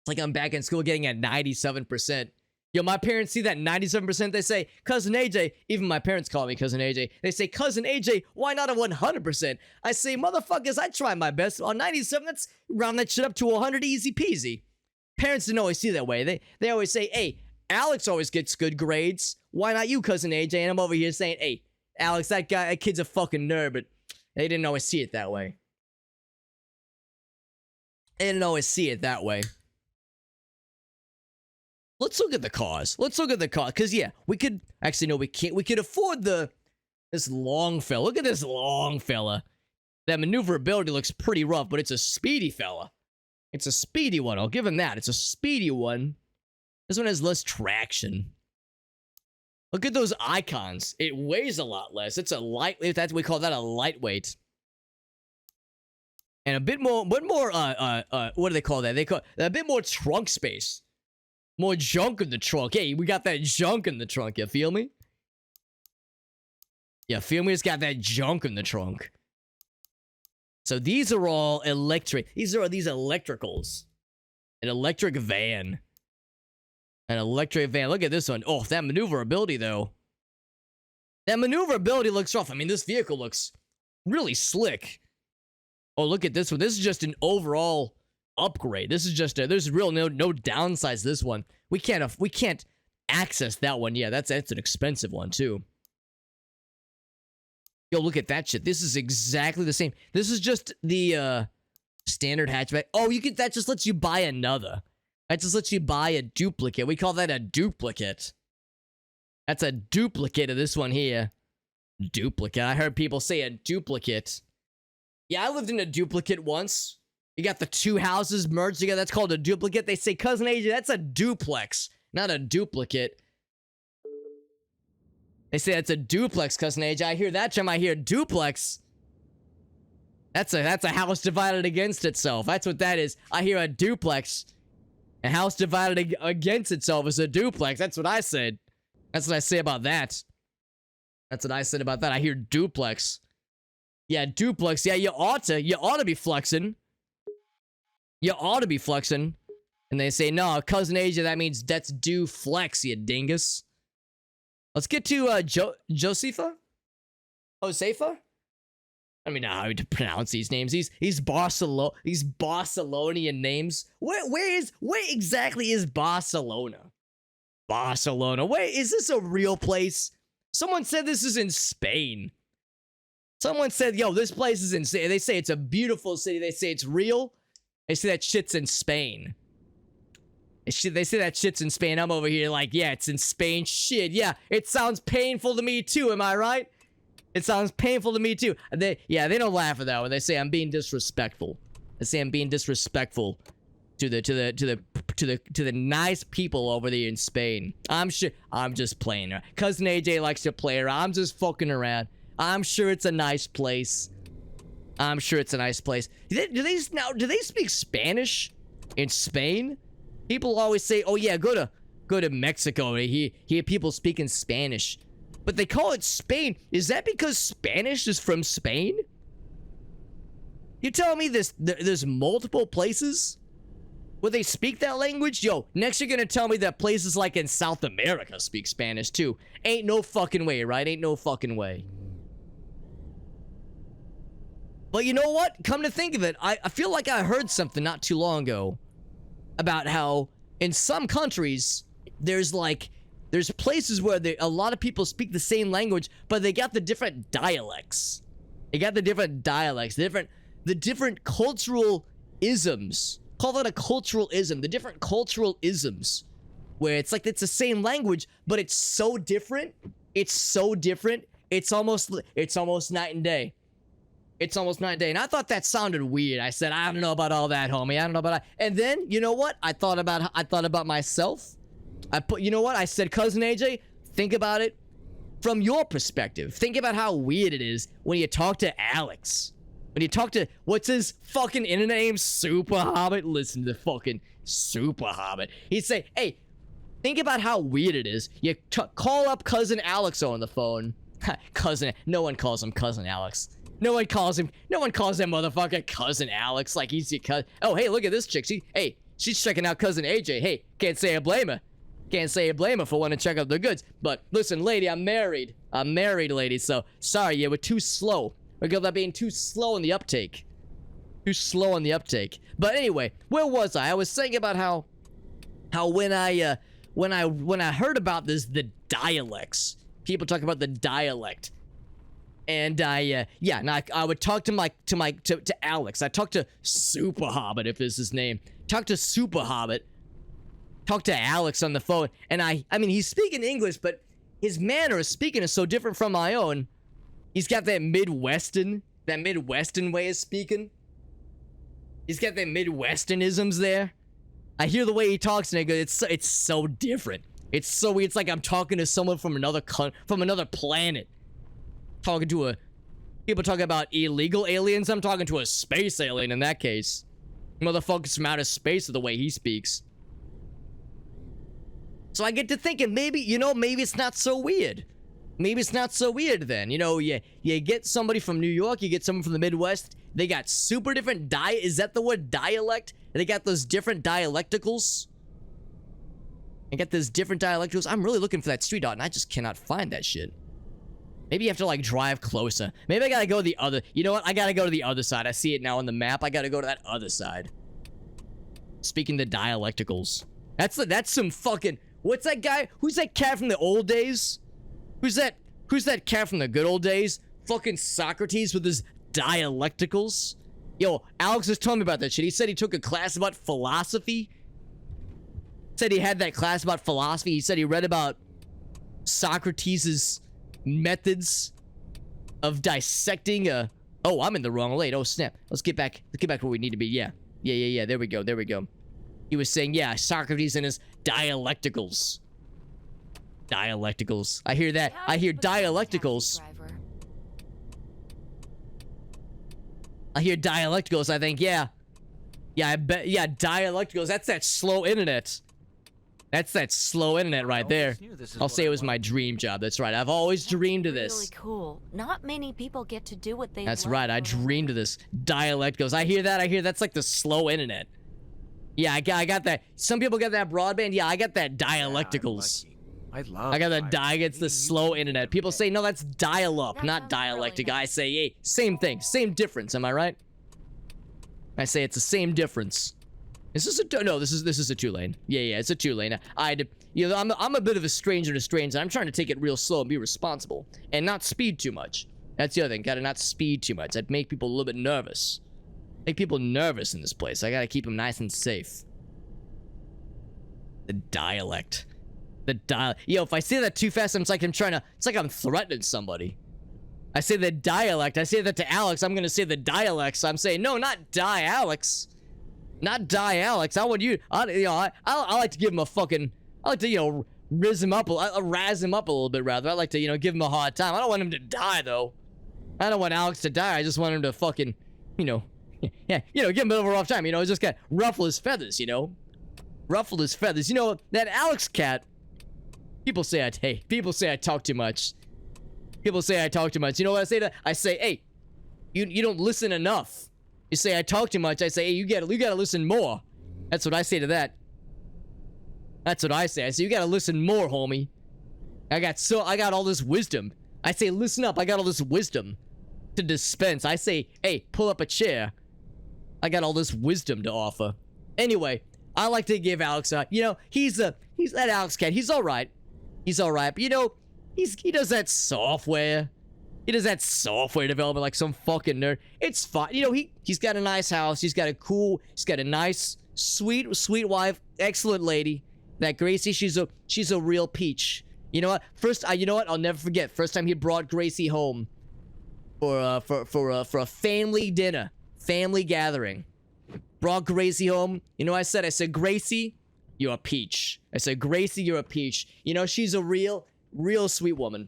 It's like I'm back in school getting at 97%. Yo, my parents see that 97%, they say, Cousin AJ, even my parents call me Cousin AJ. They say, Cousin AJ, why not a 100%? I say, motherfuckers, I try my best. On 97, let's round that shit up to 100, easy peasy. Parents didn't always see that way. They always say, hey, Alex always gets good grades. Why not you, Cousin AJ? And I'm over here saying, hey, Alex, that kid's a fucking nerd, but they didn't always see it that way. They didn't always see it that way. Let's look at the cars. Let's look at the car. Because, yeah, we could... Actually, no, we can't. We could afford this long fella. Look at this long fella. That maneuverability looks pretty rough, but it's a speedy fella. It's a speedy one. I'll give him that. It's a speedy one. This one has less traction. Look at those icons. It weighs a lot less. It's a light... We call that a lightweight. And a bit more... what do they call that? They call a bit more trunk space. More junk in the trunk. Hey, we got that junk in the trunk. You feel me? Yeah, feel me? It's got that junk in the trunk. So these are all electric. These electricals. An electric van. An electric van. Look at this one. Oh, that maneuverability, though. That maneuverability looks rough. I mean, this vehicle looks really slick. Oh, look at this one. This is just an overall upgrade. This is just there's real no downsides to this one. We can't access that one. Yeah, that's an expensive one too. Yo, look at that shit. This is exactly the same. This is just the standard hatchback. Oh, that just lets you buy another. That just lets you buy a duplicate. We call that a duplicate. That's a duplicate of this one here. Duplicate. I heard people say a duplicate. Yeah, I lived in a duplicate once. You got the two houses merged together. That's called a duplicate. They say, Cousin AJ, that's a duplex, not a duplicate. They say that's a duplex, Cousin AJ. I hear that term. I hear duplex. That's a house divided against itself. That's what that is. I hear a duplex. A house divided against itself is a duplex. That's what I said. That's what I say about that. That's what I said about that. I hear duplex. Yeah, duplex. Yeah, you ought to be flexing. You ought to be flexing. And they say, no, Cousin AJ, that means that's due flex, you dingus. Let's get to Josefa? Josefa? I mean, how to pronounce these names. He's Barcelonian names. Where exactly is Barcelona? Barcelona. Wait, is this a real place? Someone said this is in Spain. Someone said, yo, this place is insane. They say it's a beautiful city. They say it's real. They say that shit's in Spain. They say that shit's in Spain. I'm over here like, yeah, it's in Spain. Shit, yeah, it sounds painful to me too. Am I right? It sounds painful to me too. They don't laugh at that when they say I'm being disrespectful. They say I'm being disrespectful to the nice people over there in Spain. I'm sure. I'm just playing around. Cousin AJ likes to play around. I'm just fucking around. I'm sure it's a nice place. I'm sure it's a nice place. Do they speak Spanish in Spain? People always say, "Oh yeah, go to Mexico." Hear people speaking Spanish, but they call it Spain. Is that because Spanish is from Spain? You telling me there's multiple places where they speak that language? Yo, next you're gonna tell me that places like in South America speak Spanish too. Ain't no fucking way, right? Ain't no fucking way. But you know what? Come to think of it, I feel like I heard something not too long ago about how in some countries there's places where a lot of people speak the same language, but they got the different dialects. They got the different dialects, the different cultural isms. Call that a cultural ism. The different cultural isms, where it's like it's the same language, but it's so different. It's so different. It's almost night and day. It's almost night and day. And I thought that sounded weird. I said, I don't know about all that, homie. I don't know about that. And then, you know what? I thought about myself. You know what? I said, Cousin AJ, think about it from your perspective. Think about how weird it is when you talk to Alex. When you talk to, what's his fucking internet name? Super Hobbit? Listen to the fucking Super Hobbit. He'd say, hey, think about how weird it is. You call up Cousin Alex on the phone. Cousin, no one calls him Cousin Alex. No one calls that motherfucker Cousin Alex like he's your cousin. Oh, hey, look at this chick. She's checking out Cousin AJ. Hey, can't say I blame her. Can't say I blame her for wanting to check out the goods. But listen, lady, I'm married. I'm married, lady. So sorry, you were too slow. Because I'm being too slow in the uptake. Too slow on the uptake. But anyway, where was I? I was saying about how when I heard about the dialects, people talk about the dialect. And I would talk to Alex. I talked to Super Hobbit, if this is his name. Talk to Super Hobbit. Talk to Alex on the phone. And I mean, he's speaking English, but his manner of speaking is so different from my own. He's got that Midwestern way of speaking. He's got that Midwesternisms there. I hear the way he talks and I go, it's so different. It's so weird. It's like I'm talking to someone from another planet. People talk about illegal aliens. I'm talking to a space alien in that case. Motherfuckers from outer space are the way he speaks. So I get to thinking, maybe, you know, maybe it's not so weird. Maybe it's not so weird then. You know, you get somebody from New York, you get someone from the Midwest. They got super different is that the word dialect? They got those different dialecticals. I got those different dialecticals. I'm really looking for that street art, and I just cannot find that shit. Maybe you have to, like, drive closer. Maybe I gotta go to the other... You know what? I gotta go to the other side. I see it now on the map. I gotta go to that other side. Speaking the dialecticals. That's some fucking... What's that guy? Who's that cat from the old days? Who's that cat from the good old days? Fucking Socrates with his dialecticals? Yo, Alex was telling me about that shit. He said he took a class about philosophy. Said he had that class about philosophy. He said he read about Socrates's methods of dissecting a... Oh, I'm in the wrong lane. Oh, snap. Let's get back where we need to be. Yeah. There we go. He was saying, yeah, Socrates and his dialecticals. Dialecticals. I hear that. I hear dialecticals. I hear dialecticals. I think, yeah. Yeah, I bet. Yeah, dialecticals. That's that slow internet. That's that slow internet right there. I'll say it was my dream job. That's right. I've always dreamed of this. Really cool. Not many people get to do what they That's love. right. I dreamed of this. Dialecticals. I hear that. I hear that's like the slow internet. Yeah, I got that. Some people get that broadband. Yeah, I got that dialecticals. I love. I got that it's the slow internet. People say, no, that's dial-up, not dialectic. I say, hey, same thing, same difference. Am I right? I say it's the same difference. Is this a no? This is a 2-lane. Yeah, it's a 2-lane. You know, I'm a bit of a stranger to strangers. I'm trying to take it real slow and be responsible and not speed too much. That's the other thing. Gotta not speed too much. That'd make people a little bit nervous. Make people nervous in this place. I gotta keep them nice and safe. The dialect. Yo, if I say that too fast, it's like I'm threatening somebody. I say the dialect. I say that to Alex. I'm gonna say the dialects. I'm saying, no, not die, Alex. Not die, Alex. I want you. I like to give him a fucking. I like to, you know, razz him up a little bit, rather. I like to, you know, give him a hard time. I don't want him to die, though. I don't want Alex to die. I just want him to fucking, you know, yeah, you know, give him a bit of a rough time. You know, just kind of ruffle his feathers. You know, ruffle his feathers. You know, that Alex cat. People say I talk too much. People say I talk too much. You know what I say to? I say, hey, you don't listen enough. You say I talk too much. I say, hey, you gotta listen more. That's what I say to that. That's what I say. I say, you gotta listen more, homie. I got all this wisdom. I say, listen up. I got all this wisdom to dispense. I say, hey, pull up a chair. I got all this wisdom to offer. Anyway, I like to give Alex a, you know, he's that Alex cat. He's all right. He's all right. But you know, he does that software. He does that software development like some fucking nerd. It's fine. You know, he's got a nice house. He's got a nice, sweet wife. Excellent lady. That Gracie, she's a real peach. You know what? You know what? I'll never forget. First time he brought Gracie home for a family dinner, family gathering. Brought Gracie home. You know what I said? I said, Gracie, you're a peach. I said, Gracie, you're a peach. You know, she's a real sweet woman.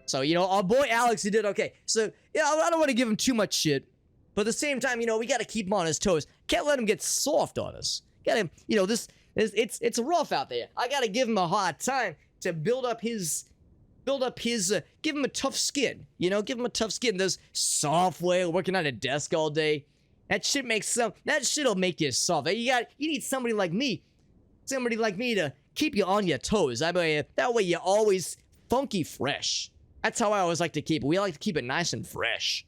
So, you know, our boy Alex, he did okay. So, yeah, I don't want to give him too much shit. But at the same time, you know, we got to keep him on his toes. Can't let him get soft on us. Got him, you know, it's rough out there. I got to give him a hard time to build up his, give him a tough skin. You know, give him a tough skin. There's software, working on a desk all day. That shit'll make you soft. You need somebody like me to keep you on your toes. I mean, that way you're always funky fresh. That's how I always like to keep it. We like to keep it nice and fresh.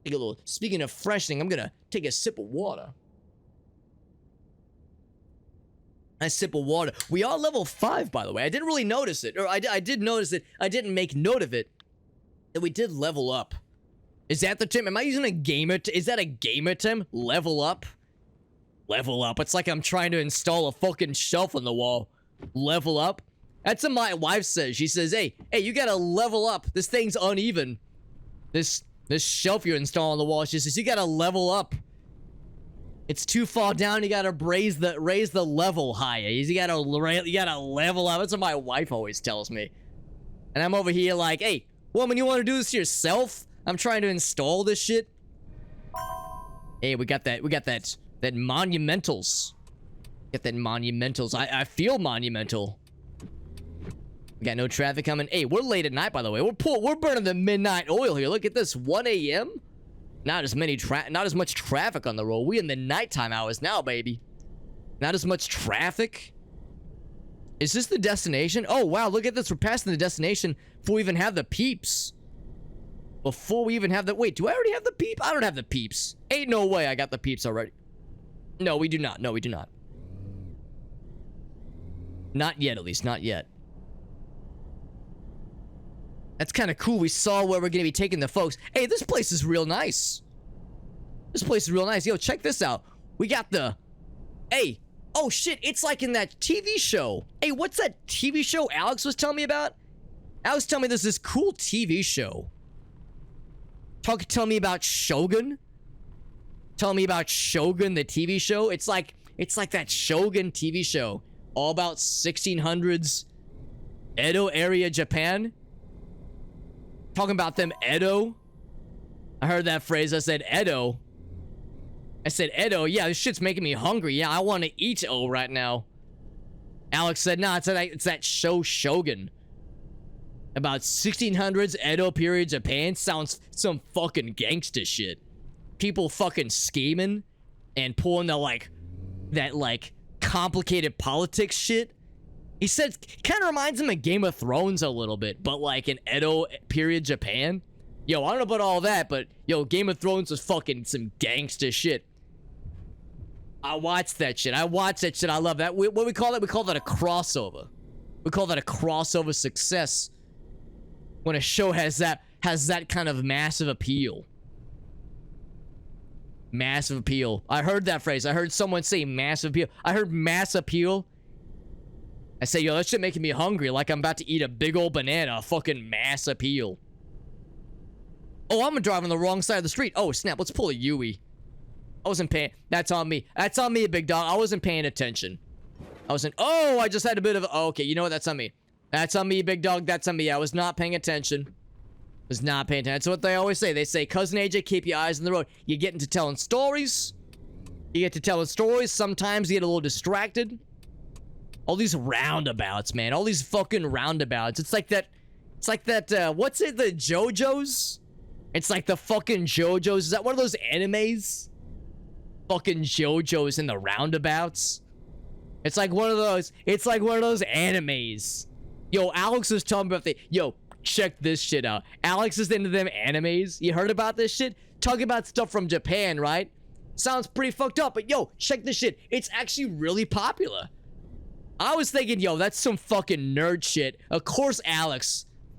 Take a little. Speaking of freshening, I'm gonna take a sip of water. A sip of water. We are level 5, by the way. I didn't really notice it, or I did notice it. I didn't make note of it. That we did level up. Is that the term? Am I using a gamer? Is that a gamer term? Level up? Level up. It's like I'm trying to install a fucking shelf on the wall. Level up? That's what my wife says. She says, hey, you gotta level up. This thing's uneven. This shelf you're installing on the wall, she says, you gotta level up. It's too far down, you gotta raise the level higher. You gotta level up. That's what my wife always tells me. And I'm over here like, hey, woman, you wanna do this yourself? I'm trying to install this shit. Hey, we got that monumentals. Get that monumentals. I feel monumental. We got no traffic coming. Hey, we're late at night, by the way. We're burning the midnight oil here. Look at this, 1 a.m. Not as much traffic on the road. We in the nighttime hours now, baby. Not as much traffic. Is this the destination? Oh wow, look at this. We're passing the destination before we even have the peeps. Before we even have the wait, do I already have the peep? I don't have the peeps. Ain't no way I got the peeps already. No, we do not. No, we do not. Not yet, at least. Not yet. That's kind of cool. We saw where we're going to be taking the folks. Hey, this place is real nice. This place is real nice. Yo, check this out. We got the... Hey. Oh, shit. It's like in that TV show. Hey, what's that TV show Alex was telling me about? Alex telling me there's this cool TV show. Tell me about Shogun. Tell me about Shogun, the TV show. It's like that Shogun TV show. All about 1600s Edo area Japan. Talking about them Edo. I heard that phrase. I said Edo. I said Edo. Yeah, this shit's making me hungry. Yeah, I want to eat right now. Alex said, nah, it's that show Shogun. About 1600s Edo period Japan. Sounds some fucking gangsta shit. People fucking scheming and pulling that complicated politics shit. He said, kind of reminds him of Game of Thrones a little bit, but like in Edo period Japan. Yo, I don't know about all that, but yo, Game of Thrones was fucking some gangsta shit. I watched that shit. I love that. What we call that? We call that a crossover. We call that a crossover success. When a show has that kind of massive appeal. Massive appeal. I heard that phrase. I heard someone say massive appeal. I heard mass appeal. I say, yo, that shit making me hungry like I'm about to eat a big old banana. Fucking mass appeal. Oh, I'm driving the wrong side of the street. Oh, snap. Let's pull a Yui. I wasn't paying. That's on me. That's on me, big dog. I wasn't paying attention. Oh, I just had a bit of... Oh, okay, you know what? That's on me. That's on me, big dog. That's on me. I was not paying attention. Was not paying attention. That's what they always say. They say, Cousin AJ, keep your eyes on the road. You get into telling stories. You get to telling stories. Sometimes you get a little distracted. All these roundabouts, man. All these fucking roundabouts. It's like that, what's it, the JoJo's? It's like the fucking JoJo's. Is that one of those animes? Fucking JoJo's in the roundabouts. It's like one of those animes. Yo, Alex was telling me about yo, check this shit out. Alex is into them animes. You heard about this shit? Talking about stuff from Japan, right? Sounds pretty fucked up, but yo, check this shit. It's actually really popular. I was thinking, yo, that's some fucking nerd shit. Of course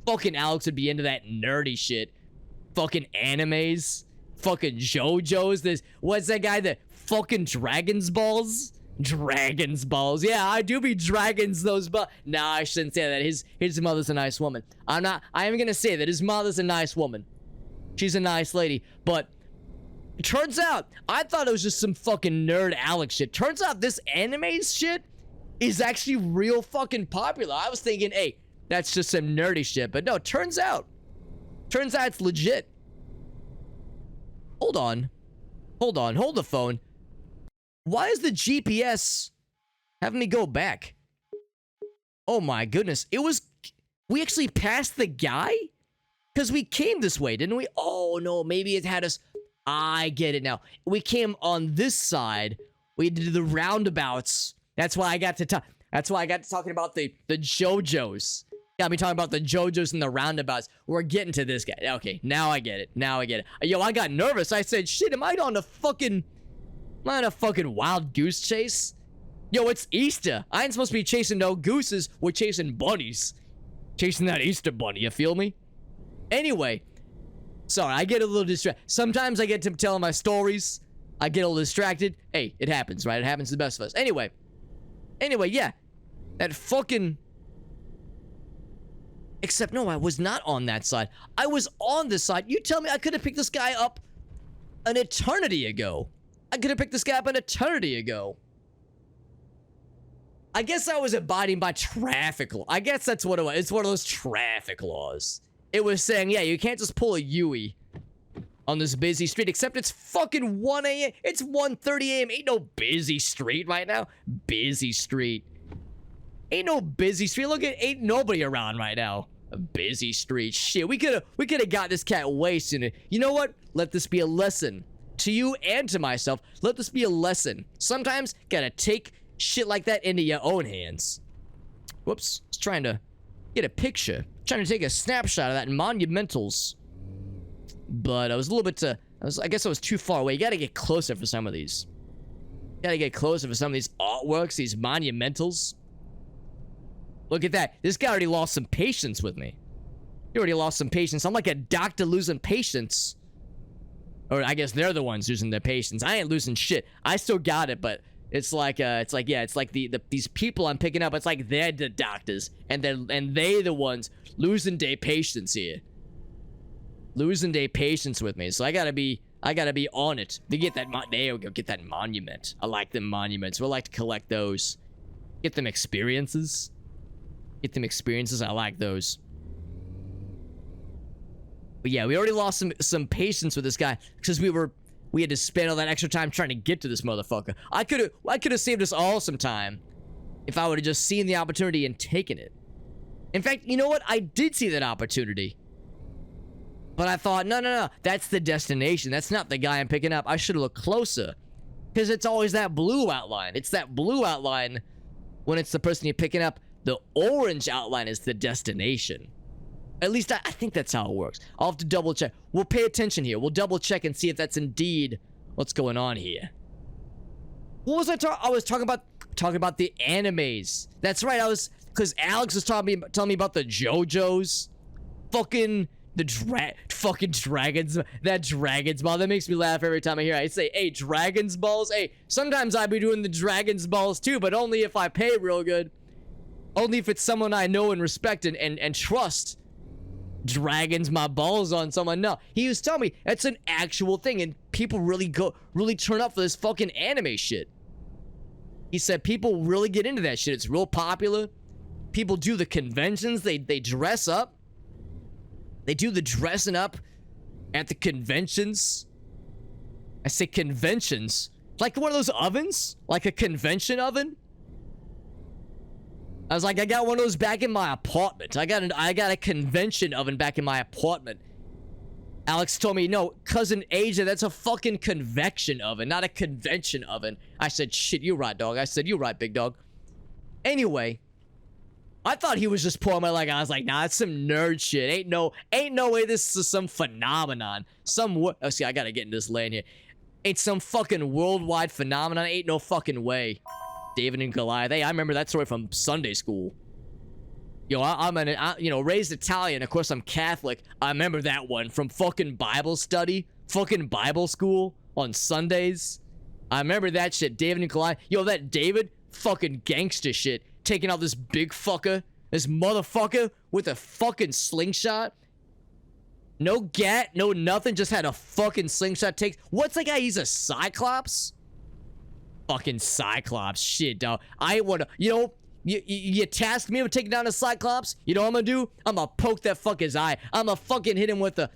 fucking Alex would be into that nerdy shit. Fucking animes. Fucking JoJo's. What's that guy that fucking Dragon's Balls? Dragon's Balls. Yeah, I do be Dragon's those balls. Nah, I shouldn't say that. His mother's a nice woman. I am gonna say that his mother's a nice woman. She's a nice lady. But it turns out, I thought it was just some fucking nerd Alex shit. Turns out this anime shit is actually real fucking popular. I was thinking, hey, that's just some nerdy shit. But no, turns out it's legit. Hold on. Hold the phone. Why is the GPS having me go back? Oh my goodness. We actually passed the guy? Because we came this way, didn't we? Oh no, maybe it had us. I get it now. We came on this side. We did the roundabouts. That's why I got to talking about the JoJo's. Got me talking about the JoJo's and the roundabouts. We're getting to this guy. Okay, now I get it. Yo, I got nervous. I said, shit, am I on a fucking wild goose chase? Yo, it's Easter. I ain't supposed to be chasing no gooses. We're chasing bunnies. Chasing that Easter bunny, you feel me? Anyway, sorry, I get a little distracted. Sometimes I get to telling my stories. I get a little distracted. Hey, it happens, right? It happens to the best of us. Anyway, yeah. That fucking... Except, no, I was not on that side. I was on this side. You tell me I could have picked this guy up an eternity ago. I guess I was abiding by traffic law. I guess that's what it was. It's one of those traffic laws. It was saying, yeah, you can't just pull a Yui on this busy street, except it's fucking 1 a.m. It's 1:30 a.m. Ain't no busy street right now. Busy street. Ain't no busy street. Look at ain't nobody around right now. A busy street. Shit, we could have got this cat way sooner. You know what? Let this be a lesson to you and to myself. Let this be a lesson. Sometimes gotta take shit like that into your own hands. Whoops. I was trying to get a picture. Trying to take a snapshot of that in monumentals. But I was a little bit I guess I was too far away. You gotta get closer for some of these. Gotta get closer for some of these artworks, these monumentals. Look at that. This guy already lost some patience with me. He already lost some patience. I'm like a doctor losing patience. Or I guess they're the ones losing their patience. I ain't losing shit. I still got it, but it's like these people I'm picking up. It's like they're the doctors, and they the ones losing their patience here. Losing their patience with me. So I gotta be on it to get that. There we go. Get that monument. I like them monuments. We'll like to collect those. Get them experiences. Get them experiences. I like those. But yeah, we already lost some patience with this guy because we had to spend all that extra time trying to get to this motherfucker. I could have saved us all some time if I would have just seen the opportunity and taken it. In fact, you know what? I did see that opportunity. But I thought, no, that's the destination. That's not the guy I'm picking up. I should have looked closer. Because it's always that blue outline. It's that blue outline when it's the person you're picking up. The orange outline is the destination. At least I think that's how it works. I'll have to double check. We'll pay attention here. We'll double check and see if that's indeed what's going on here. What was I talking? I was talking about the animes. That's right. Because Alex was telling me about the JoJo's. Fucking dragons. That Dragon's Ball. That makes me laugh every time I hear it. I say, hey, Dragon's Balls. Hey, sometimes I be doing the Dragon's Balls too, but only if I pay real good. Only if it's someone I know and respect and trust. Dragons my balls on someone. No, he was telling me it's an actual thing, and people really turn up for this fucking anime shit. He said people really get into that shit. It's real popular. People do the conventions. They dress up. They do the dressing up at the conventions. I say conventions. Like one of those ovens? Like a convention oven? I was like, I got one of those back in my apartment. I got a convention oven back in my apartment. Alex told me, no, cousin AJ, that's a fucking convection oven, not a convention oven. I said, shit, you're right, dog. I said, you're right, big dog. Anyway, I thought he was just pulling my leg. I was like, nah, it's some nerd shit. Ain't no way this is some phenomenon. Oh, see, I gotta get in this lane here. Ain't some fucking worldwide phenomenon. Ain't no fucking way. David and Goliath. Hey, I remember that story from Sunday school. Yo, I'm raised Italian. Of course, I'm Catholic. I remember that one from fucking Bible study, fucking Bible school on Sundays. I remember that shit. David and Goliath. Yo, that David, fucking gangster shit, taking out this big fucker, this motherfucker with a fucking slingshot. No gat, no nothing. Just had a fucking slingshot. What's that guy? He's a Cyclops. Fucking Cyclops. Shit, dog. I wanna, you tasked me with taking down a Cyclops. You know what I'm gonna do? I'm gonna poke that fucker's eye. I'm gonna fucking hit him with a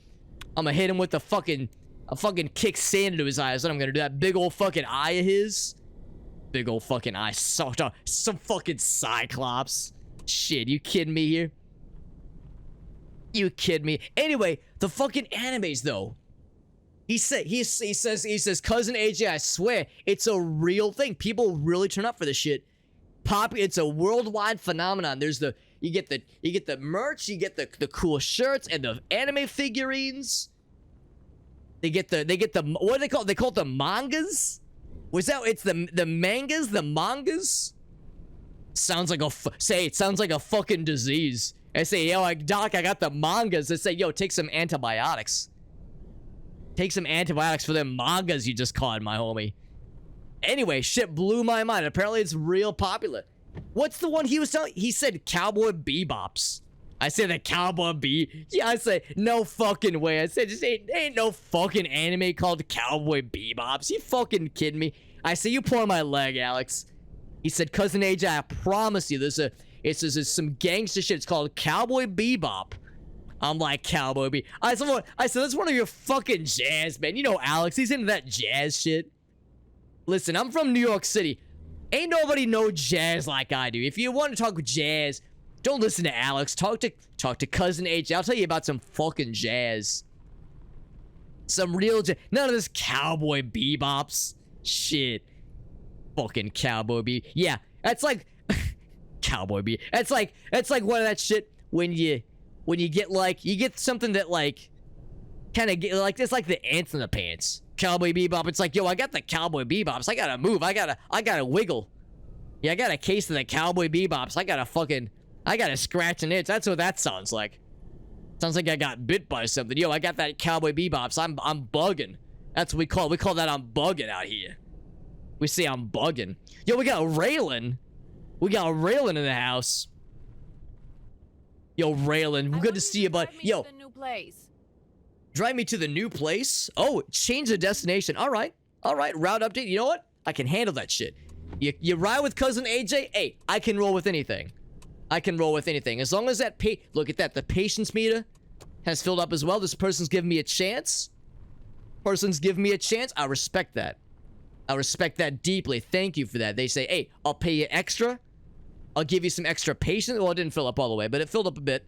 fucking kick sand into his eye. That's what I'm gonna do. That big old fucking eye of his. Big old fucking eye. Some fucking Cyclops. Shit, you kidding me here? You kidding me? Anyway, the fucking animes though. He says, cousin AJ, I swear, it's a real thing. People really turn up for this shit. It's a worldwide phenomenon. You get the merch, you get the cool shirts and the anime figurines. They get the what do they call it? They call it the mangas. It's the mangas, the mangas. Sounds like it sounds like a fucking disease. I say, yo, like, doc, I got the mangas. They say, yo, take some antibiotics. Take some antibiotics for them mangas you just caught, my homie. Anyway, shit blew my mind. Apparently, it's real popular. What's the one he was telling? He said Cowboy Bebops. I said the Cowboy Yeah, I said, no fucking way. I said, just ain't no fucking anime called Cowboy Bebops. You fucking kidding me? I said, you pulling my leg, Alex. He said, cousin AJ, I promise you, there's some gangster shit. It's called Cowboy Bebop. I'm like, Cowboy Bebop. I said, that's one of your fucking jazz, man. You know Alex, he's into that jazz shit. Listen, I'm from New York City. Ain't nobody know jazz like I do. If you want to talk jazz, don't listen to Alex. Talk to cousin AJ. I'll tell you about some fucking jazz. Some real jazz. None of this cowboy bebops. Shit. Fucking cowboy bebop. Yeah, that's like cowboy bebop. That's like one of that shit when you get like you get something that like kind of get like it's like the ants in the pants. Cowboy bebop. It's like, yo, I got the cowboy bebops. I gotta move. I gotta wiggle. Yeah, I got a case of the cowboy bebops. I gotta scratch and itch. That's what that sounds like. Sounds like I got bit by something. Yo, I got that cowboy bebops. I'm bugging. That's what we call it. We call that I'm bugging out here. We say I'm bugging. Yo, we got Raylan. We got Raylan in the house. Yo, Raylan, good to see you, bud. Yo, drive me to the new place. Oh, change the destination. All right, route update. You know what? I can handle that shit. You ride with cousin AJ? Hey, I can roll with anything. I can roll with anything. As long as that look at that, the patience meter has filled up as well. This person's giving me a chance. Person's giving me a chance. I respect that. I respect that deeply. Thank you for that. They say, hey, I'll pay you extra. I'll give you some extra patience. Well, it didn't fill up all the way, but it filled up a bit.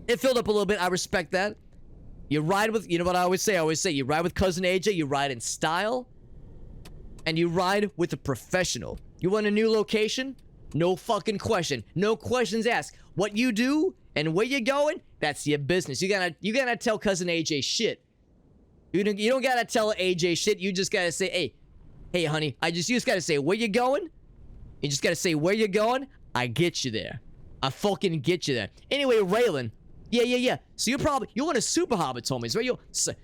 It filled up a little bit. I respect that. You ride with, you know what I always say? I always say you ride with cousin AJ, you ride in style, and you ride with a professional. You want a new location? No fucking question. No questions asked. What you do and where you're going, that's your business. You gotta tell cousin AJ shit. You don't gotta tell AJ shit. You just gotta say, hey, honey, you just gotta say where you going. You just gotta say where you're going. I get you there. I fucking get you there. Anyway, Raylan. Yeah. So you want a super hobbit, homies, right? You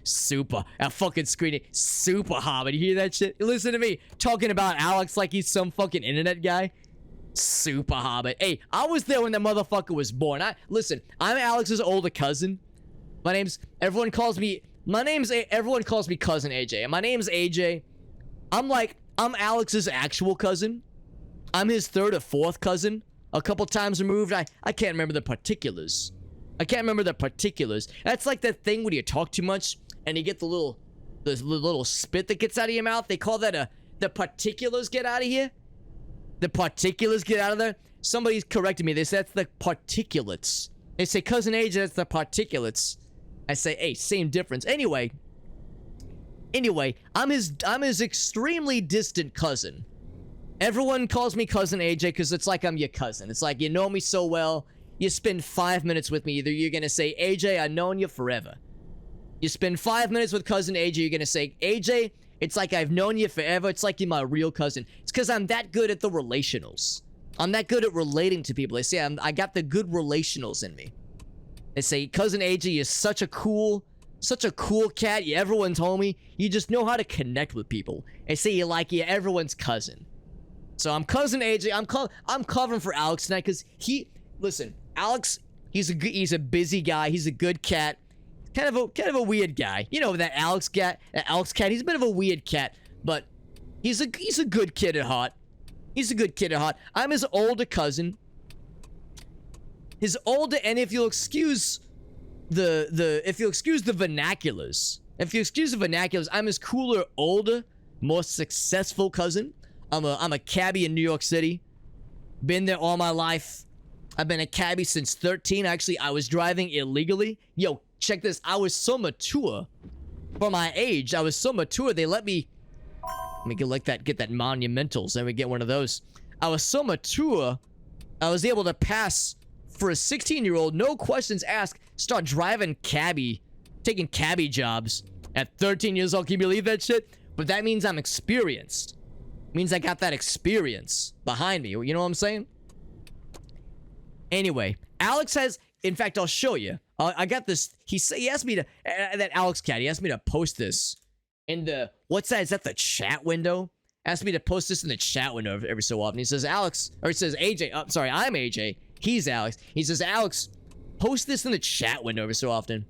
super. I fucking screen it. Super hobbit. You hear that shit? Listen to me talking about Alex like he's some fucking internet guy. Super hobbit. Hey, I was there when that motherfucker was born. Listen, I'm Alex's older cousin. Everyone calls me cousin AJ. And my name's AJ. I'm Alex's actual cousin. I'm his third or fourth cousin. A couple times removed. I can't remember the particulars. That's like that thing when you talk too much and you get the little spit that gets out of your mouth. They call that the particulars get out of here. The particulates get out of there. Somebody's corrected me. They said that's the particulates. They say, cousin AJ, that's the particulates. I say, hey, same difference. Anyway, I'm his extremely distant cousin. Everyone calls me cousin AJ because it's like I'm your cousin. It's like you know me so well. You spend 5 minutes with me. Either you're going to say, AJ, I've known you forever. You spend 5 minutes with cousin AJ. You're going to say, AJ, it's like I've known you forever. It's like you're my real cousin. It's because I'm that good at the relationals. I'm that good at relating to people. They say I got the good relationals in me. They say, cousin AJ, you're such a cool cat. You're everyone's homie. You just know how to connect with people. They say you're everyone's cousin. So I'm cousin AJ. I'm covering for Alex tonight because listen, Alex, he's a busy guy. He's a good cat. Kind of a weird guy. You know that Alex cat. He's a bit of a weird cat, but he's a good kid at heart. I'm his older cousin. And if you'll excuse the vernaculars, I'm his cooler, older, more successful cousin. I'm a cabbie in New York City. Been there all my life. I've been a cabbie since 13. Actually, I was driving illegally. Yo, check this. I was so mature for my age. I was so mature. They let me get that monumentals. Then we get one of those. I was so mature. I was able to pass for a 16-year-old, no questions asked, start driving taking cabbie jobs at 13 years old. Can you believe that shit? But that means I'm experienced. It means I got that experience behind me. You know what I'm saying? Anyway, Alex has, in fact, I'll show you. I got this. He asked me to, that Alex cat, he asked me to post this in what's that? Is that the chat window? Asked me to post this in the chat window every so often. He says, AJ, sorry, I'm AJ. He's Alex. He says, Alex, post this in the chat window every so often.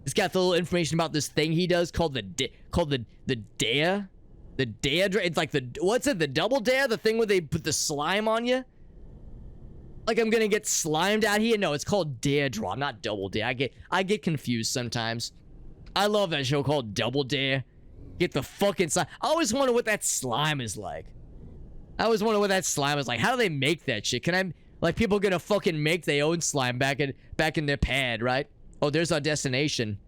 It's got the little information about this thing he does called the dare. The dare, it's like the double dare? The thing where they put the slime on you? Like I'm gonna get slimed out here? No, it's called Dare Draw, not Double Dare. I get confused sometimes. I love that show called Double Dare. Get the fucking slime. I always wonder what that slime is like. I always wonder what that slime is like. How do they make that shit? Can I, like, people gonna fucking make their own slime back in their pad, right? Oh, there's our destination.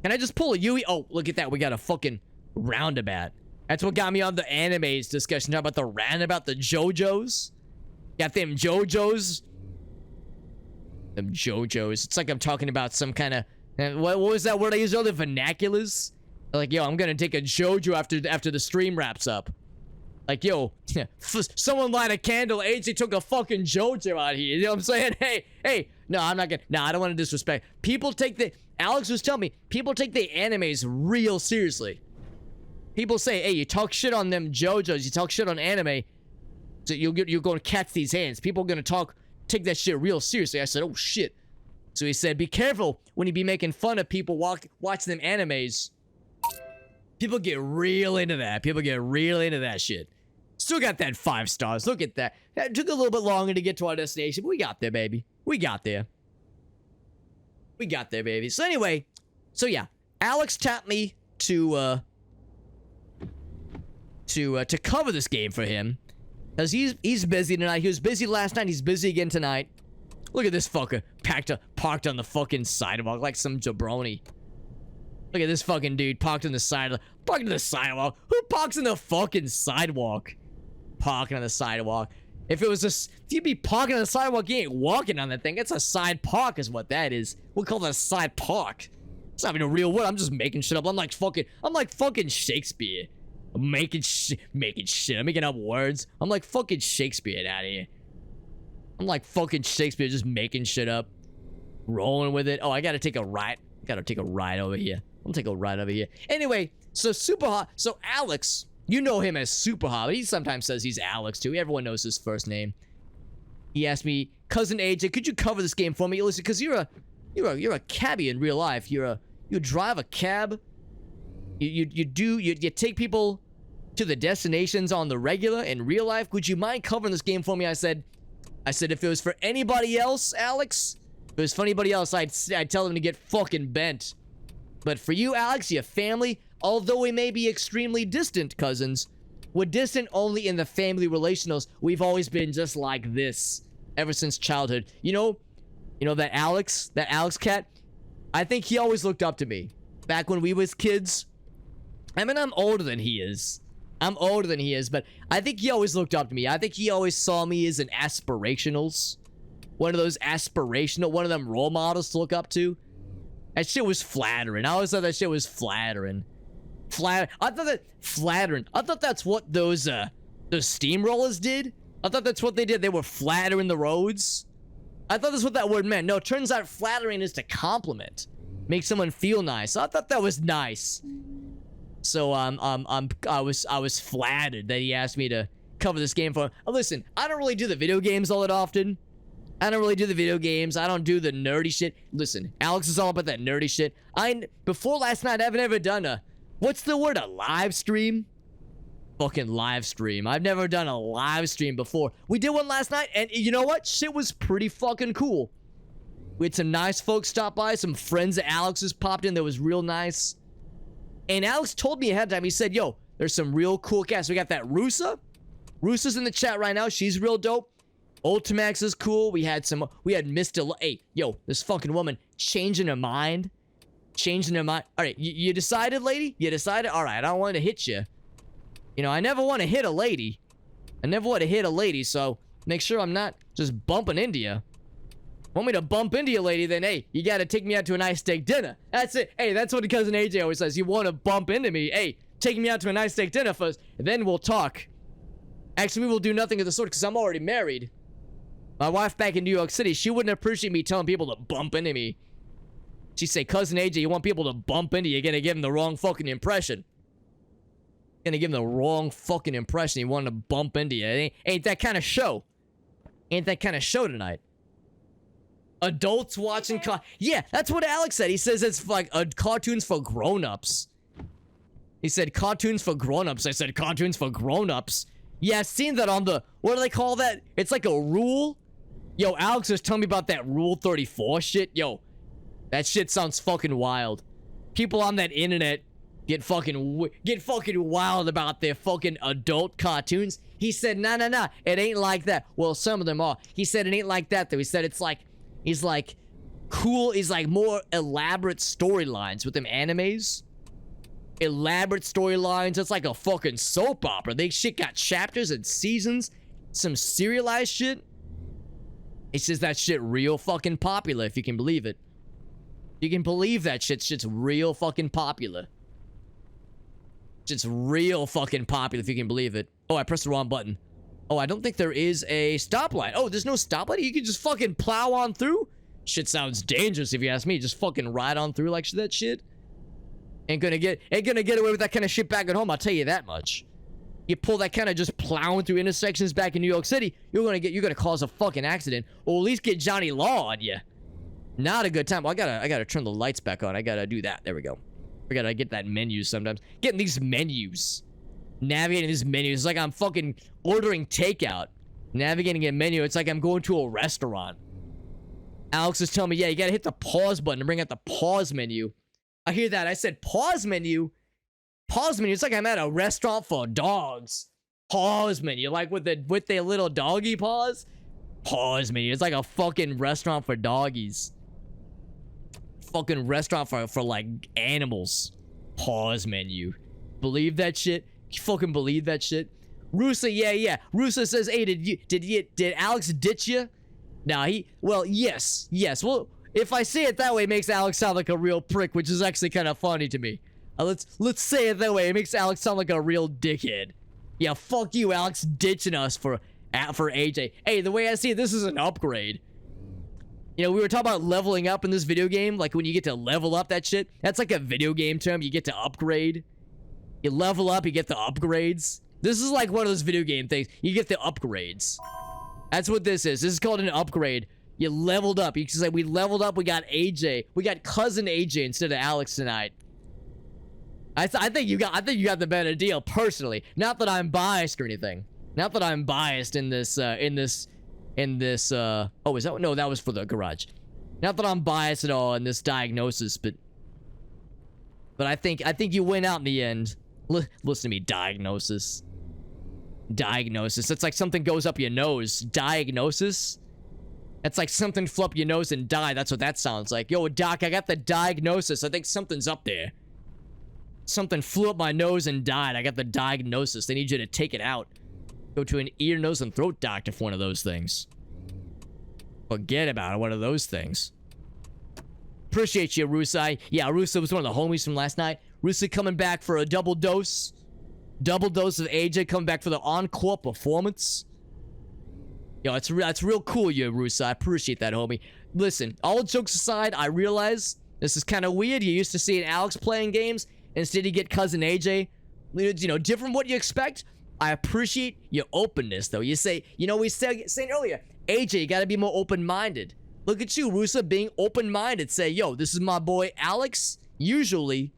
Can I just pull a Yui? Oh, look at that. We got a fucking roundabout. That's what got me on the animes discussion. Talk about the roundabout, the JoJo's. Got them JoJo's. Them JoJo's. It's like I'm talking about some kind of... What was that word I used earlier? Vernaculars? Like, yo, I'm gonna take a JoJo after the stream wraps up. Like, yo, someone light a candle. AJ took a fucking JoJo out here. You know what I'm saying? Hey. No, I'm not gonna... No, I don't want to disrespect. People take the... Alex was telling me, people take the animes real seriously. People say, hey, you talk shit on them JoJo's, you talk shit on anime, so you're going to catch these hands. People are going to take that shit real seriously. I said, oh shit. So he said, be careful when you be making fun of people watching them animes. People get real into that. People get real into that shit. Still got that 5 stars. Look at that. It took a little bit longer to get to our destination, but we got there, baby. We got there. We got there, baby. So anyway, so yeah, Alex tapped me to cover this game for him, because he's busy tonight. He was busy last night. He's busy again tonight. Look at this fucker parked on the fucking sidewalk like some jabroni. Look at this fucking dude parked on the sidewalk. Parked on the sidewalk. Who parks on the fucking sidewalk? Parking on the sidewalk. If you'd be parking on the sidewalk, you ain't walking on that thing. It's a side park is what that is. We'll call that a side park. It's not even a real word. I'm just making shit up. I'm like fucking Shakespeare. I'm making shit. I'm making up words. I'm like fucking Shakespeare out here. I'm like fucking Shakespeare, just making shit up. Rolling with it. Oh, I gotta take a ride. Over here. I'll take a ride over here. Anyway, so Super Hot. So Alex, you know him as Super Hot, but he sometimes says he's Alex too. Everyone knows his first name. He asked me, cousin AJ, could you cover this game for me? Listen, because you're a cabbie in real life. You drive a cab. You take people to the destinations on the regular in real life. Would you mind covering this game for me? I said if it was for anybody else, Alex, if it was for anybody else, I'd tell them to get fucking bent. But for you, Alex, your family, although we may be extremely distant cousins, we're distant only in the family relationals. We've always been just like this ever since childhood. You know that Alex cat? I think he always looked up to me. Back when we was kids. I mean, I'm older than he is, but I think he always looked up to me. I think he always saw me as an aspirationals. One of them role models to look up to. That shit was flattering. I always thought that shit was flattering. I thought that's what those steamrollers did. I thought that's what they did. They were flattering the roads. I thought that's what that word meant. No, it turns out flattering is to compliment. Make someone feel nice. I thought that was nice. So I was flattered that he asked me to cover this game for him. Listen, I don't really do the video games all that often. I don't do the nerdy shit. Listen, Alex is all about that nerdy shit. Before last night, I haven't ever done a live stream? Fucking live stream. I've never done a live stream before. We did one last night, and you know what? Shit was pretty fucking cool. We had some nice folks stop by. Some friends of Alex's popped in that was real nice. And Alex told me ahead of time, he said, yo, there's some real cool cats. We got that Rusa. Rusa's in the chat right now. She's real dope. Ultimax is cool. We had Mr. Hey, yo, this fucking woman changing her mind. All right, you decided, lady? You decided? All right, I don't want to hit you. You know, I never want to hit a lady. So make sure I'm not just bumping into you. Want me to bump into you, lady, then, hey, you gotta take me out to a nice steak dinner. That's it. Hey, that's what cousin AJ always says. You want to bump into me? Hey, take me out to a nice steak dinner first, and then we'll talk. Actually, we will do nothing of the sort, because I'm already married. My wife back in New York City, she wouldn't appreciate me telling people to bump into me. She'd say, cousin AJ, you want people to bump into you, you're gonna give them the wrong fucking impression. You want to bump into you. Ain't that kind of show. Tonight. Adults watching yeah, that's what Alex said. He says it's like cartoons for grown-ups. He said cartoons for grown-ups. I said cartoons for grown-ups. Yeah, I've seen that on the, what do they call that? It's like a rule. Yo, Alex was telling me about that Rule 34 shit. Yo, that shit sounds fucking wild. People on that internet get fucking wild about their fucking adult cartoons. He said, nah, it ain't like that. Well, some of them are. He said it ain't like that, though. He said it's like, he's like, cool, he's like more elaborate storylines with them animes. Elaborate storylines. It's like a fucking soap opera. They shit got chapters and seasons. Some serialized shit. It's just that shit real fucking popular, if you can believe it. You can believe that shit's real fucking popular. It's real fucking popular, if you can believe it. Oh, I pressed the wrong button. Oh, I don't think there is a stoplight. Oh, there's no stoplight? You can just fucking plow on through? Shit sounds dangerous, if you ask me. Just fucking ride on through like that shit. Ain't gonna get away with that kind of shit back at home, I'll tell you that much. You pull that kind of just plowing through intersections back in New York City, you're gonna cause a fucking accident, or at least get Johnny Law on you. Not a good time. Well, I gotta turn the lights back on. I gotta do that. There we go. I gotta get that menu sometimes. Getting these menus. Navigating these menus. It's like I'm fucking ordering takeout. Navigating a menu. It's like I'm going to a restaurant. Alex is telling me, yeah, you gotta hit the pause button to bring out the pause menu. I hear that. I said pause menu. Pause menu. It's like I'm at a restaurant for dogs. Pause menu. Like with their little doggy paws. Pause menu. It's like a fucking restaurant for doggies. Fucking restaurant for like animals. Pause menu. Believe that shit? You fucking believe that shit? Rusa, yeah. Rusa says, hey, did Alex ditch you? Nah, well, yes. Well, if I say it that way, it makes Alex sound like a real prick, which is actually kind of funny to me. Let's say it that way. It makes Alex sound like a real dickhead. Yeah, fuck you, Alex, ditching us for AJ. Hey, the way I see it, this is an upgrade. You know, we were talking about leveling up in this video game. Like, when you get to level up that shit. That's like a video game term. You get to upgrade. You level up, you get the upgrades. This is like one of those video game things. You get the upgrades. That's what this is. This is called an upgrade. You leveled up. You can say, we leveled up, we got AJ. We got cousin AJ instead of Alex tonight. I think you got the better deal, personally. Not that I'm biased or anything. Not that I'm biased in this, oh, is that, no, that was for the garage. Not that I'm biased at all in this diagnosis, but I think you win out in the end. Listen to me, diagnosis. That's like something goes up your nose. Diagnosis? That's like something flew up your nose and die. That's what that sounds like. Yo, doc, I got the diagnosis. I think something's up there. Something flew up my nose and died. I got the diagnosis. They need you to take it out. Go to an ear, nose, and throat doctor for one of those things. Forget about it, one of those things. Appreciate you, Rusai. Yeah, Rusa was one of the homies from last night. Rusa coming back for a double dose. Double dose of AJ coming back for the encore performance. Yo, that's real cool, you, Rusa. I appreciate that, homie. Listen, all jokes aside, I realize this is kind of weird. You used to see Alex playing games. Instead, you get cousin AJ. You know, different what you expect. I appreciate your openness, though. You say, you know, we said saying earlier, AJ, you gotta be more open-minded. Look at you, Rusa, being open-minded. Say, yo, this is my boy Alex, usually,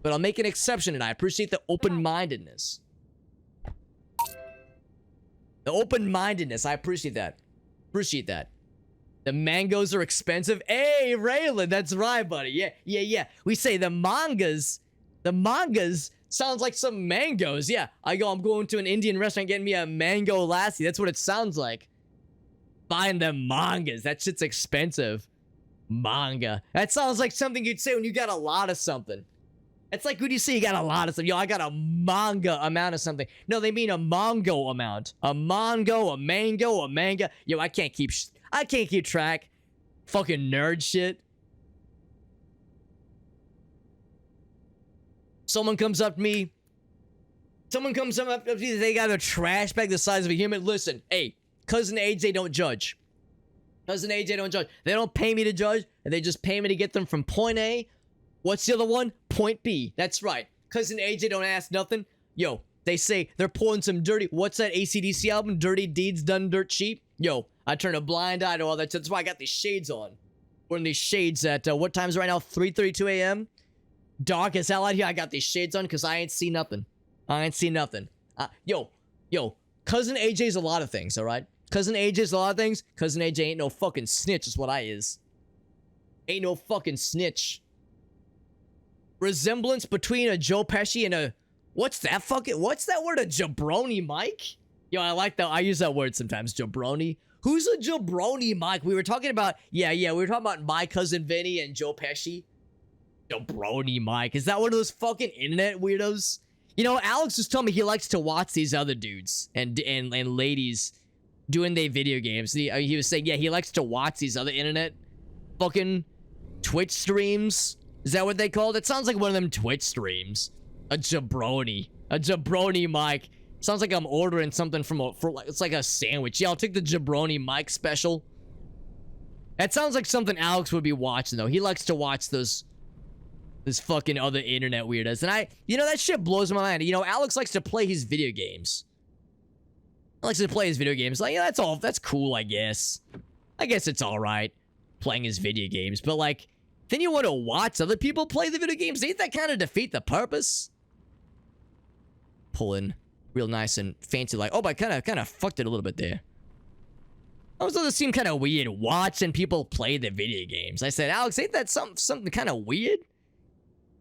but I'll make an exception, and I appreciate the open-mindedness. The open-mindedness, I appreciate that. Appreciate that. The mangoes are expensive. Hey, Raylan, that's right, buddy. Yeah. We say the mangas sounds like some mangoes. Yeah, I'm going to an Indian restaurant getting me a mango lassi. That's what it sounds like. Buying them mangas. That shit's expensive. Manga. That sounds like something you'd say when you got a lot of something. It's like when you say you got a lot of something. Yo, I got a manga amount of something. No, they mean a mongo amount. A mongo, a mango, a manga. Yo, I can't keep track. Fucking nerd shit. Someone comes up to me. They got a trash bag the size of a human. Listen, hey, cousin AJ don't judge. Cousin AJ don't judge. They don't pay me to judge. They just pay me to get them from point A. What's the other one? Point B. That's right. Cousin AJ don't ask nothing. Yo, they say they're pouring some dirty. What's that AC/DC album? Dirty Deeds Done Dirt Cheap. Yo, I turn a blind eye to all that. That's why I got these shades on. Wearing these shades at, what time is it right now? 3:32 a.m.? Dark as hell out here. I got these shades on because I ain't see nothing. Yo, Cousin AJ's a lot of things, all right? Cousin AJ's a lot of things. Cousin AJ ain't no fucking snitch is what I is. Ain't no fucking snitch. resemblance between a Joe Pesci and a what's that word? A jabroni Mike? Yo, I like that. I use that word sometimes. Jabroni. Who's a jabroni Mike? We were talking about we were talking about My Cousin Vinny and Joe Pesci. Jabroni Mike. Is that one of those fucking internet weirdos? You know, Alex was telling me he likes to watch these other dudes and ladies doing their video games. He was saying, yeah, he likes to watch these other internet fucking Twitch streams. Is that what they called? It sounds like one of them Twitch streams. A jabroni Mike. Sounds like I'm ordering something it's like a sandwich. Yeah, I'll take the jabroni Mike special. That sounds like something Alex would be watching though. He likes to watch those fucking other internet weirdos. And that shit blows my mind. You know, Alex likes to play his video games. Like, yeah, that's cool, I guess. I guess it's alright playing his video games. But like, then you want to watch other people play the video games? Ain't that kind of defeat the purpose? Pulling real nice and fancy like, oh, but I kind of fucked it a little bit there. Also, this seemed kind of weird watching people play the video games. I said, Alex, ain't that something kind of weird?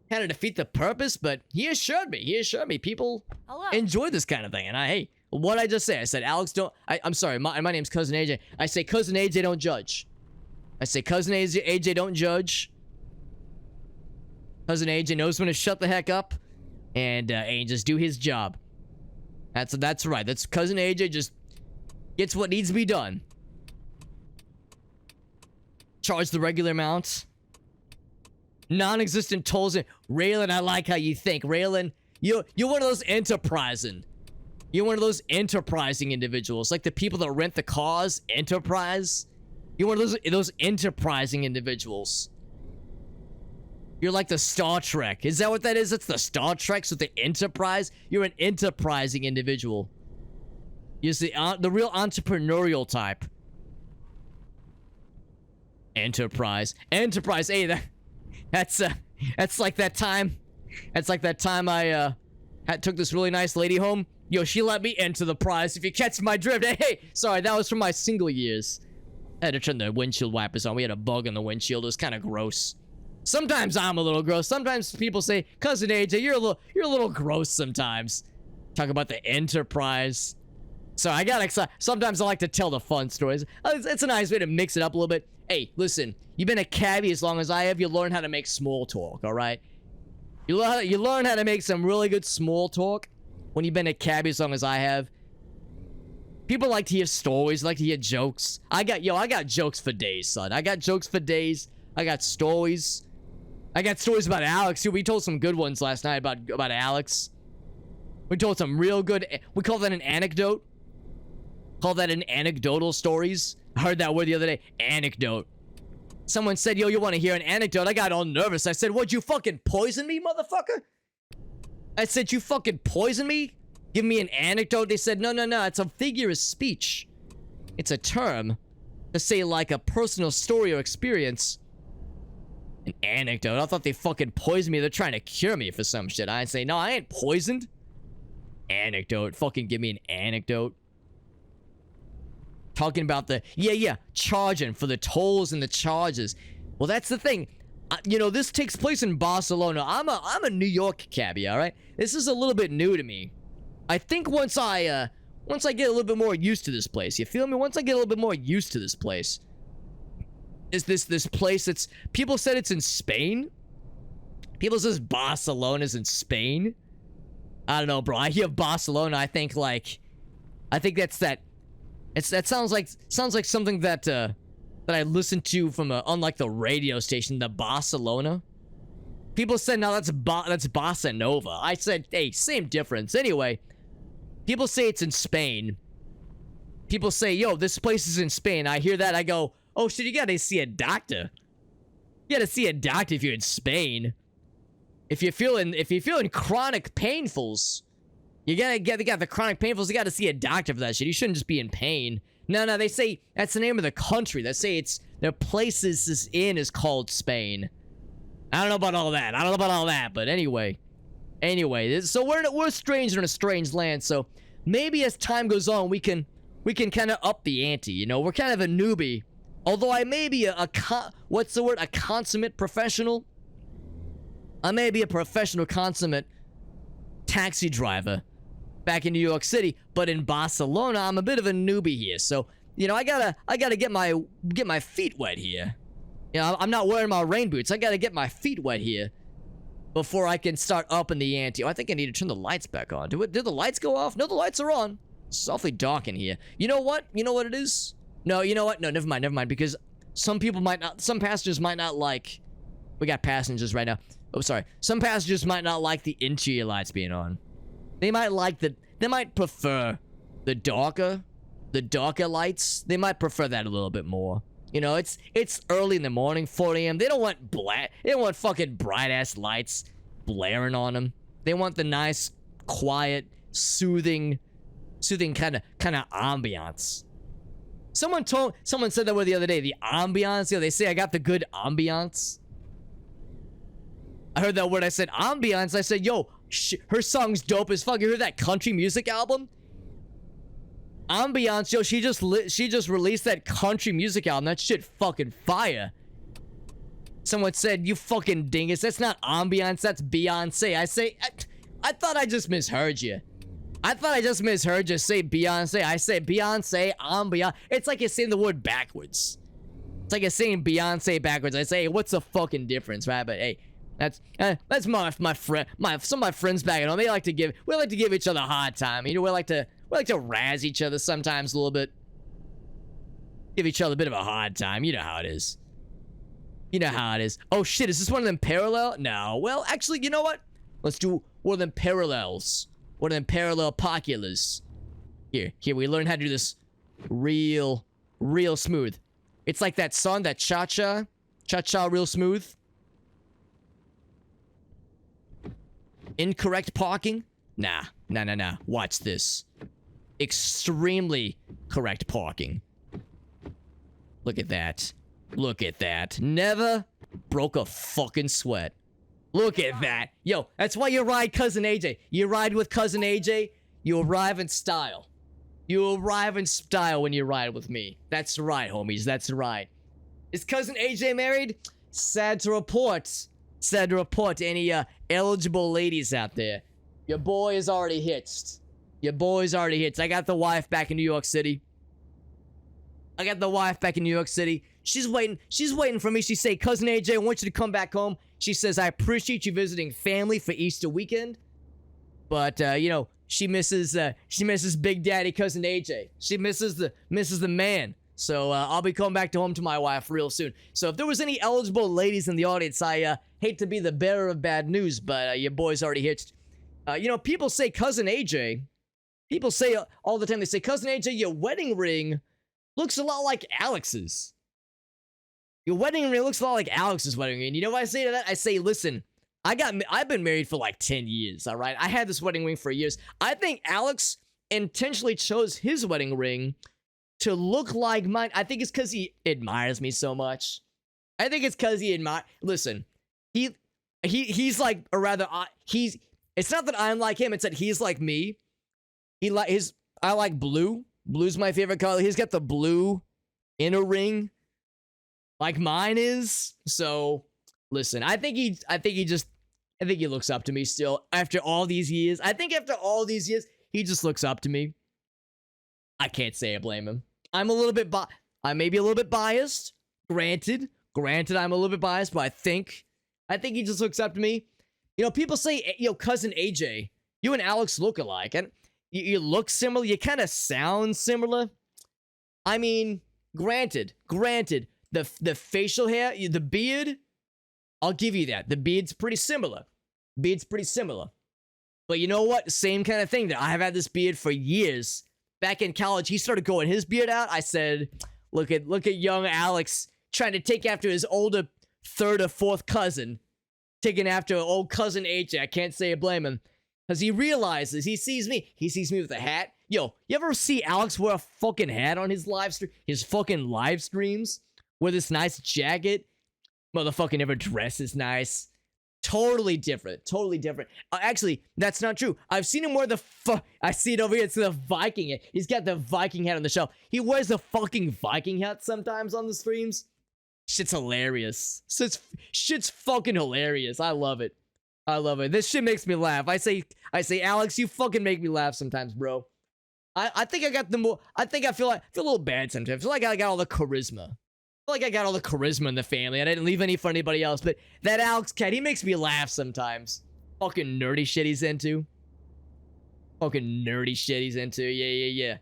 Kind of defeat the purpose, but he assured me people enjoy this kind of thing. And what I just say? I said, Alex, I'm sorry, my name's Cousin AJ. I say, Cousin AJ, don't judge. I say, Cousin AJ, don't judge. Cousin AJ knows when to shut the heck up and just do his job. That's right. That's Cousin AJ just gets what needs to be done. Charge the regular amount. Non-existent tolls. Raylan, I like how you think. Raylan, you're one of those enterprising. You're one of those enterprising individuals. Like the people that rent the cars, enterprise. You're one of those enterprising individuals. You're like the Star Trek. Is that what that is? It's the Star Trek with the Enterprise. You're an enterprising individual. You're the real entrepreneurial type. Enterprise. Hey, that's like that time. That's like that time I took this really nice lady home. Yo, she let me into the prize. If you catch my drift. Hey, sorry, that was from my single years. I had to turn the windshield wipers on. We had a bug in the windshield. It was kind of gross. Sometimes I'm a little gross. Sometimes people say, Cousin AJ, you're a little gross sometimes. Talk about the Enterprise. So I got excited. Sometimes I like to tell the fun stories. It's a nice way to mix it up a little bit. Hey, listen, you've been a cabbie as long as I have. You learn how to make small talk, all right? You learn how to make some really good small talk when you've been a cabbie as long as I have. People like to hear stories, like to hear jokes. I got jokes for days, son. I got jokes for days. I got stories. I got stories about Alex. We told some good ones last night about Alex. We told some real good. We call that an anecdote. Call that an anecdotal stories. I heard that word the other day. Anecdote. Someone said, yo, you want to hear an anecdote? I got all nervous. I said, what, you fucking poison me, motherfucker? I said, you fucking poison me? Give me an anecdote? They said, no. It's a figure of speech. It's a term to say like a personal story or experience. An anecdote. I thought they fucking poisoned me. They're trying to cure me for some shit. I'd say, no, I ain't poisoned. Anecdote. Fucking give me an anecdote. Talking about the, charging for the tolls and the charges. Well, that's the thing. This takes place in Barcelona. I'm a New York cabbie, all right? This is a little bit new to me. I think once I get a little bit more used to this place, you feel me? Once I get a little bit more used to this place. Is this place that's, people said it's in Spain? People says Barcelona's in Spain? I don't know, bro. I hear Barcelona, I think that sounds like something that I listened to from on like the radio station, the Barcelona. People said, no, that's Bossa Nova. I said, hey, same difference. Anyway, people say it's in Spain. People say, yo, this place is in Spain. I hear that, I go, oh shit, you gotta see a doctor. You gotta see a doctor if you're in Spain. If you're feeling chronic painfuls, you gotta get the chronic painfuls. You gotta see a doctor for that shit. You shouldn't just be in pain. No, they say that's the name of the country. They say it's their place is called Spain. I don't know about all that. But anyway, so we're a stranger in a strange land. So maybe as time goes on, we can kind of up the ante. You know, we're kind of a newbie. Although I may be a consummate professional. I may be a professional consummate taxi driver back in New York City, but in Barcelona, I'm a bit of a newbie here. So, you know, I gotta get my feet wet here. You know, I'm not wearing my rain boots. I gotta get my feet wet here before I can start upping the ante. Oh, I think I need to turn the lights back on. Did the lights go off? No, the lights are on. It's awfully dark in here. You know what? You know what it is? No, you know what? No, never mind, because some passengers might not like... We got passengers right now. Oh, sorry. Some passengers might not like the interior lights being on. They might prefer the darker lights. They might prefer that a little bit more. You know, it's early in the morning, 4 a.m. They don't want fucking bright-ass lights blaring on them. They want the nice, quiet, soothing kind of ambiance. Someone said that word the other day, the ambiance. You know, they say I got the good ambiance. I heard that word, I said ambiance. I said, yo, her song's dope as fuck. You heard that country music album? Ambiance, yo, she just released that country music album. That shit fucking fire. Someone said, you fucking dingus, that's not ambiance, that's Beyonce. I thought I just misheard you. I thought I just misheard you say Beyonce. I say Beyonce, ambiance. It's like you're saying the word backwards. It's like you're saying Beyonce backwards. I say, hey, what's the fucking difference, right? But hey, that's my friend. Some of my friends back at home, we like to give each other a hard time. You know, we like to razz each other sometimes a little bit. Give each other a bit of a hard time. You know how it is. You know how it is. Oh shit, is this one of them parallel? No. Well, actually, you know what? Let's do one of them parallels. One of them parallel populars. Here, we learn how to do this real smooth. It's like that song, that cha-cha real smooth. Incorrect parking? Nah. Watch this. Extremely correct parking. Look at that. Look at that. Never broke a fucking sweat. Look at that. Yo, that's why you ride Cousin AJ. You ride with Cousin AJ, you arrive in style. You arrive in style when you ride with me. That's right, homies. That's right. Is Cousin AJ married? Sad to report. Sad to report to any eligible ladies out there. Your boy is already hitched. Your boy's already hitched. I got the wife back in New York City. She's waiting for me. She say, Cousin AJ, I want you to come back home. She says, I appreciate you visiting family for Easter weekend. But, you know, she misses Big Daddy Cousin AJ. She misses the man. So, I'll be coming back home to my wife real soon. So, if there was any eligible ladies in the audience, I hate to be the bearer of bad news, but your boy's already hitched. You know, people say Cousin AJ. People say all the time, they say, Cousin AJ, your wedding ring looks a lot like Alex's. Your wedding ring looks a lot like Alex's wedding ring. You know what I say to that? I say, listen, I've been married for like 10 years, all right? I had this wedding ring for years. I think Alex intentionally chose his wedding ring to look like mine. I think it's because he admires me so much. I think it's because he admires... Listen, he's like, or rather, it's not that I'm like him, it's that he's like me. I like blue. Blue's my favorite color. He's got the blue inner ring, like mine is. So, listen, I think he looks up to me still after all these years. I think after all these years, he just looks up to me. I can't say I blame him. I may be a little bit biased. Granted, I'm a little bit biased, but I think he just looks up to me. You know, people say, yo, Cousin AJ, you and Alex look alike, and you look similar. You kind of sound similar. I mean, granted, the facial hair, the beard, I'll give you that. The beard's pretty similar. But you know what? Same kind of thing. That I have had this beard for years. Back in college, he started growing his beard out. I said, look at young Alex trying to take after his older third or fourth cousin, taking after old Cousin AJ. I can't say I blame him. Because he realizes, he sees me with a hat. Yo, you ever see Alex wear a fucking hat on his fucking live streams? With this nice jacket? Motherfucker never dresses nice. Totally different. Actually, that's not true. I've seen him wear I see it over here. It's the Viking hat. He's got the Viking hat on the shelf. He wears the fucking Viking hat sometimes on the streams. Shit's hilarious. Shit's fucking hilarious. I love it. I love it. This shit makes me laugh. I say, Alex, you fucking make me laugh sometimes, bro. I think I got the more. I think I feel a little bad sometimes. I feel like I got all the charisma. I feel like I got all the charisma in the family. I didn't leave any for anybody else. But that Alex cat, he makes me laugh sometimes. Fucking nerdy shit he's into. Fucking nerdy shit he's into. Yeah.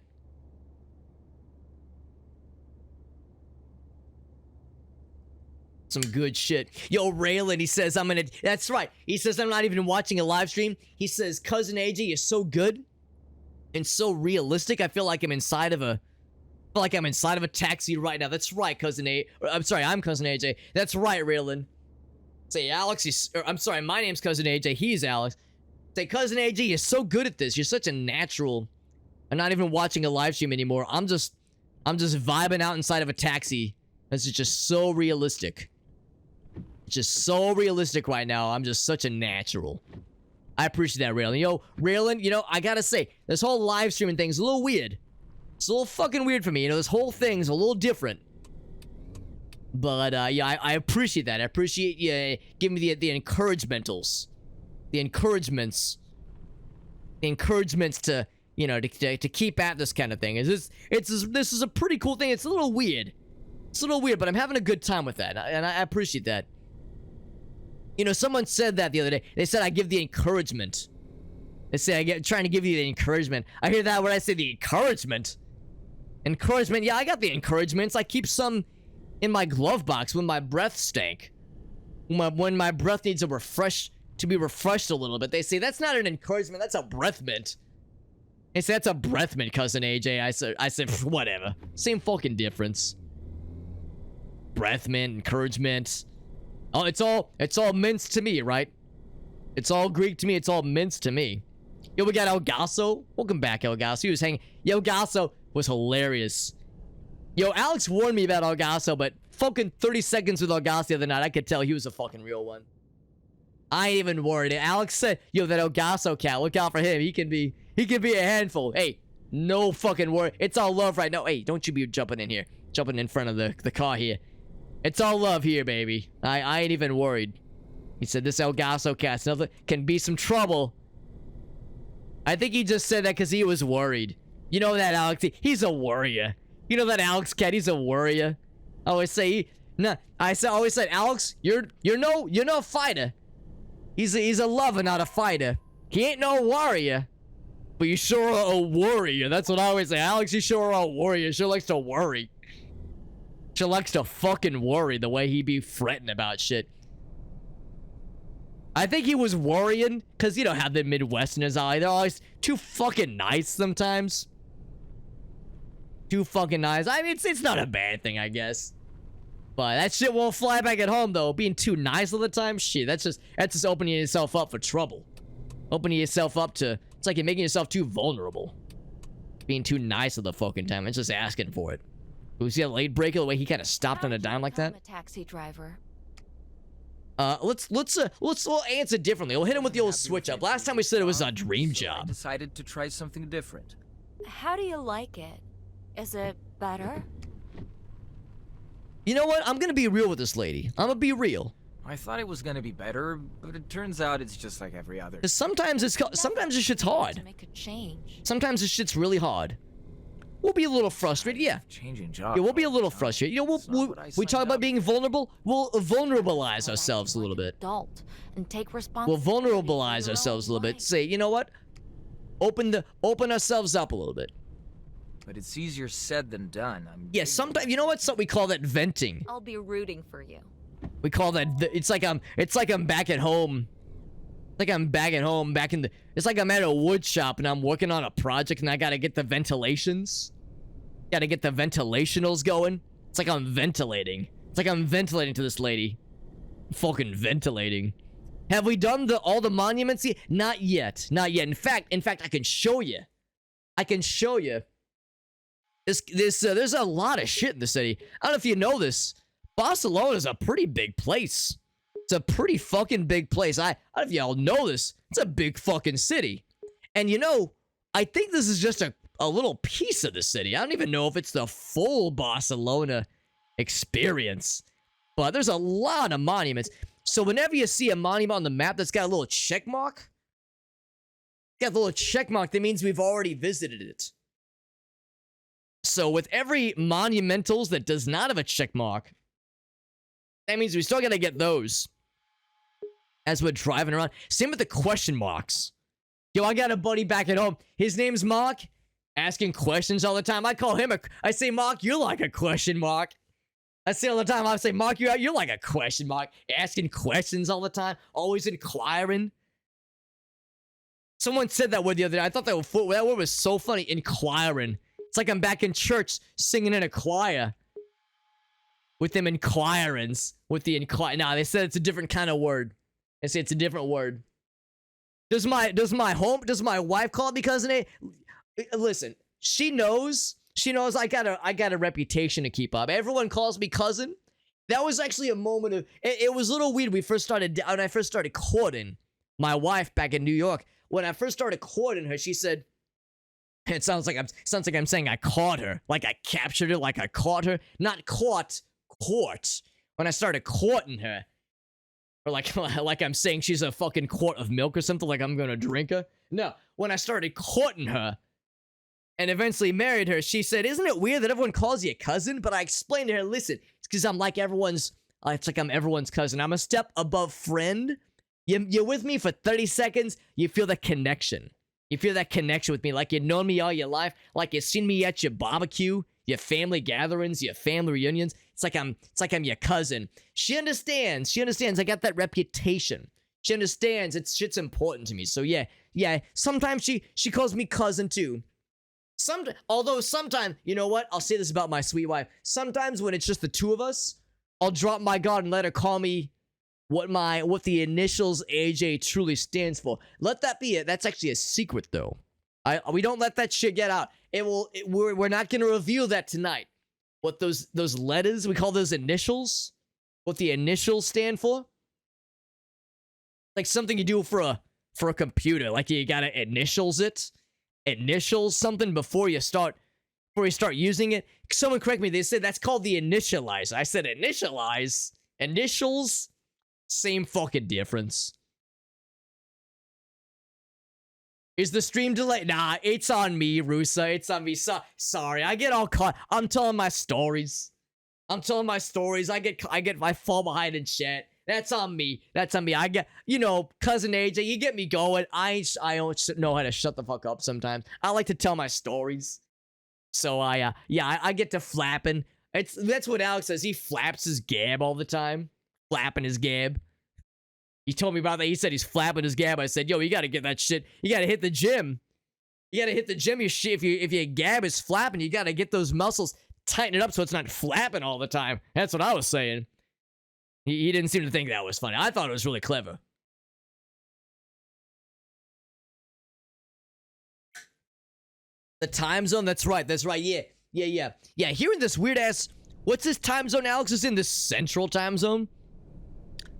Some good shit. Yo, Raylan, he says that's right. He says I'm not even watching a live stream. He says, Cousin AJ is so good and so realistic. I feel like I'm inside of a taxi right now. That's right, Cousin A. I'm sorry, I'm Cousin AJ. That's right, Raylan. Say, Alex, I'm sorry, my name's Cousin AJ. He's Alex. Say, Cousin AJ, you're so good at this. You're such a natural. I'm not even watching a live stream anymore. I'm just vibing out inside of a taxi. This is just so realistic. It's just so realistic right now. I'm just such a natural. I appreciate that, Raylan. Yo, Raylan, you know, I gotta say, this whole live streaming thing's a little weird. It's a little fucking weird for me. You know, this whole thing's a little different. But, yeah, I appreciate that. I appreciate you giving me the encouragementals. The encouragements to, you know, to keep at this kind of thing. This is a pretty cool thing. It's a little weird. It's a little weird, but I'm having a good time with that, and I appreciate that. You know, someone said that the other day. They said I give the encouragement. They say trying to give you the encouragement. I hear that when I say the encouragement. Encouragement, yeah, I got the encouragements. I keep some in my glove box when my breath stank. When my breath needs to be refreshed a little bit. They say that's not an encouragement, that's a breath mint. They say that's a breath mint, Cousin AJ. I said whatever. Same fucking difference. Breath mint, encouragement. Oh, it's all mints to me, right? It's all Greek to me. It's all mints to me. Yo, we got El Gasso. Welcome back, El Gasso. He was hanging. Yo, Gasso was hilarious. Yo, Alex warned me about El Gasso, but fucking 30 seconds with El Gasso the other night, I could tell he was a fucking real one. I ain't even worried. Alex said, yo, that El Gasso cat, look out for him. He can be a handful. Hey, no fucking worry. It's all love right now. Hey, don't you be jumping in here. Jumping in front of the car here. It's all love here, baby. I ain't even worried. He said this El Gasso cat can be some trouble. I think he just said that because he was worried. You know that Alex, he's a worrier. You know that Alex cat, he's a worrier. I always say, always said, Alex, you're no fighter. He's a lover, not a fighter. He ain't no warrior. But you sure are a warrior. That's what I always say. Alex, you sure are a warrior. Sure likes to worry. Sure likes to fucking worry the way he be fretting about shit. I think he was worrying because you know how the Midwesterners are. They're always too fucking nice sometimes. Too fucking nice. I mean, it's not a bad thing, I guess. But that shit won't fly back at home, though. Being too nice all the time, shit. That's just opening yourself up for trouble. Opening yourself up to... It's like you're making yourself too vulnerable. Being too nice all the fucking time. It's just asking for it. We see a late breaker, the way he kind of stopped on a dime like that. I'm a taxi driver. Let's answer differently. We'll hit him with the old switch up. Last time we said it was a dream job. I decided to try something different. How do you like it? Is it better? You know what? I'm gonna be real with this lady. I'm gonna be real. I thought it was gonna be better, but it turns out it's just like every other. Cause sometimes this shit's hard. To make a change. Sometimes this shit's really hard. We'll be a little frustrated, yeah. Changing jobs. Yeah, we'll be a little frustrated. You know, we talk about being vulnerable. We'll vulnerabilize ourselves a little bit. Adult and take We'll responsibility. vulnerabilize ourselves a little bit. Say, you know what? Open ourselves up a little bit. But it's easier said than done. Yeah, sometimes you know what? So we call that venting. I'll be rooting for you. We call that. It's like I'm back at home. Like I'm back at home, it's like I'm at a wood shop and I'm working on a project and I gotta get the ventilations. Gotta get the ventilationals going. It's like I'm ventilating. It's like I'm ventilating to this lady. Fucking ventilating. Have we done all the monuments yet? Not yet. Not yet. In fact, I can show you. There's a lot of shit in the city. I don't know if you know this. Barcelona's a pretty big place. It's a pretty fucking big place. I don't know if y'all know this. It's a big fucking city. And you know, I think this is just a little piece of the city. I don't even know if it's the full Barcelona experience. But there's a lot of monuments. So whenever you see a monument on the map that's got a little check mark, that means we've already visited it. So with every monumentals that does not have a check mark, that means we still gotta get those as we're driving around. Same with the question marks. Yo, I got a buddy back at home. His name's Mark, asking questions all the time. I call him I say, Mark, you're like a question mark. I say all the time. I say, Mark, you're like a question mark. Asking questions all the time. Always inquiring. Someone said that word the other day. I thought that word was so funny. Inquiring. It's like I'm back in church singing in a choir. With them inquirings. With the Nah, they said it's a different kind of word. They say it's a different word. Does my wife call me cousin A? Listen, she knows I got a reputation to keep up. Everyone calls me cousin. That was actually a moment of it was a little weird. When I first started courting my wife back in New York. When I first started courting her, she said, it sounds like I'm saying I caught her, like I captured her, like I caught her, not caught, court. When I started courting her, or like I'm saying she's a fucking quart of milk or something, like I'm gonna drink her. No, when I started courting her and eventually married her, she said, isn't it weird that everyone calls you a cousin? But I explained to her, listen, it's because I'm like everyone's, it's like I'm everyone's cousin. I'm a step above friend. You're with me for 30 seconds, you feel the connection. You feel that connection with me, like you've known me all your life, like you've seen me at your barbecue, your family gatherings, your family reunions. It's like I'm your cousin. She understands. I got that reputation. She understands. Shit's important to me. So yeah. Sometimes she calls me cousin too. Although sometimes, you know what? I'll say this about my sweet wife. Sometimes when it's just the two of us, I'll drop my guard and let her call me what the initials AJ truly stands for. Let that be it. That's actually a secret though. We don't let that shit get out. We're not gonna reveal that tonight. What those letters, we call those initials, what the initials stand for. Like something you do for a computer, like you gotta initials something before you start using it. Someone correct me, they said that's called the initializer. I said initialize, initials, same fucking difference. Is the stream delayed? Nah, it's on me, Rusa. It's on me. Sorry, I get all caught. I'm telling my stories. I fall behind in chat. That's on me. I get, cousin AJ, you get me going. I don't know how to shut the fuck up sometimes. I like to tell my stories. So I get to flapping. That's what Alex says. He flaps his gab all the time. Flapping his gab. He told me about that. He said he's flapping his gab. I said, yo, you gotta get that shit. You gotta hit the gym. If your gab is flapping, you gotta get those muscles, tighten it up so it's not flapping all the time. That's what I was saying. He didn't seem to think that was funny. I thought it was really clever. The time zone, that's right. Yeah. Hearing this weird ass, what's this time zone Alex is in? This central time zone?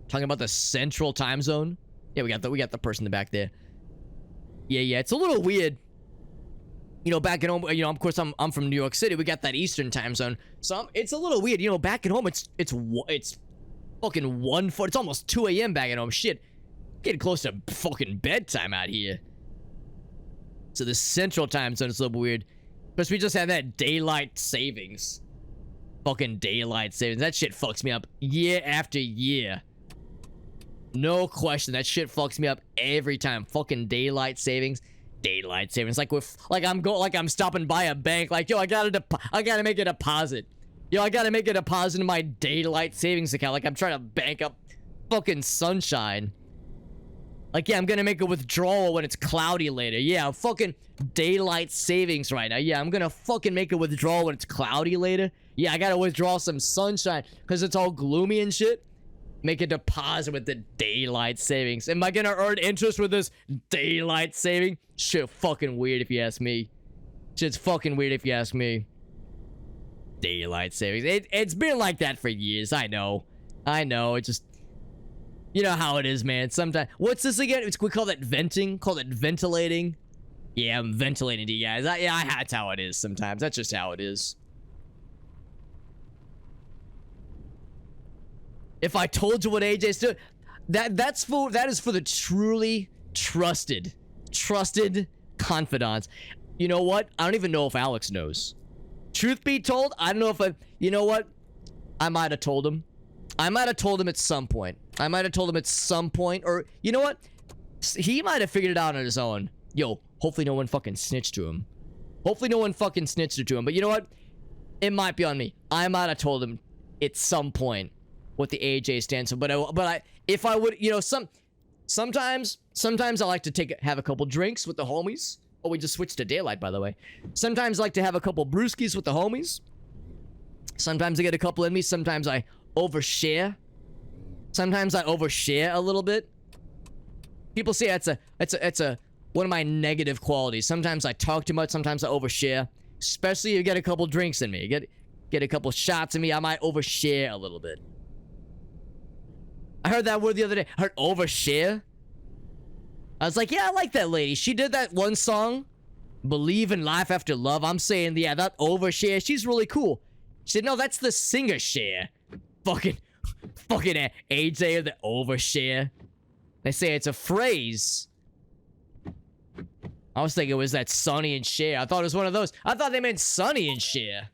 Talking about the central time zone. Yeah, we got the person in the back there. Yeah, it's a little weird. Back at home, of course I'm from New York City. We got that Eastern time zone. So it's a little weird. Back at home it's fucking 1:40. It's almost 2 a.m. back at home. Shit. Getting close to fucking bedtime out here. So the central time zone is a little weird. Because we just had that daylight savings. Fucking daylight savings. That shit fucks me up year after year. No question, that shit fucks me up every time. Fucking daylight savings. Like I'm stopping by a bank. Like, yo, I gotta make a deposit. I gotta make a deposit in my daylight savings account. Like I'm trying to bank up fucking sunshine. Like, yeah, I'm gonna make a withdrawal when it's cloudy later. Yeah, fucking daylight savings right now. Yeah, I'm gonna fucking make a withdrawal when it's cloudy later. Yeah, I gotta withdraw some sunshine because it's all gloomy and shit. Make a deposit with the daylight savings. Am I gonna earn interest with this daylight saving? Shit fucking weird if you ask me. Shit's fucking weird if you ask me. Daylight savings. It's been like that for years. I know. It just... You know how it is, man. Sometimes... What's this again? We call that venting. Call it ventilating. Yeah, I'm ventilating to you guys. That's how it is sometimes. That's just how it is. If I told you what AJ's doing, that is for the truly trusted confidants. You know what? I don't even know if Alex knows. Truth be told, I don't know if you know what? I might have told him. I might have told him at some point. Or, you know what? He might have figured it out on his own. Yo, hopefully no one fucking snitched to him. But you know what? It might be on me. I might have told him at some point what the AJ stands for. If I would, you know, sometimes I like to have a couple drinks with the homies. Oh, we just switched to daylight, by the way. Sometimes I like to have a couple brewskis with the homies. Sometimes I get a couple in me. Sometimes I overshare. A little bit. People say it's a one of my negative qualities. Sometimes I talk too much. Sometimes I overshare. Especially if you get a couple drinks in me. Get a couple shots in me. I might overshare a little bit. I heard that word the other day. I heard overshare. I was like, yeah, I like that lady. She did that one song, Believe in Life After Love. I'm saying, yeah, that overshare. She's really cool. She said, no, that's the singer share. Fucking AJ, the overshare. They say it's a phrase. I was thinking it was that Sonny and Cher. I thought it was one of those. I thought they meant Sonny and Cher.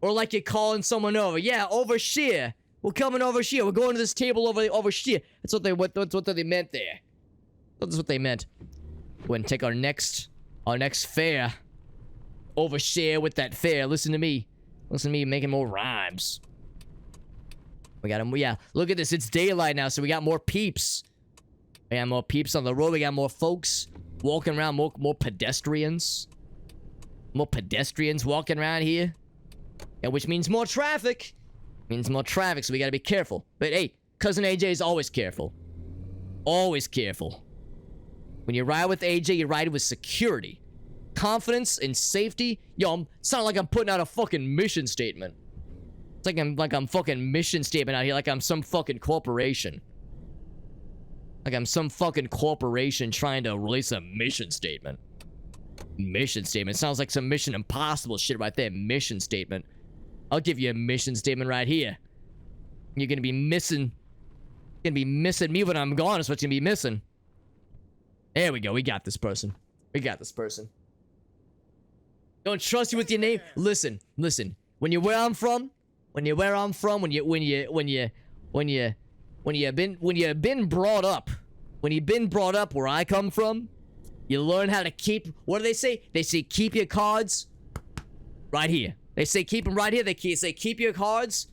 Or like you're calling someone over. Yeah, overshare. We're coming over here. We're going to this table over here. That's what they meant there. That's what they meant. Go ahead and take our next fare. Overshare with that fare. Listen to me making more rhymes. We got them. Yeah, look at this. It's daylight now, so we got more peeps. We got more peeps on the road. We got more folks walking around. More pedestrians. More pedestrians walking around here. Yeah, which means more traffic. So we gotta be careful. But hey, Cousin AJ is always careful. Always careful. When you ride with AJ, you ride with security. Confidence and safety. Yo, it's not like I'm putting out a fucking mission statement. It's like I'm fucking mission statement out here, like I'm some fucking corporation. Like I'm some fucking corporation trying to release a mission statement. Mission statement. Sounds like some Mission Impossible shit right there. Mission statement. I'll give you a mission statement right here. You're gonna be missing me when I'm gone is what you're gonna be missing. There we go. We got this person. Don't trust you with your name. Listen. When you're where I'm from, when you've been brought up where I come from, you learn how to keep. What do they say? They say keep your cards right here. They say keep them right here. They say keep your cards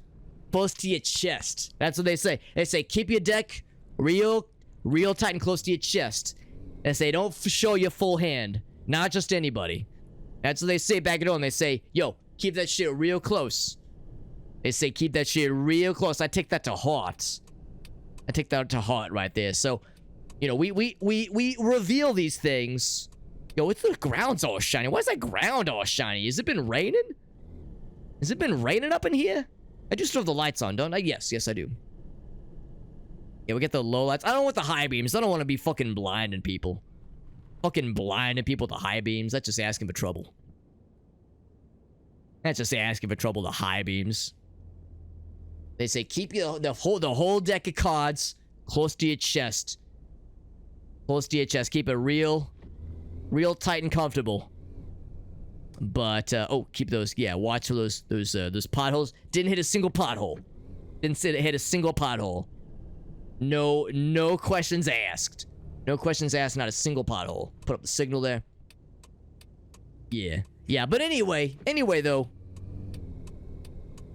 close to your chest. That's what they say. They say keep your deck real tight and close to your chest. They say don't show your full hand. Not just anybody. That's what they say back at home. They say, yo, keep that shit real close. They say keep that shit real close. I take that to heart. Right there. So, you know, we reveal these things. Yo, it's the ground's all shiny. Why is that ground all shiny? Has it been raining? Has it been raining up in here? I just throw the lights on, don't I? Yes, I do. Yeah, we get the low lights. I don't want the high beams. I don't want to be fucking blinding people. Fucking blinding people with the high beams. That's just asking for trouble. The high beams. They say keep the whole deck of cards close to your chest. Keep it real tight and comfortable. But keep those. Yeah, watch for those potholes. Didn't hit a single pothole. No questions asked. Not a single pothole. Put up the signal there. Yeah. But anyway though,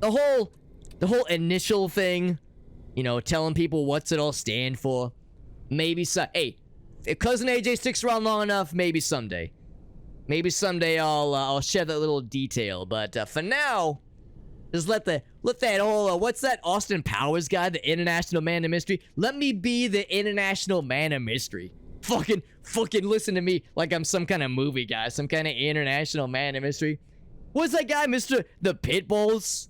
the whole initial thing, you know, telling people what's it all stand for. Maybe hey, if Cousin AJ sticks around long enough, maybe someday I'll share that little detail. But for now, just let that whole what's that Austin Powers guy, the International Man of Mystery? Let me be the International Man of Mystery. Fucking listen to me like I'm some kind of movie guy, some kind of International Man of Mystery. What's that guy, Mr. the Pitbulls?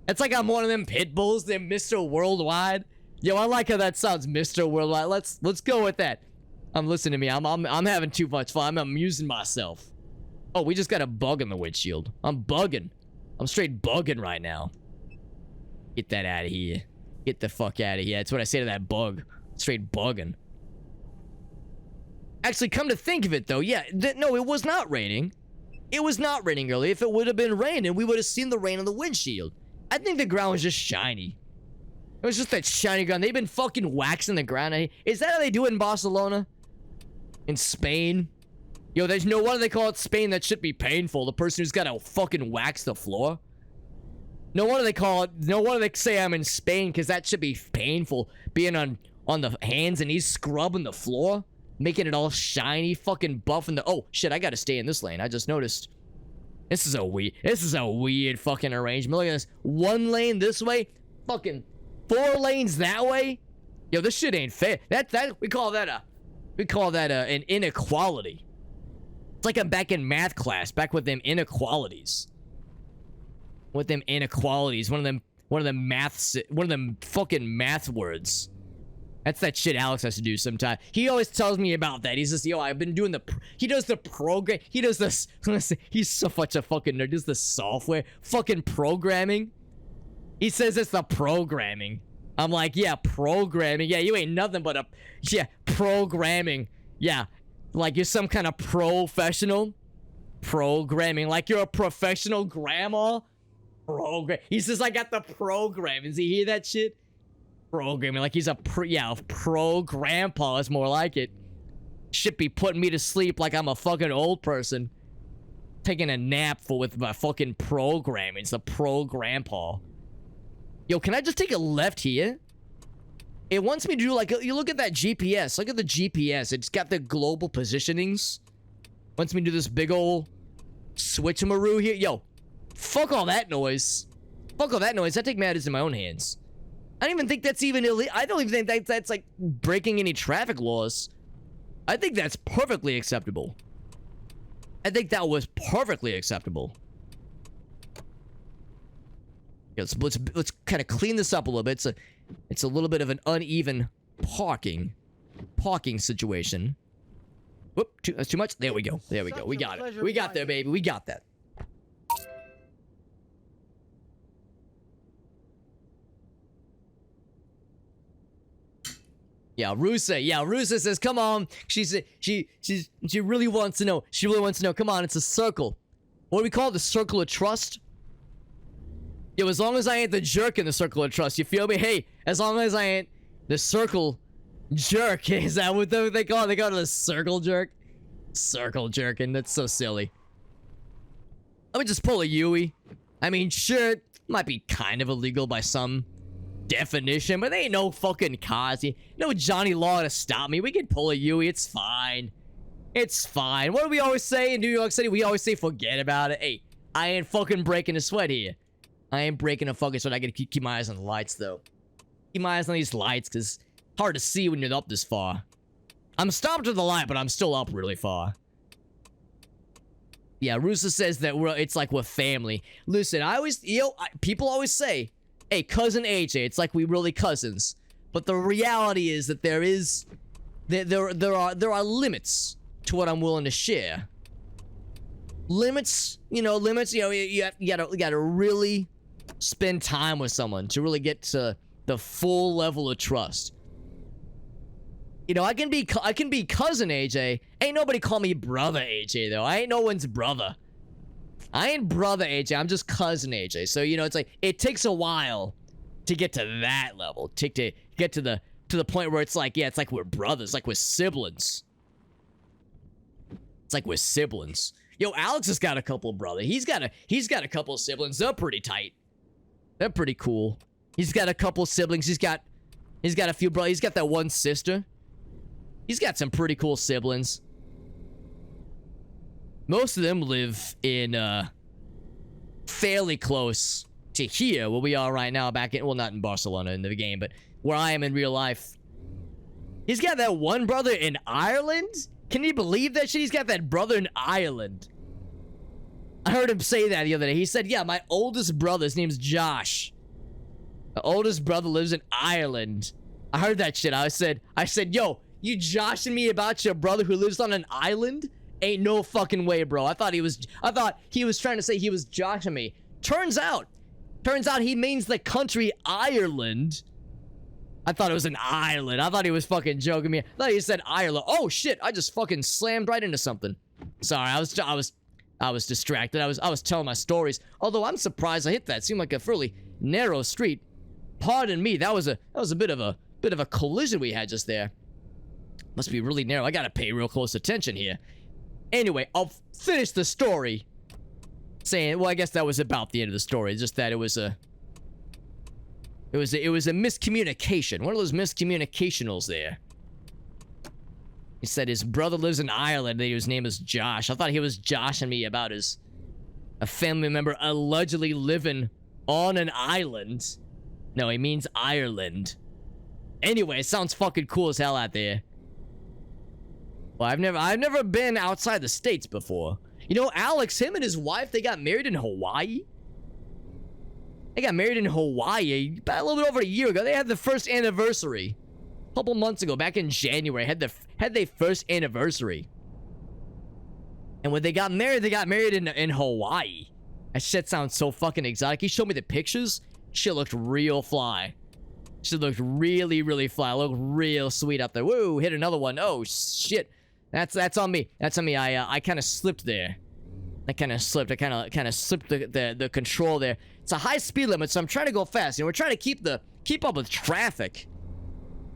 It's like I'm one of them Pitbulls, them Mr. Worldwide. Yo, I like how that sounds, Mr. Worldwide. Let's go with that. Listen to me. I'm having too much fun. I'm amusing myself. Oh, we just got a bug in the windshield. I'm bugging. I'm straight bugging right now. Get that out of here. Get the fuck out of here. That's what I say to that bug. Straight bugging. Actually, come to think of it, though, yeah, no, it was not raining. It was not raining earlier. If it would have been raining, we would have seen the rain on the windshield. I think the ground was just shiny. It was just that shiny ground. They've been fucking waxing the ground. Is that how they do it in Barcelona? In Spain? Yo, there's no wonder they call it Spain. That should be painful. The person who's got to fucking wax the floor. No wonder they call it. No wonder they say I'm in Spain, because that should be painful. Being on the hands and knees, scrubbing the floor, making it all shiny, fucking buffing the. Oh shit! I gotta stay in this lane. I just noticed. This is a weird fucking arrangement. Look at this. One lane this way, fucking 4 lanes that way. Yo, this shit ain't fair. We call that an inequality. It's like I'm back in math class, back with them inequalities. One of them fucking math words. That's that shit Alex has to do sometime. He always tells me about that. He's just, yo, I've been doing he does the program. He does this. He's so much a fucking nerd. Does the software fucking programming? He says it's the programming. I'm like, yeah, programming. Yeah, you ain't nothing but programming. Yeah, like you're some kind of professional programming. Like you're a professional grandma. He says I got the program. Does he hear that shit? Programming, like he's a pro grandpa is more like it. Should be putting me to sleep like I'm a fucking old person. Taking a nap with my fucking programming. It's a pro grandpa. Yo, can I just take a left here? It wants me to do like, you look at that GPS. Look at the GPS. It's got the global positionings. Wants me to do this big old switcheroo here. Yo, fuck all that noise. Fuck all that noise. I take matters in my own hands. I don't even think that's even illegal. I don't even think that's like breaking any traffic laws. I think that's perfectly acceptable. I think that was perfectly acceptable. Yeah, let's kind of clean this up a little bit. It's a little bit of an uneven parking situation. Whoop, that's too much. There we go. There we go. We got it. We got there, baby. We got that. Yeah, Rusa says, come on. She really wants to know. She really wants to know. Come on, it's a circle. What do we call it? The circle of trust? Yo, as long as I ain't the jerk in the circle of trust, you feel me? Hey, as long as I ain't the circle jerk. Is that what they call it? They call it the circle jerk? Circle jerking. That's so silly. Let me just pull a Yui. I mean, sure, it might be kind of illegal by some definition, but they ain't no fucking cause. No Johnny Law to stop me. We can pull a Yui. It's fine. It's fine. What do we always say in New York City? We always say forget about it. Hey, I ain't fucking breaking a sweat here. I ain't breaking a fucking sweat. I gotta keep my eyes on the lights, though. Keep my eyes on these lights, because it's hard to see when you're up this far. I'm stopped at the light, but I'm still up really far. Yeah, Rusa says that it's like we're family. Listen, people always say, hey, cousin AJ, it's like we really cousins. But the reality is that there are limits to what I'm willing to share. Limits, you gotta really spend time with someone to really get to the full level of trust. You know, I can be cousin AJ. Ain't nobody call me brother AJ though. I ain't no one's brother. I ain't brother AJ. I'm just cousin AJ. So you know, it's like it takes a while to get to that level. To get to the point where it's like, yeah, it's like we're brothers, like we're siblings. It's like we're siblings. Yo, Alex has got a couple brothers. He's got a couple of siblings. They're pretty tight. They're pretty cool. He's got a couple of siblings. He's got a few brothers. He's got that one sister. He's got some pretty cool siblings. Most of them live in fairly close to here, where we are right now, back in, well, not in Barcelona in the game, but where I am in real life. He's got that one brother in Ireland? Can you believe that shit? He's got that brother in Ireland. I heard him say that the other day. He said, yeah, my oldest brother, his name's Josh. The oldest brother lives in Ireland. I heard that shit. I said, yo, you joshing me about your brother who lives on an island? Ain't no fucking way, bro. I thought he was trying to say he was joshing me. Turns out he means the country Ireland. I thought it was an island. I thought he was fucking joking me. I thought he said Ireland. Oh shit! I just fucking slammed right into something. Sorry, I was distracted. I was telling my stories. Although I'm surprised I hit that. It seemed like a fairly narrow street. Pardon me. That was a bit of a collision we had just there. Must be really narrow. I gotta pay real close attention here. Anyway, I'll finish the story. Saying, well, I guess that was about the end of the story. Just that it was a miscommunication. One of those miscommunicationals there. He said his brother lives in Ireland and his name is Josh. I thought he was joshing me about a family member allegedly living on an island. No, he means Ireland. Anyway, it sounds fucking cool as hell out there. Well, I've never been outside the States before. You know, Alex, him and his wife, they got married in Hawaii. They got married in Hawaii about a little bit over a year ago. They had the first anniversary. A couple months ago, back in January, had their first anniversary. And when they got married in Hawaii. That shit sounds so fucking exotic. He showed me the pictures. Shit looked real fly. Shit looked really, really fly. Looked real sweet out there. Woo, hit another one. Oh, shit. That's on me. That's on me. I kind of slipped there. I kind of slipped. I kind of slipped the control there. It's a high speed limit, so I'm trying to go fast. You know, we're trying to keep up with traffic.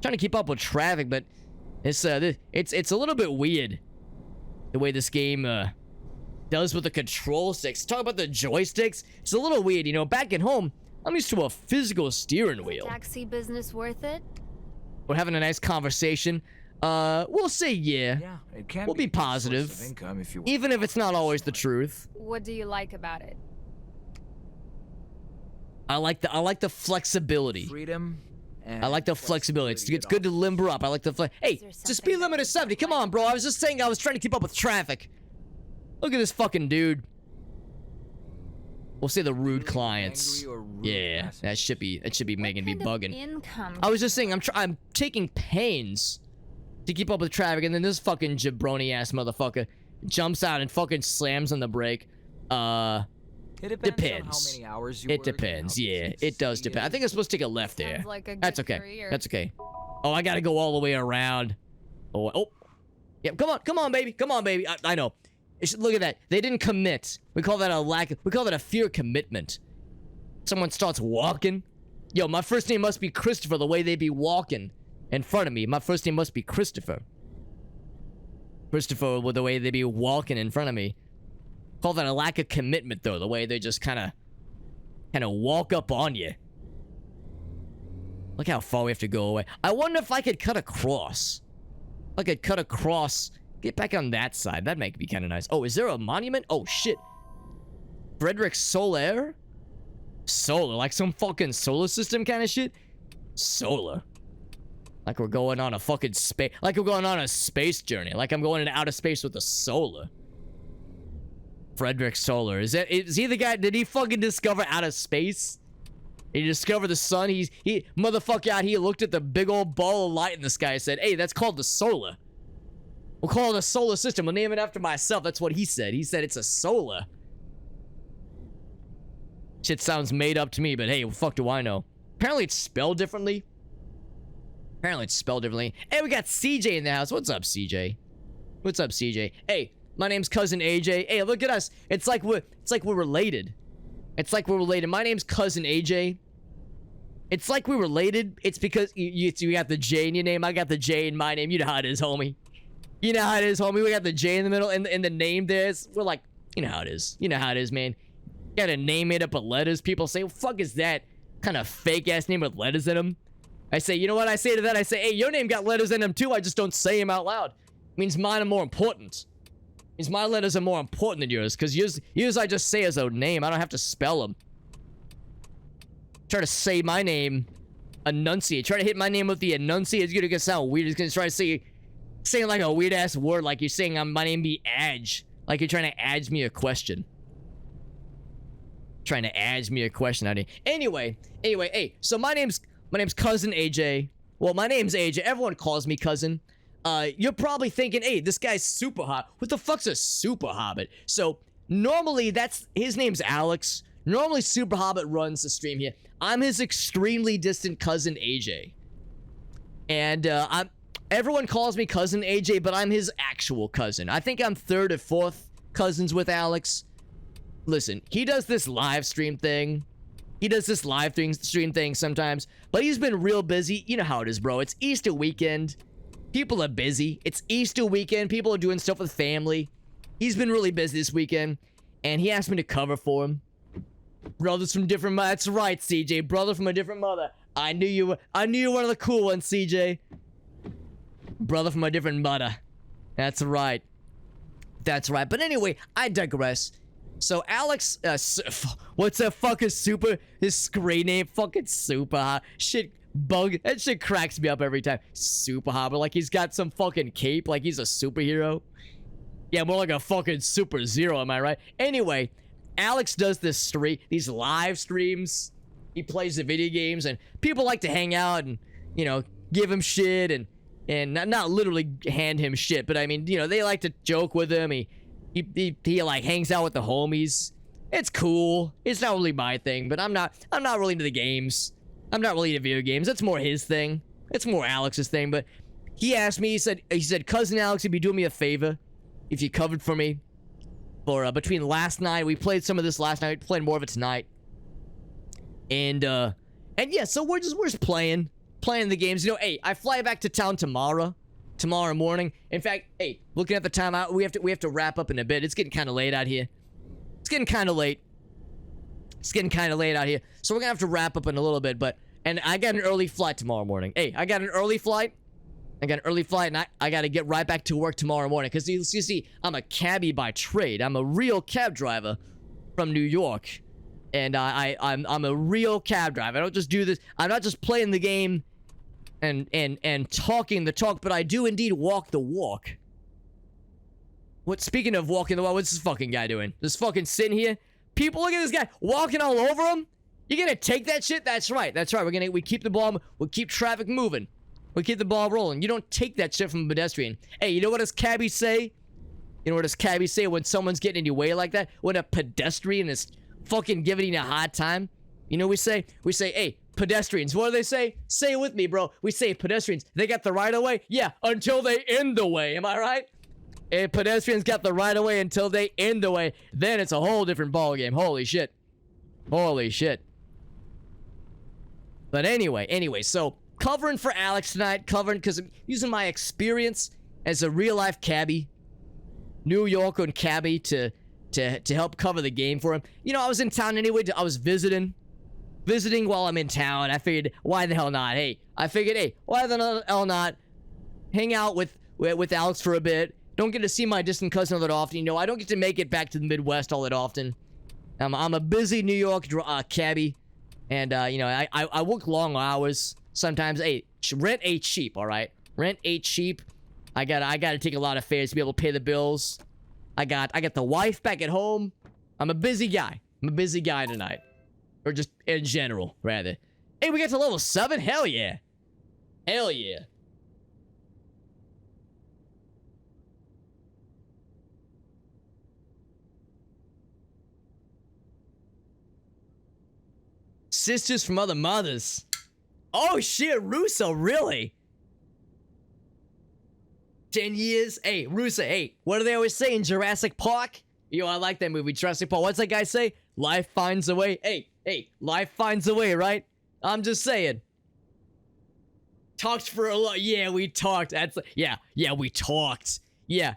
Trying to keep up with traffic, but it's a little bit weird the way this game does with the control sticks. Talk about the joysticks. It's a little weird, you know. Back at home, I'm used to a physical steering wheel. Taxi business worth it? We're having a nice conversation. We'll say yeah. Yeah, it can We'll be a good source positive, of income if you even if it's not always the truth. What do you like about it? I like the flexibility. freedom. And I like the flexibility. It's good to limber up. I like the Hey, there it's the speed limit is 70. Come on, bro. I was just saying I was trying to keep up with traffic. Look at this fucking dude. We'll say the rude clients. Angry or rude Yeah, passengers. that should be making me What kind of bugging. income? I was just saying I'm taking pains to keep up with traffic, and then this fucking jabroni ass motherfucker jumps out and fucking slams on the brake. It depends. Depends. On how many hours you It work and depends. how Yeah, busy it does the city depend. I is. think I'm supposed to take a left there. Sounds like a That's good okay. career. That's okay. Oh, I gotta go all the way around. Oh. Yeah, come on, baby. Come on, baby. I know. Look at that. They didn't commit. We call that a fear commitment. Someone starts walking. Yo, my first name must be Christopher the way they be walking in front of me. My first name must be Christopher. Christopher with the way they be walking in front of me. Call that a lack of commitment, though. The way they just kind of walk up on you. Look how far we have to go away. I wonder if I could cut across. I could cut across. Get back on that side. That might be kind of nice. Oh, is there a monument? Oh, shit. Frederick Solar? Solar. Like some fucking solar system kind of shit? Solar. Like we're going on a fucking space. Like we're going on a space journey. Like I'm going into outer space with a solar. Frederick Solar. Is he the guy? Did he fucking discover outer space? He discovered the sun. He motherfucker out here looked at the big old ball of light in the sky and said, hey, that's called the solar. We'll call it a solar system. We'll name it after myself. That's what he said. He said it's a solar. Shit sounds made up to me, but hey, what the fuck do I know? Apparently it's spelled differently. Hey, we got CJ in the house. What's up, CJ? What's up, CJ? Hey, my name's Cousin AJ. Hey, look at us. It's like we're related. It's like we're related. My name's Cousin AJ. It's like we're related. It's because you got the J in your name. I got the J in my name. You know how it is, homie. You know how it is, homie. We got the J in the middle, and the name there. We're like, you know how it is. You know how it is, man. You got a name made up of letters. People say, what the fuck is that kind of fake-ass name with letters in them? I say, you know what I say to that? I say, hey, your name got letters in them too. I just don't say them out loud. Means mine are more important. Means my letters are more important than yours. Because yours I just say as a name. I don't have to spell them. Try to say my name. Enunciate. Try to hit my name with the enunciate. It's gonna sound weird. It's gonna try to saying like a weird ass word. Like you're saying my name be Adge. Like you're trying to adge me a question. Trying to adge me a question. Anyway, hey, so my name's Cousin AJ. Well, my name's AJ. Everyone calls me Cousin. You're probably thinking, hey, this guy's super hot. What the fuck's a super hobbit? So normally his name's Alex. Normally Super Hobbit runs the stream here. I'm his extremely distant cousin AJ. And everyone calls me cousin AJ, but I'm his actual cousin. I think I'm third or fourth cousins with Alex. Listen, he does this live stream thing. He does this live stream thing sometimes, but he's been real busy. You know how it is, bro. It's Easter weekend. People are busy. It's Easter weekend. People are doing stuff with family. He's been really busy this weekend, and he asked me to cover for him. Brothers from different mothers. That's right, CJ. Brother from a different mother. I knew you were one of the cool ones, CJ. Brother from a different mother. That's right. That's right. But anyway, I digress. So Alex, what's that fucking super? His screen name, fucking super hot. Shit, bug. That shit cracks me up every time. Super hot, but like he's got some fucking cape, like he's a superhero. Yeah, more like a fucking super zero, am I right? Anyway, Alex does these live streams. He plays the video games, and people like to hang out and, you know, give him shit and not literally hand him shit, but I mean, you know, they like to joke with him. He like hangs out with the homies. It's cool. It's not really my thing, but I'm not really into the games. I'm not really into video games. That's more his thing. It's more Alex's thing. But he asked me. He said, cousin Alex, you'd be doing me a favor if you covered for me. For between last night, we played some of this last night. Played more of it tonight. And yeah, so we're just playing the games. You know, hey, I fly back to town tomorrow morning. In fact, hey, looking at the time out, we have to wrap up in a bit. It's getting kind of late out here. It's getting kind of late out here. So we're gonna have to wrap up in a little bit. And I got an early flight tomorrow morning. Hey, I got an early flight, and I got to get right back to work tomorrow morning. Because you see, I'm a cabbie by trade. I'm a real cab driver from New York. And I'm a real cab driver. I don't just do this. I'm not just playing the game and talking the talk, but I do indeed walk the walk. Speaking of walking the walk, what's this fucking guy doing? Just fucking sitting here? People, look at this guy walking all over him. You gonna take that shit? That's right. We keep the ball, we keep traffic moving. We keep the ball rolling. You don't take that shit from a pedestrian. Hey, you know what us cabbies say? You know what us cabbies say when someone's getting in your way like that? When a pedestrian is fucking giving you a hard time? You know what we say? We say, hey, pedestrians. What do they say? Say it with me, bro. We say pedestrians. They got the right of way? Yeah, until they end the way. Am I right? If pedestrians got the right of way until they end the way, then it's a whole different ball game. Holy shit. Holy shit. But anyway, so covering for Alex tonight, because I'm using my experience as a real life cabbie, New Yorker and cabbie to help cover the game for him. You know, I was in town anyway. I was visiting while I'm in town. I figured, why the hell not? Why the hell not hang out with Alex for a bit? Don't get to see my distant cousin all that often. You know, I don't get to make it back to the Midwest all that often. I'm a busy New York cabbie, and you know, I work long hours sometimes. Hey, rent ain't cheap, all right? Rent ain't cheap. I gotta take a lot of fares to be able to pay the bills. I got the wife back at home. I'm a busy guy. I'm a busy guy tonight. Or just in general, rather. Hey, we got to level 7? Hell yeah. Hell yeah. Sisters from other mothers. Oh shit, Russo, really? 10 years? Hey, Russo, hey, what do they always say in Jurassic Park? Yo, I like that movie, Jurassic Park. What's that guy say? Life finds a way. Hey, life finds a way, right? I'm just saying. Talked for a lot. Yeah, we talked. Yeah, we talked. Yeah,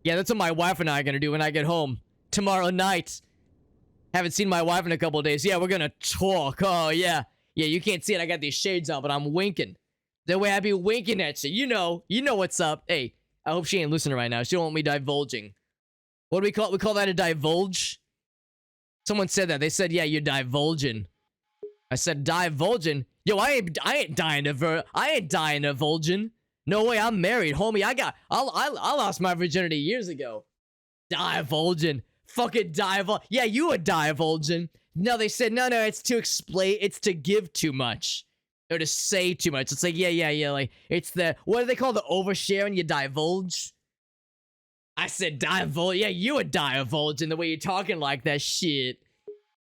that's what my wife and I are gonna do when I get home tomorrow night. Haven't seen my wife in a couple of days. Yeah, we're gonna talk. Oh, yeah. Yeah, you can't see it. I got these shades on, but I'm winking. The way I be winking at you. You know what's up. Hey, I hope she ain't listening right now. She don't want me divulging. What do we call it? We call that a divulge? Someone said that. They said, yeah, you're divulging. I said, divulging? Yo, I ain't dying of vulging. No way, I'm married, homie. I lost my virginity years ago. Divulging. Fucking divulge. Yeah, you a divulging. No, they said, no, it's to explain, it's to give too much. Or to say too much. It's like, yeah, like, it's the, what do they call the oversharing? You divulge? I said divulge. Yeah, you a divulge in the way you're talking like that shit.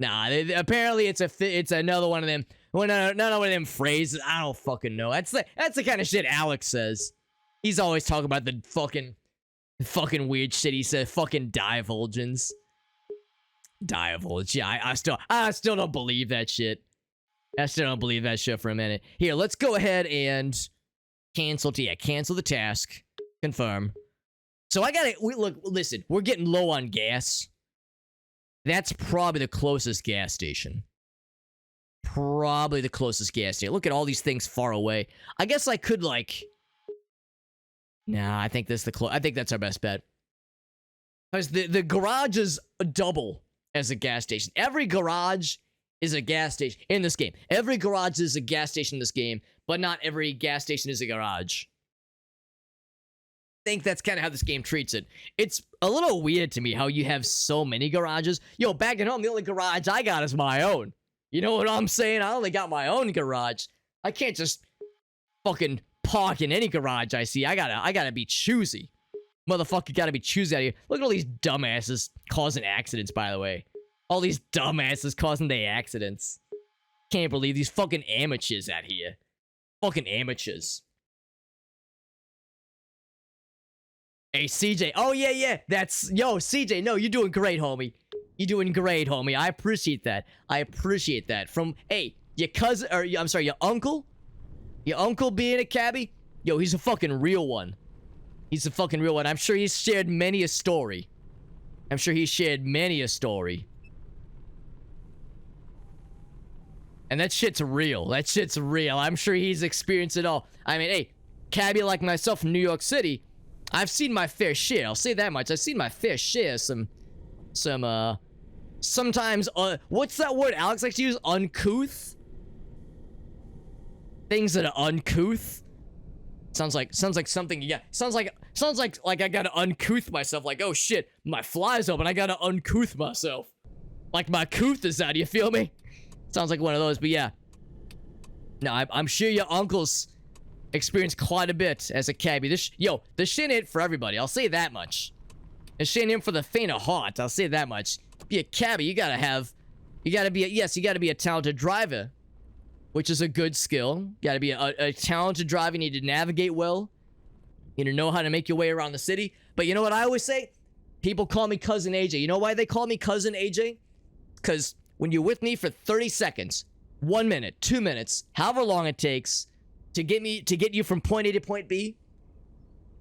Nah, apparently it's another one of them. Well, no, not one of them phrases. I don't fucking know. That's the kind of shit Alex says. He's always talking about the fucking weird shit he said. Fucking divulgence. Divulge. Yeah, I still don't believe that shit. I still don't believe that shit for a minute. Here, let's go ahead and cancel. Cancel the task. Confirm. So I gotta look. Listen, we're getting low on gas. That's probably the closest gas station. Probably the closest gas station. Look at all these things far away. I guess I could like. Nah, I think I think that's our best bet. Because the garage is double as a gas station. Every garage is a gas station in this game. Every garage is a gas station in this game, but not every gas station is a garage. I think that's kind of how this game treats it. It's a little weird to me how you have so many garages. Yo, back at home, the only garage I got is my own. You know what I'm saying? I only got my own garage. I can't just fucking park in any garage I see. I gotta be choosy. Motherfucker gotta be choosy out here. Look at all these dumbasses causing accidents, by the way. All these dumbasses causing the accidents. Can't believe these fucking amateurs out here. Fucking amateurs. Hey, CJ. Oh, yeah. Yo, CJ, no, you're doing great, homie. You're doing great, homie. I appreciate that. From, hey, your cousin, or, I'm sorry, your uncle? Your uncle being a cabbie? Yo, he's a fucking real one. He's a fucking real one. I'm sure he's shared many a story. And that shit's real. I'm sure he's experienced it all. I mean, hey, cabbie like myself from New York City, I've seen my fair share. I'll say that much. I've seen my fair share. Sometimes, what's that word Alex likes to use? Uncouth? Things that are uncouth? Sounds like something, yeah. Sounds like I gotta uncouth myself. Like, oh shit, my fly's open. I gotta uncouth myself. Like my couth is out, you feel me? Sounds like one of those, but yeah. No, I'm sure your uncle's experienced quite a bit as a cabbie. The shit ain't for everybody. I'll say that much. The shit ain't for the faint of heart. I'll say that much. Be a cabbie, you gotta be a talented driver, which is a good skill. You gotta be a talented driver. You need to navigate well. You need to know how to make your way around the city. But you know what I always say? People call me Cousin AJ. You know why they call me Cousin AJ? Because when you're with me for 30 seconds, 1 minute, 2 minutes, however long it takes to get you from point A to point B,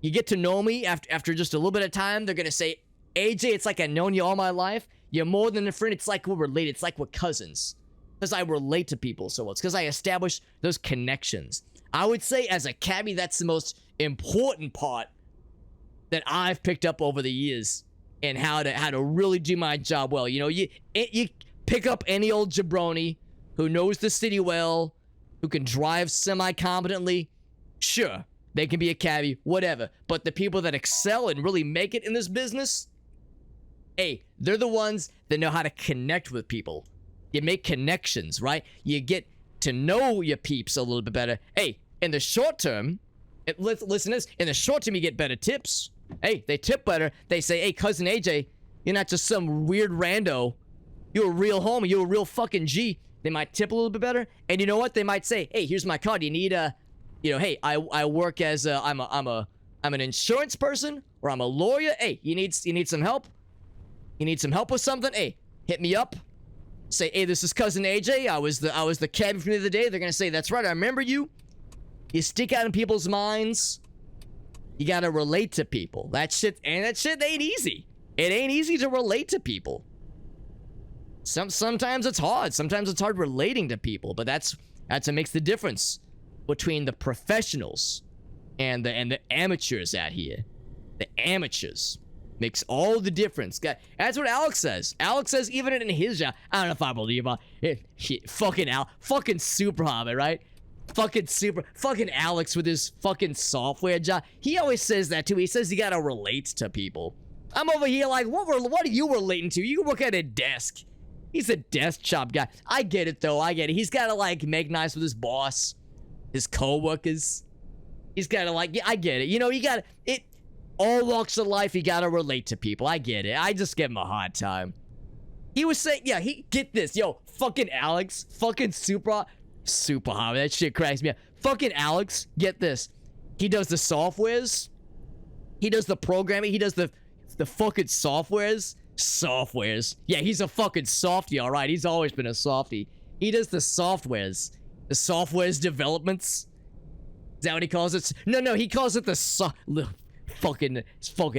you get to know me after just a little bit of time. They're gonna say, AJ, it's like I've known you all my life. You're more than a friend. It's like we're related. It's like we're cousins. Because I relate to people so well. It's because I establish those connections. I would say as a cabbie, that's the most important part that I've picked up over the years and how to really do my job well. You know, you pick up any old jabroni who knows the city well, who can drive semi-competently. Sure, they can be a cabbie, whatever. But the people that excel and really make it in this business, hey, they're the ones that know how to connect with people. You make connections, right? You get to know your peeps a little bit better. Hey, in the short term, listen to this. In the short term, you get better tips. Hey, they tip better. They say, hey, Cousin AJ, you're not just some weird rando. You're a real homie. You're a real fucking G. They might tip a little bit better. And you know what? They might say, hey, here's my card. You need hey, I work as I'm an insurance person, or I'm a lawyer. Hey, you need some help? You need some help with something? Hey, hit me up. Say, hey, this is Cousin AJ. I was the cabbie from the other day. They're gonna say, that's right, I remember you. You stick out in people's minds. You gotta relate to people. That shit ain't easy. It ain't easy to relate to people. Sometimes it's hard. Sometimes it's hard relating to people, but that's what makes the difference between the professionals and the amateurs out here. The amateurs makes all the difference. That's what Alex says. Alex says even in his job. I don't know if I believe it. Fucking super hobbit, right? Fucking Alex with his fucking software job. He always says that too. He says you gotta relate to people. I'm over here like, what are you relating to? You work at a desk. He's a desk job guy. I get it though. I get it. He's gotta like make nice with his boss, his co-workers. He's gotta like, yeah, I get it. You know, you gotta, all walks of life, you gotta relate to people. I get it. I just give him a hard time. He was saying, yeah, get this, yo, fucking Alex, fucking super hot, that shit cracks me up. Fucking Alex, get this. He does the softwares. He does the programming. He does the fucking softwares. Yeah, he's a fucking softie, all right. He's always been a softie. He does the softwares. The softwares developments. Is that what he calls it? No, he calls it the fucking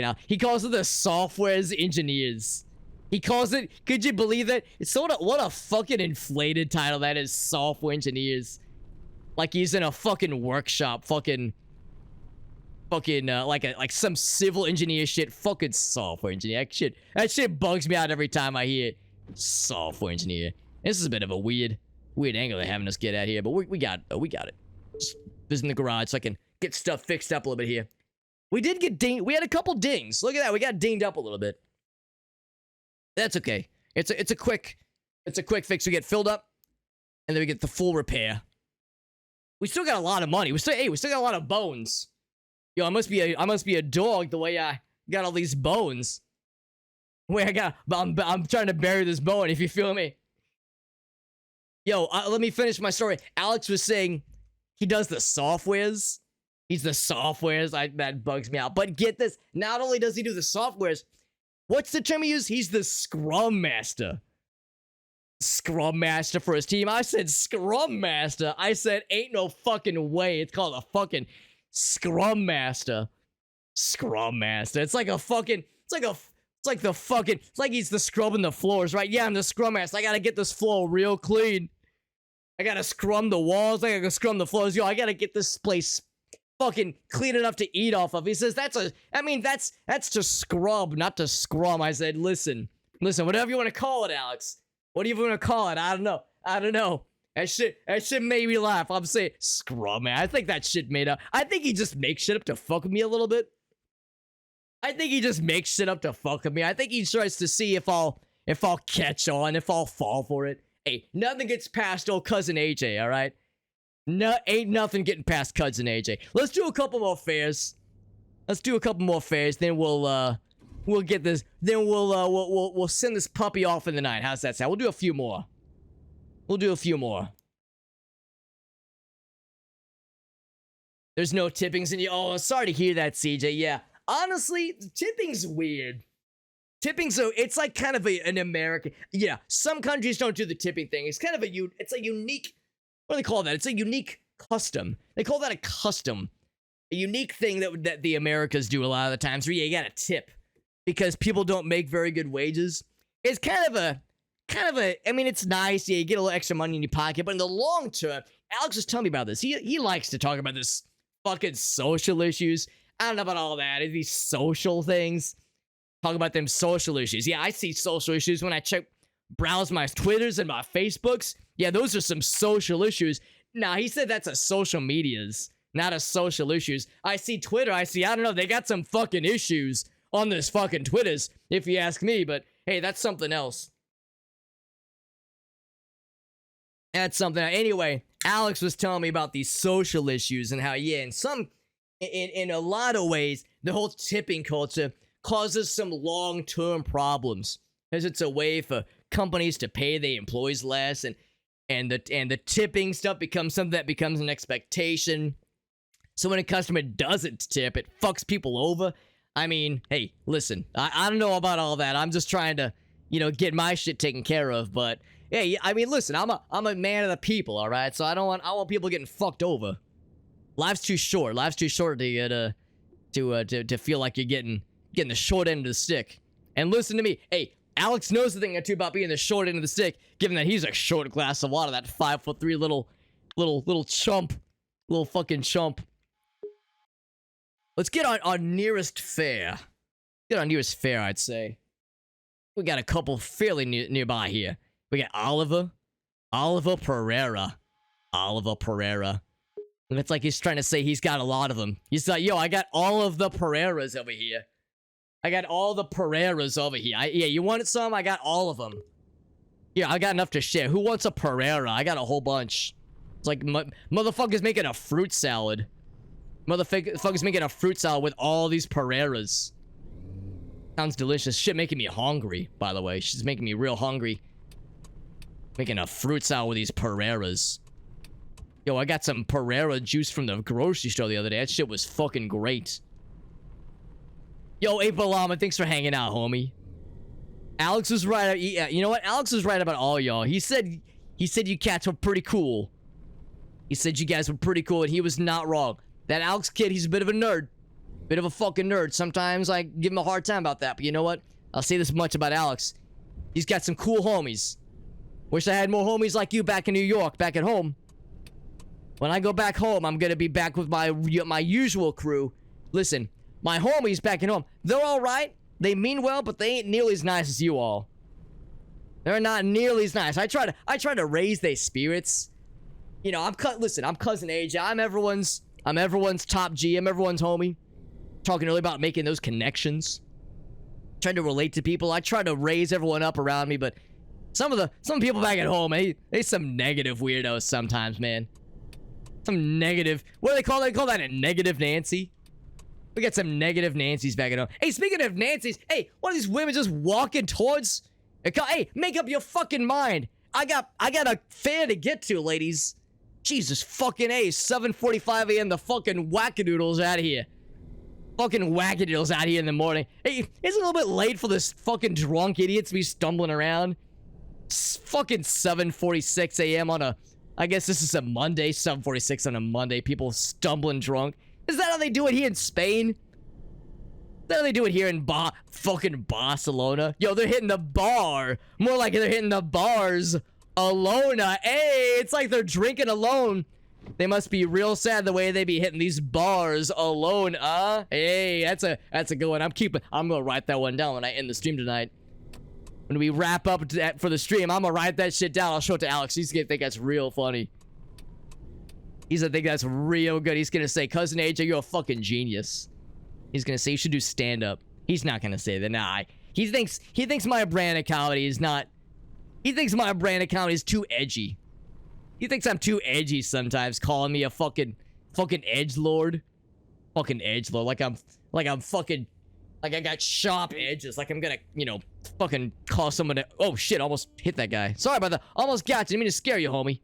out. He calls it the softwares engineers. He calls it, could you believe that? It's sort of, what a fucking inflated title that is, software engineers. Like he's in a fucking workshop, fucking like some civil engineer shit, fucking software engineer. That shit bugs me out every time I hear it. Software engineer. This is a bit of a weird angle they're having us get at here, but we got it. Just visit the garage so I can get stuff fixed up a little bit here. We did get dinged. We had a couple dings. Look at that. We got dinged up a little bit. That's okay. It's a quick fix. We get filled up, and then we get the full repair. We still got a lot of money. We still got a lot of bones. Yo, I must be a dog the way I got all these bones. I'm trying to bury this bone, if you feel me. Yo, let me finish my story. Alex was saying he does the softwares. He's the softwares. That bugs me out. But get this. Not only does he do the softwares, what's the term he used? He's the scrum master. Scrum master for his team. I said scrum master. I said ain't no fucking way. It's called a fucking scrum master. Scrum master. It's like he's the scrubbing the floors, right? Yeah, I'm the scrum master. I gotta get this floor real clean. I gotta scrum the walls. I gotta scrum the floors. Yo, I gotta get this place fucking clean enough to eat off of. He says that's to scrub, not to scrum. I said, listen, whatever you want to call it, Alex. What do you want to call it? I don't know. That shit made me laugh. I'm saying scrum, man. I think that shit made up. I think he just makes shit up to fuck with me a little bit. I think he just makes shit up to fuck with me. I think he tries to see if I'll catch on, if I'll fall for it. Hey, nothing gets past old cousin AJ, all right? No, ain't nothing getting past cousin AJ. Let's do a couple more fairs. Then we'll get this. Then we'll send this puppy off in the night. How's that sound? We'll do a few more. There's no tippings in you. Oh, sorry to hear that, CJ. Yeah. Honestly, tipping's weird. It's like kind of an American. Yeah, some countries don't do the tipping thing. It's kind of it's a unique, what do they call that? It's a unique custom. They call that a custom. A unique thing that the Americas do a lot of the times where you gotta tip because people don't make very good wages. It's kind of a, I mean, it's nice. Yeah, you get a little extra money in your pocket, but in the long term, Alex was telling me about this. He likes to talk about this fucking social issues. I don't know about all that. These social things. Talk about them social issues. Yeah, I see social issues when I browse my Twitters and my Facebooks. Yeah, those are some social issues. Nah, he said that's a social medias, not a social issues. I see Twitter. I don't know. They got some fucking issues on this fucking Twitters, if you ask me. But hey, that's something else. Anyway, Alex was telling me about these social issues and how, yeah, in a lot of ways, the whole tipping culture causes some long-term problems, as it's a way for companies to pay their employees less, and the tipping stuff becomes something that becomes an expectation. So when a customer doesn't tip, it fucks people over. I mean, hey, listen, I don't know about all that. I'm just trying to, get my shit taken care of. But hey, I mean, listen, I'm a man of the people, all right. So I want people getting fucked over. Life's too short. To feel like you're getting the short end of the stick. And listen to me. Hey, Alex knows the thing or two about being the short end of the stick, given that he's a short glass of water, that 5'3" little chump. Little fucking chump. Let's get our nearest fair. I'd say. We got a couple fairly nearby here. We got Oliver Pereira. And it's like he's trying to say he's got a lot of them. He's like, yo, I got all of the Pereiras over here. Yeah, you wanted some? I got all of them. Yeah, I got enough to share. Who wants a Pereira? I got a whole bunch. It's like, motherfucker's making a fruit salad. Motherfucker's making a fruit salad with all these Pereiras. Sounds delicious. Shit making me hungry, by the way. She's making me real hungry. Making a fruit salad with these Pereiras. Yo, I got some Pereira juice from the grocery store the other day. That shit was fucking great. Yo, April Llama, thanks for hanging out, homie. Alex was right. You know what? Alex was right about all y'all. He said you cats were pretty cool. He said you guys were pretty cool, and he was not wrong. That Alex kid, he's a bit of a nerd. Bit of a fucking nerd. Sometimes I give him a hard time about that, but you know what? I'll say this much about Alex. He's got some cool homies. Wish I had more homies like you back in New York, back at home. When I go back home, I'm gonna be back with my usual crew. Listen, my homies back at home, they're all right. They mean well, but they ain't nearly as nice as you all. They're not nearly as nice. I try to raise their spirits. You know, I'm cousin AJ. I'm everyone's top G. I'm everyone's homie. Talking earlier about making those connections. Trying to relate to people. I try to raise everyone up around me, but some people back at home, they some negative weirdos sometimes, man. Some negative. What do they call that? They call that a negative Nancy. We got some negative Nancys back at home. Hey, speaking of Nancys, hey, one of these women just walking towards. Hey, make up your fucking mind. I got a fan to get to, ladies. Jesus fucking A. 7:45 a.m. The fucking wackadoodles out here. Fucking wackadoodles out here in the morning. Hey, it's a little bit late for this fucking drunk idiot to be stumbling around. It's fucking 7:46 a.m. on a. I guess this is a Monday. 7:46 on a Monday. People stumbling drunk. Is that how they do it here in Spain? Is that how they do it here in fucking Barcelona? Yo, they're hitting the bar. More like they're hitting the bars alone. Hey, it's like they're drinking alone. They must be real sad the way they be hitting these bars alone, Hey, that's a good one. I'm gonna write that one down when I end the stream tonight. When we wrap up for the stream, I'm gonna write that shit down. I'll show it to Alex. He's gonna think that's real funny. He's gonna think that's real good. He's gonna say, Cousin AJ, you're a fucking genius. He's gonna say you should do stand-up. He's not gonna say that. Nah, he thinks my brand of comedy is not. He thinks my brand of comedy is too edgy. He thinks I'm too edgy sometimes, calling me a fucking edgelord. Fucking edgelord. Like I'm fucking. Like I got sharp edges. Like I'm gonna, fucking call someone to. Oh shit, almost hit that guy. Sorry about that. Almost got you. Didn't mean to scare you, homie.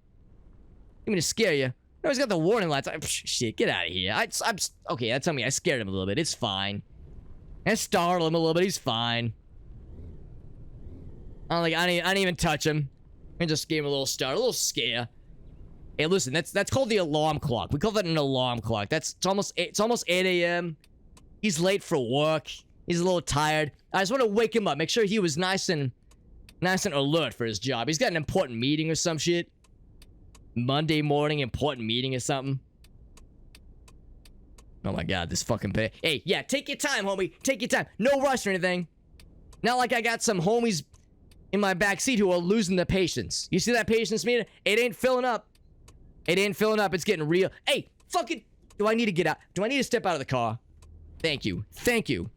Didn't mean to scare you. No, he's got the warning lights. Shit, get out of here. I'm okay, that's on me. I scared him a little bit. It's fine. I startled him a little bit. He's fine. I didn't even touch him. I just gave him a little start, a little scare. Hey, listen, that's called the alarm clock. We call that an alarm clock. It's almost 8 a.m. He's late for work. He's a little tired. I just want to wake him up. Make sure he was nice and alert for his job. He's got an important meeting or some shit. Monday morning, important meeting or something. Oh my god, this fucking pay. Hey, yeah, take your time, homie. Take your time. No rush or anything. Not like I got some homies in my backseat who are losing their patience. You see that patience meter? It ain't filling up. It ain't filling up. It's getting real. Hey, fucking. Do I need to get out? Do I need to step out of the car? Thank you. Thank you.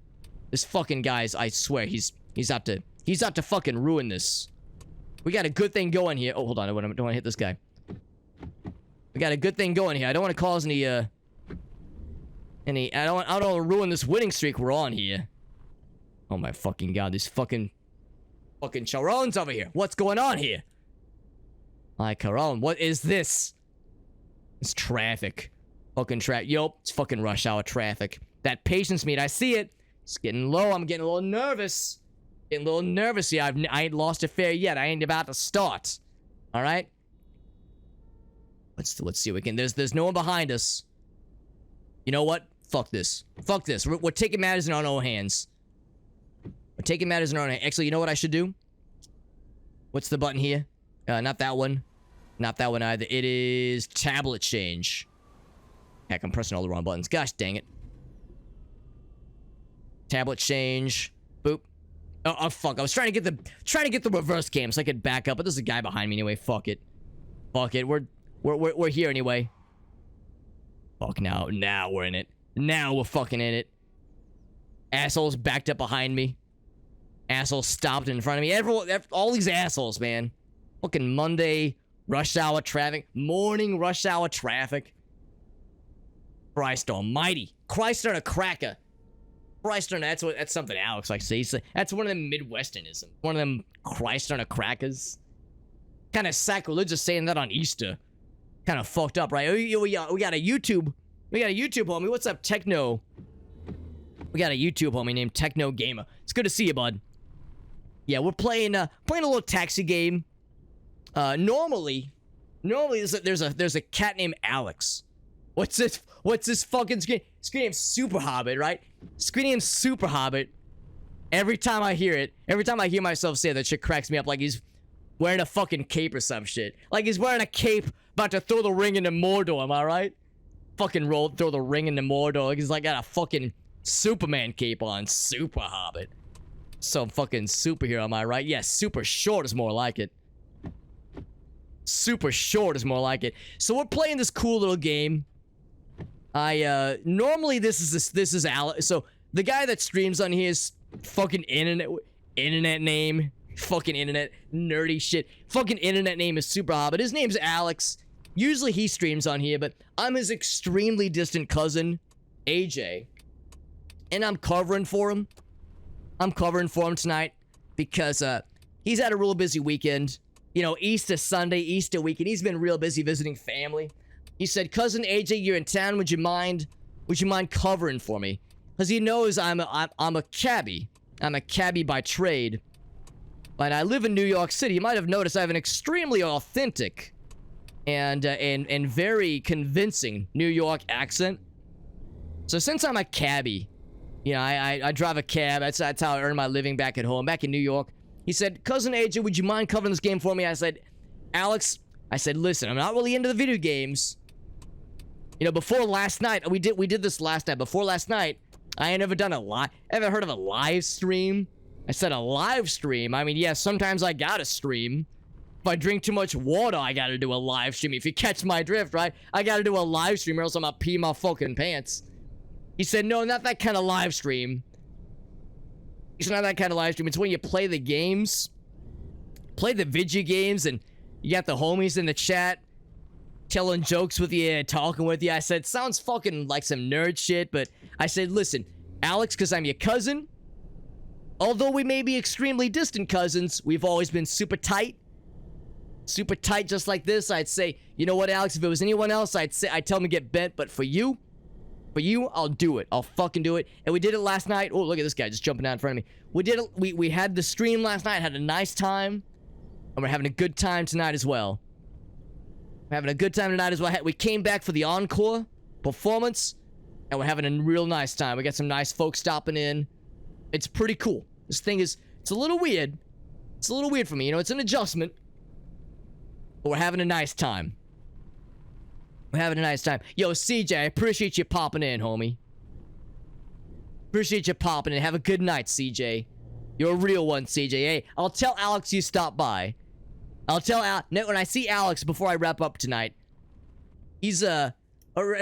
This fucking guy's, I swear, he's out to fucking ruin this. We got a good thing going here. Oh, hold on. I don't want to hit this guy. We got a good thing going here. I don't want to cause any I don't want to ruin this winning streak we're on here. Oh my fucking god, this fucking Charon's over here. What's going on here? Hi, Charon, what is this? It's traffic. Fucking Yup, it's fucking rush hour traffic. That patience meter, I see it. It's getting low. I'm getting a little nervous. Getting a little nervous here. I ain't lost a fare yet. I ain't about to start. All right. Let's see what we can. There's no one behind us. You know what? Fuck this. Fuck this. We're taking matters in our own hands. We're taking matters in our own hands. Actually, you know what I should do? What's the button here? Not that one. Not that one either. It is tablet change. Heck, I'm pressing all the wrong buttons. Gosh dang it. Tablet change. Boop. Oh fuck. I was trying to get the reverse cam so I could back up, but there's a guy behind me anyway. Fuck it. Fuck it. We're here anyway. Fuck now. Now we're in it. Now we're fucking in it. Assholes backed up behind me. Assholes stopped in front of me. All these assholes, man. Fucking Monday rush hour traffic. Morning rush hour traffic. Christ almighty. Christ on a cracker. Christ on that's something Alex likes to say. That's one of them Midwesternism. One of them Christ on a crackers. Kind of sacrilegious saying that on Easter. Kind of fucked up, right? We got a YouTube. We got a YouTube homie. What's up, Techno? We got a YouTube homie named Techno Gamer. It's good to see you, bud. Yeah, we're playing a little taxi game. Normally there's a cat named Alex. What's this fucking screen named Super Hobbit, right? Screen named Super Hobbit. Every time I hear it, every time I hear myself say that shit cracks me up like he's wearing a fucking cape or some shit. Like he's wearing a cape about to throw the ring into Mordor, am I right? Fucking throw the ring into Mordor. Like he's like got a fucking Superman cape on. Super Hobbit. Some fucking superhero, am I right? Yes, super short is more like it. Super short is more like it. So we're playing this cool little game. Normally this is Alex. So the guy that streams on here is fucking internet name. Fucking internet nerdy shit. Fucking internet name is Super Hobbit. His name's Alex. Usually he streams on here, but I'm his extremely distant cousin, AJ. And I'm covering for him. I'm covering for him tonight because he's had a real busy weekend. You know, Easter Sunday, Easter weekend. He's been real busy visiting family. He said, "Cousin AJ, you're in town. Would you mind covering for me?" Because he knows I'm a cabbie. I'm a cabbie by trade. But I live in New York City. You might have noticed I have an extremely authentic and very convincing New York accent. So since I'm a cabbie, you know, I drive a cab. That's how I earn my living back at home, back in New York. He said, "Cousin AJ, would you mind covering this game for me?" I said, "Alex," I said, "listen, I'm not really into the video games. You know, before last night, we did this last night. Before last night, I ain't never done a live. Ever heard of a live stream?" I said, "A live stream? I mean, yeah, sometimes I gotta stream. If I drink too much water, I gotta do a live stream. If you catch my drift, right? I gotta do a live stream or else I'm gonna pee my fucking pants." He said, "No, not that kind of live stream. It's not that kind of live stream. It's when you play the games, play the video games, and you got the homies in the chat telling jokes with you, talking with you." I said, "Sounds fucking like some nerd shit," but I said, "Listen, Alex, because I'm your cousin, although we may be extremely distant cousins, we've always been super tight just like this. I'd say, you know what, Alex, if it was anyone else, I'd tell him to get bent, but for you, I'll do it. I'll fucking do it." And we did it last night. Oh, look at this guy just jumping out in front of me. We did it. We had the stream last night, had a nice time, and we're having a good time tonight as well. We're having a good time tonight as well. We came back for the encore performance, and we're having a real nice time. We got some nice folks stopping in. It's pretty cool. This thing is, it's a little weird. It's a little weird for me. You know, it's an adjustment, but we're having a nice time. We're having a nice time. Yo, CJ, I appreciate you popping in, homie. Appreciate you popping in. Have a good night, CJ. You're a real one, CJ. Hey, I'll tell Alex you stopped by. I'll tell when I see Alex before I wrap up tonight. He's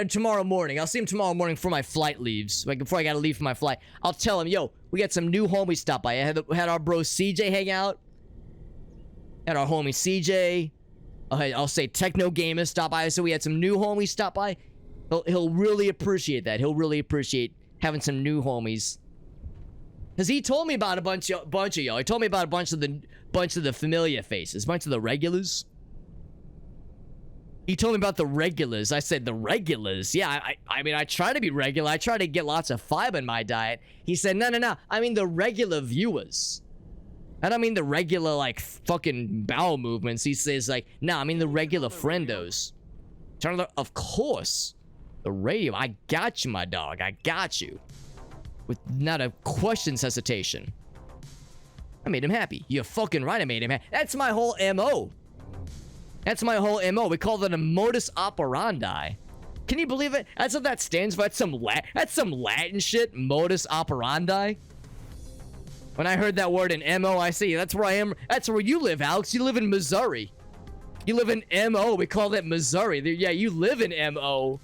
tomorrow morning. I'll see him tomorrow morning before my flight leaves. Like before I gotta leave for my flight. I'll tell him, yo, we got some new homies stop by. I had our bro CJ hang out. Had our homie CJ. I'll say Techno Gamer stop by. So we had some new homies stop by. He'll really appreciate that. He'll really appreciate having some new homies. Cause he told me about a bunch of y'all. He told me about a bunch of the familiar faces, a bunch of the regulars. He told me about the regulars. I said, the regulars? Yeah, I mean, I try to be regular. I try to get lots of fiber in my diet. He said, no. I mean the regular viewers. I don't mean the regular, like, fucking bowel movements. He says, like, no, I mean the regular friendos. Turn on of course. The radio. I got you, my dog. I got you. With not a question's hesitation. I made him happy. You're fucking right, I made him happy. That's my whole MO. That's my whole MO. We call that a modus operandi. Can you believe it? That's what that stands for. That's some Latin shit. Modus operandi. When I heard that word in MO, I see. That's where I am. That's where you live, Alex. You live in Missouri. You live in MO. We call that Missouri. Yeah, you live in MO.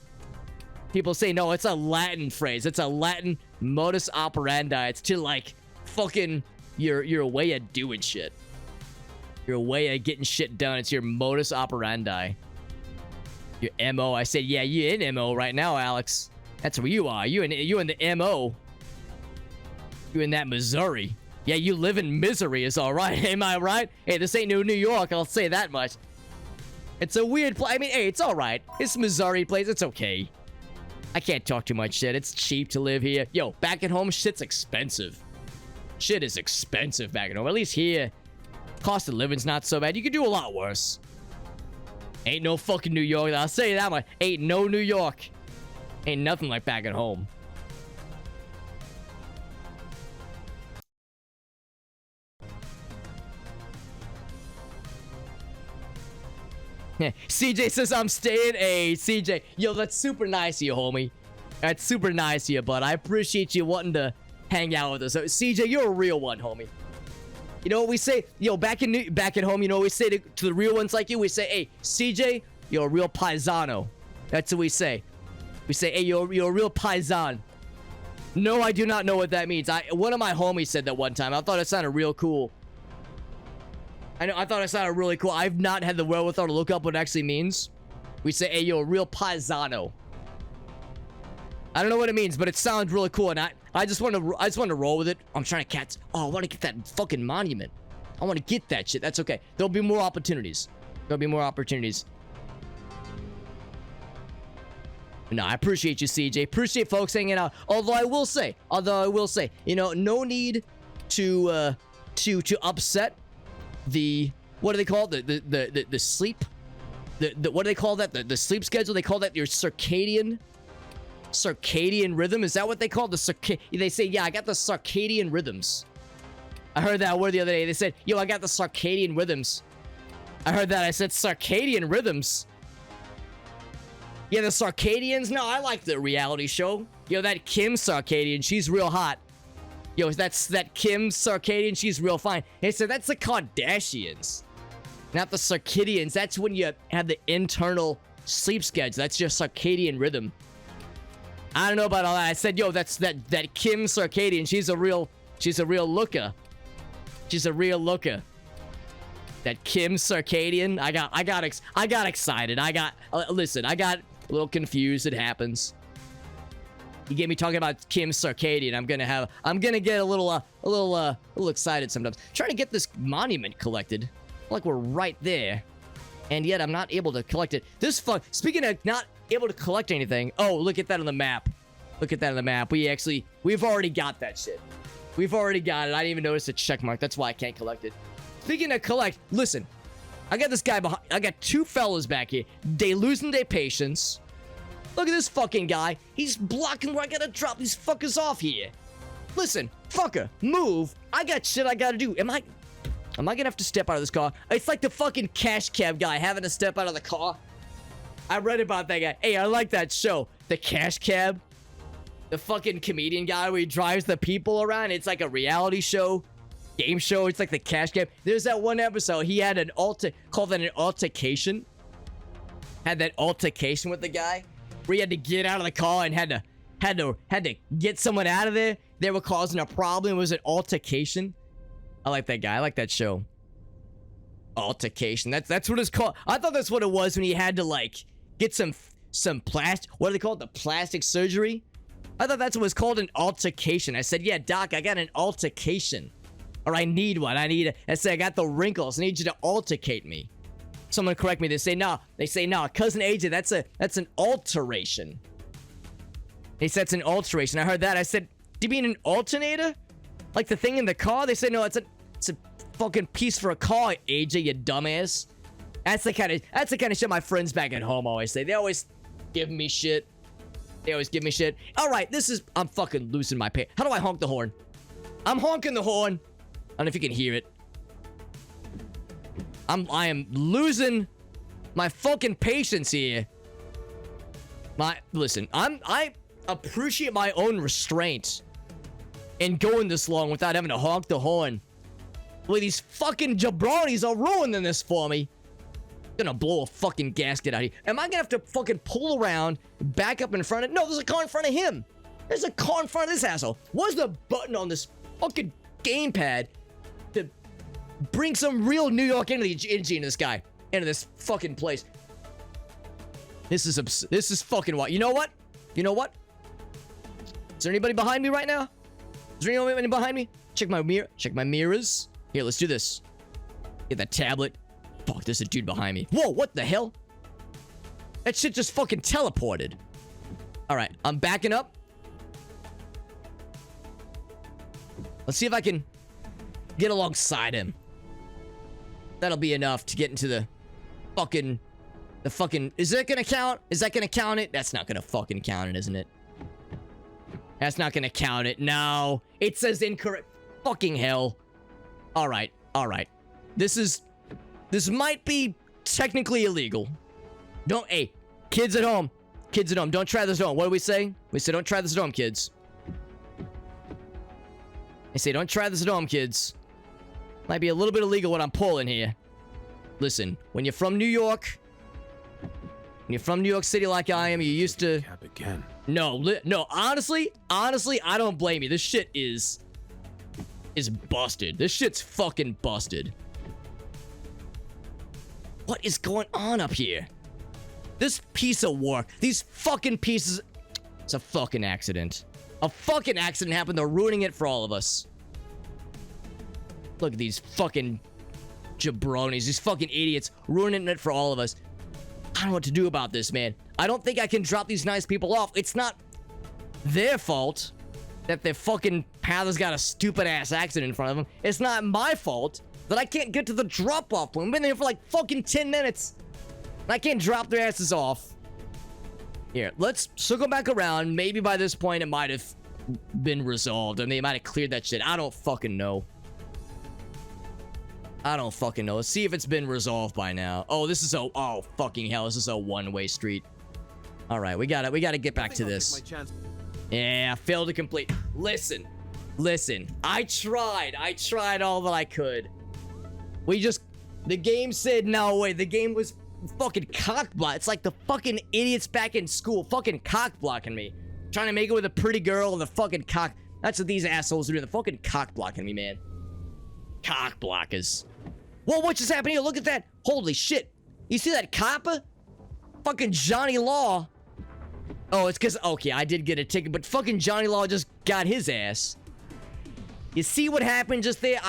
People say, no, it's a Latin phrase. It's a Latin modus operandi. It's to, like, fucking your way of doing shit. Your way of getting shit done. It's your modus operandi. Your MO. I said, yeah, you in MO right now, Alex. That's where you are. You in the MO. You in that Missouri. Yeah, you live in misery is all right. Am I right? Hey, this ain't New York. I'll say that much. It's a weird place. I mean, hey, it's all right. It's Missouri place. It's okay. I can't talk too much shit. It's cheap to live here. Yo, back at home, shit's expensive. Shit is expensive back at home. At least here, cost of living's not so bad. You could do a lot worse. Ain't no fucking New York. I'll say that much. Ain't no New York. Ain't nothing like back at home. CJ says I'm staying. Hey, CJ. Yo, that's super nice of you, homie. That's super nice of you, bud. I appreciate you wanting to hang out with us. So, CJ, you're a real one, homie. You know what we say? Yo, back at home, you know what we say to the real ones like you? We say, hey, CJ, you're a real paisano. That's what we say. We say, hey, you're a real paisan. No, I do not know what that means. One of my homies said that one time. I thought it sounded real cool. I thought it sounded really cool. I've not had the wherewithal to look up what it actually means. We say, hey, you're a real paisano. I don't know what it means, but it sounds really cool, and I just want to roll with it. I'm trying to catch. Oh, I want to get that fucking monument. I want to get that shit. That's okay. There'll be more opportunities. There'll be more opportunities. No, I appreciate you, CJ. Appreciate folks hanging out. Although I will say, you know, no need to upset the, what do they call it? The sleep. What do they call that? The sleep schedule. They call that your circadian rhythm. Is that what they call they say, yeah, I got the circadian rhythms. I heard that word the other day. They said, yo, I got the circadian rhythms. I heard that. I said circadian rhythms. Yeah, the Circadians. No, I like the reality show. Yo, that Kim Circadian, she's real hot. Yo, that's that Kim Circadian, she's real fine. Hey, so that's the Kardashians, not the Circadians. That's when you have the internal sleep schedule. That's your circadian rhythm. I don't know about all that. I said, yo, that's that Kim Circadian. She's a real looker. She's a real looker. That Kim Circadian. I got excited. Listen, I got a little confused. It happens. You get me talking about Kim Circadian. I'm gonna get a little excited sometimes. Trying to get this monument collected. Like we're right there, and yet I'm not able to collect it. Speaking of not able to collect anything. Oh, look at that on the map. Look at that on the map. We've already got that shit. We've already got it. I didn't even notice a check mark. That's why I can't collect it. Speaking of collect, listen. I got this guy behind. I got two fellas back here. They losing their patience. Look at this fucking guy. He's blocking where I gotta drop these fuckers off here. Listen, fucker, move. I got shit I gotta do. Am I gonna have to step out of this car? It's like the fucking cash cab guy having to step out of the car. I read about that guy. Hey, I like that show. The cash cab. The fucking comedian guy where he drives the people around. It's like a reality show. Game show. It's like the cash cab. There's that one episode. He had called that an altercation. Had that altercation with the guy where he had to get out of the car and had to get someone out of there. They were causing a problem. It was an altercation. I like that guy. I like that show. Altercation. That's what it's called. I thought that's what it was when he had to like get some plastic. What do they call it? The plastic surgery. I thought that's what was called, an altercation. I said, yeah, doc, I got an altercation. Or I need one. I said, I got the wrinkles. I need you to altercate me. Someone correct me. They say, no. Cousin AJ, that's an alteration. He said it's an alteration. I heard that. I said, do you mean an alternator? Like the thing in the car? They said, no, it's a fucking piece for a car, AJ, you dumbass. That's the kind of shit my friends back at home always say. They always give me shit. All right, I'm fucking losing my pay. How do I honk the horn? I'm honking the horn. I don't know if you can hear it. I am losing my fucking patience here. Listen, I appreciate my own restraint in going this long without having to honk the horn. Well, these fucking jabronis are ruining this for me. Gonna blow a fucking gasket out here. Am I gonna have to fucking pull around, back up in front of? No, there's a car in front of him. There's a car in front of this asshole. What's the button on this fucking gamepad to bring some real New York energy into this guy, into this fucking place? This is fucking what? You know what? Is there anybody behind me right now? Is there anyone behind me? Check my mirror. Check my mirrors. Here, let's do this. Get that tablet. Fuck, there's a dude behind me. Whoa, what the hell? That shit just fucking teleported. All right, I'm backing up. Let's see if I can get alongside him. That'll be enough to get into the fucking... Is that gonna count? Is that gonna count it? That's not gonna fucking count it, isn't it? That's not gonna count it. No. It says incorrect. Fucking hell. Alright. Alright. This might be technically illegal. Hey, kids at home. Kids at home, don't try this at home. What do we say? We say don't try this at home, kids. I say don't try this at home, kids. Might be a little bit illegal what I'm pulling here. Listen, when you're from New York, when you're from New York City like I am, you used to... Cap again. No, honestly, I don't blame you. This shit is busted. This shit's fucking busted. What is going on up here? This piece of work, these fucking pieces... It's a fucking accident. A fucking accident happened. They're ruining it for all of us. Look at these fucking jabronis, these fucking idiots ruining it for all of us. I don't know what to do about this, man. I don't think I can drop these nice people off. It's not their fault that their fucking path has got a stupid-ass accident in front of them. It's not my fault that I can't get to the drop-off point. I've been there for like fucking 10 minutes. I can't drop their asses off. Here, let's circle back around. Maybe by this point it might have been resolved. I mean, they might have cleared that shit. I don't fucking know. I don't fucking know. Let's see if it's been resolved by now. Oh, this is a... Oh, fucking hell. This is a one-way street. All right, we gotta get back to this. Yeah, failed to complete. Listen. I tried all that I could. The game said no way. The game was fucking cock-block. It's like the fucking idiots back in school fucking cock-blocking me. Trying to make it with a pretty girl and the fucking cock... That's what these assholes are doing. The fucking cock-blocking me, man. Cock-blockers. Whoa, what just happened here? Look at that. Holy shit. You see that copper? Fucking Johnny Law. Oh, it's because... Okay, I did get a ticket, but fucking Johnny Law just got his ass. You see what happened just there?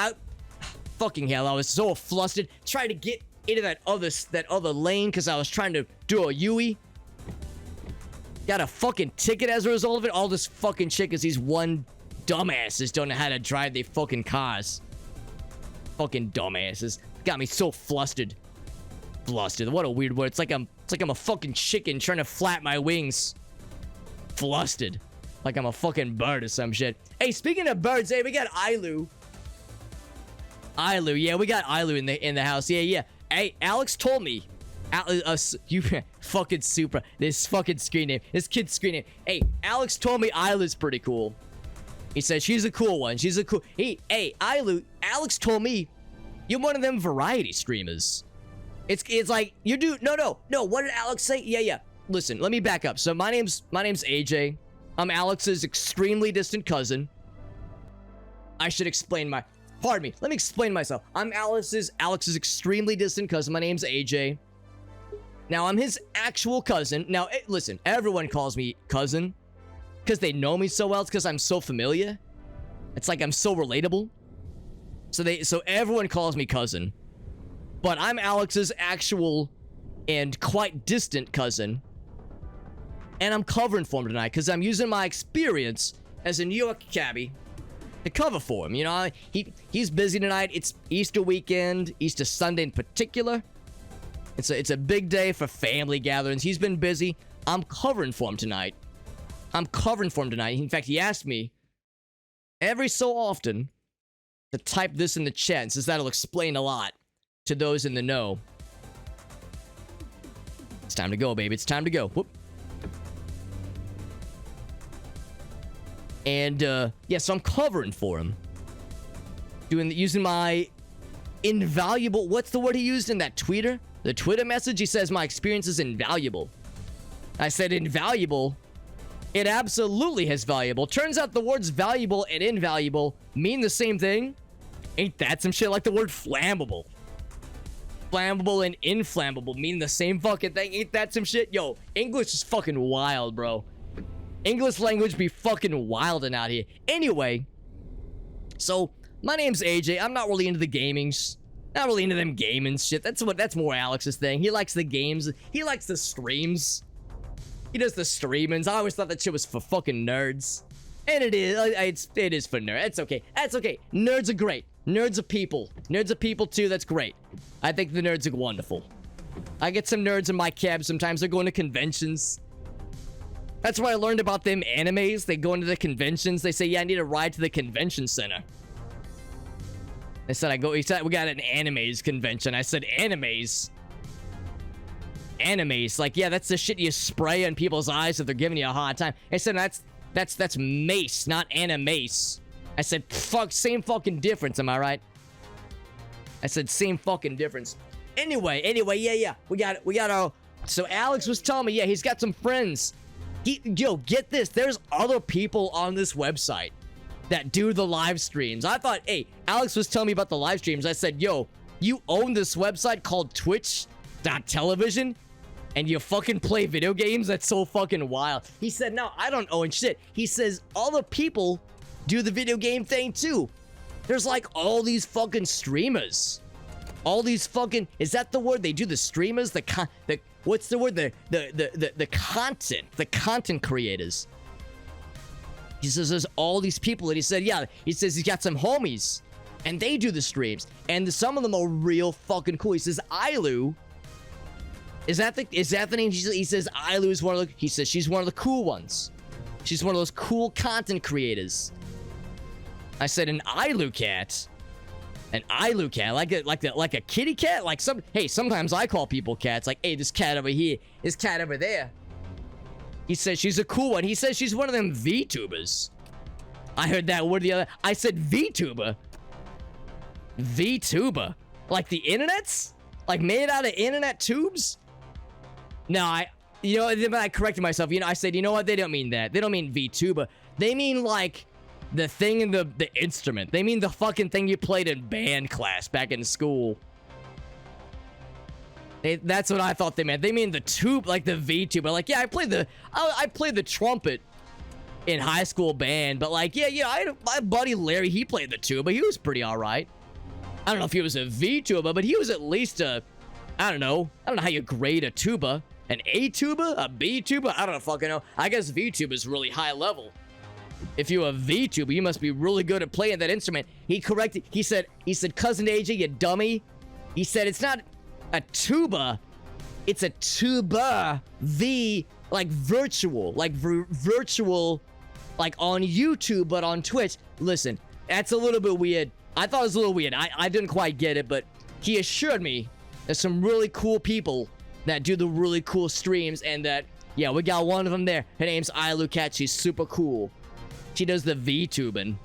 Fucking hell, I was so flustered. Tried to get into that other lane because I was trying to do a Yui. Got a fucking ticket as a result of it. All this fucking shit because these one dumbasses don't know how to drive their fucking cars. Fucking dumbasses. Got me so flustered. Flustered. What a weird word. It's like I'm a fucking chicken trying to flap my wings. Flustered. Like I'm a fucking bird or some shit. Hey, speaking of birds, hey, we got Ailu. Yeah, we got Ailu in the house. Yeah. Hey, Alex told me. You fucking super. This fucking screen name. This kid's screen name. Hey, Alex told me Ailu's pretty cool. He said she's a cool one. She's a cool. Hey, Ailu. Alex told me you're one of them variety streamers. It's like you do. No. What did Alex say? Yeah. Listen, let me back up. So my name's AJ. I'm Alex's extremely distant cousin. I should explain my... Pardon me. Let me explain myself. I'm Alex's extremely distant cousin. My name's AJ. Now, I'm his actual cousin. Now, listen. Everyone calls me cousin. Because they know me so well. It's because I'm so familiar. It's like I'm so relatable. So everyone calls me cousin. But I'm Alex's actual and quite distant cousin. And I'm covering for him tonight because I'm using my experience as a New York cabbie to cover for him. You know, he's busy tonight. It's Easter weekend, Easter Sunday in particular. It's a big day for family gatherings. He's been busy. I'm covering for him tonight. In fact, he asked me every so often to type this in the chat, and says that'll explain a lot to those in the know. It's time to go, baby. It's time to go. Whoop. And, yeah, so I'm covering for him. Using my invaluable... What's the word he used in that tweeter? The Twitter message? He says, my experience is invaluable. I said, invaluable? It absolutely has valuable. Turns out the words valuable and invaluable mean the same thing. Ain't that some shit? Like the word flammable. Flammable and inflammable mean the same fucking thing. Ain't that some shit? Yo, English is fucking wild, bro. English language be fucking wildin' out here. Anyway, So, my name's AJ. I'm not really into the gamings. Not really into them gaming shit. That's more Alex's thing. He likes the games. He likes the streams. He does the streamings. I always thought that shit was for fucking nerds. And it is. It is for nerds. It's okay. That's okay. Nerds are great. Nerds are people. Nerds are people too. That's great. I think the nerds are wonderful. I get some nerds in my cab sometimes. They're going to conventions. That's where I learned about them animes. They go into the conventions. They say, yeah, I need a ride to the convention center. He said, we got an animes convention. I said, animes? Animes? Like, yeah, that's the shit you spray in people's eyes if they're giving you a hard time. I said, that's mace, not animace. I said, fuck, same fucking difference, am I right? I said, same fucking difference. Anyway, yeah. We got our... So Alex was telling me, yeah, he's got some friends. Yo, get this. There's other people on this website that do the live streams. I thought, hey, Alex was telling me about the live streams. I said, yo, you own this website called Twitch.television and you fucking play video games? That's so fucking wild. He said, no, I don't own shit. He says, other people do the video game thing too. There's like all these fucking streamers. All these fucking, is that the word? They do the streamers? What's the word? The content creators. He says there's all these people, and he said, yeah, he says he's got some homies, and they do the streams, and some of them are real fucking cool. He says Ailu, is that the name? He says Ailu is one of the, he says she's one of the cool ones. She's one of those cool content creators. I said an Ailu cat. An Ailu cat, like a kitty cat, like hey, sometimes I call people cats, like, hey, this cat over here, this cat over there. He says she's a cool one. He says she's one of them VTubers. I heard that word the other. I said VTuber. VTuber, like the internets, like made out of internet tubes. No, I corrected myself. I said, you know what? They don't mean that. They don't mean VTuber. They mean like the thing in the instrument. They mean the fucking thing you played in band class back in school. That's what I thought they meant. They mean the tube, like the VTuber. Like, yeah, I played the trumpet in high school band, but like, yeah, my buddy Larry, he played the tuba. He was pretty all right. I don't know if he was a VTuber, but he was at least a, I don't know how you grade a tuba. An A tuba? A B tuba? I don't fucking know. I guess VTuber is really high level. If you're a VTuber, you must be really good at playing that instrument. He corrected. He said, cousin AJ, you dummy. He said, it's not a tuba. It's a tuba. Like virtual. Like virtual. Like on YouTube, but on Twitch. Listen, that's a little bit weird. I thought it was a little weird. I didn't quite get it, but he assured me there's some really cool people that do the really cool streams, and that, yeah, we got one of them there. Her name's Ailu Cat. She's super cool. She does the VTubing.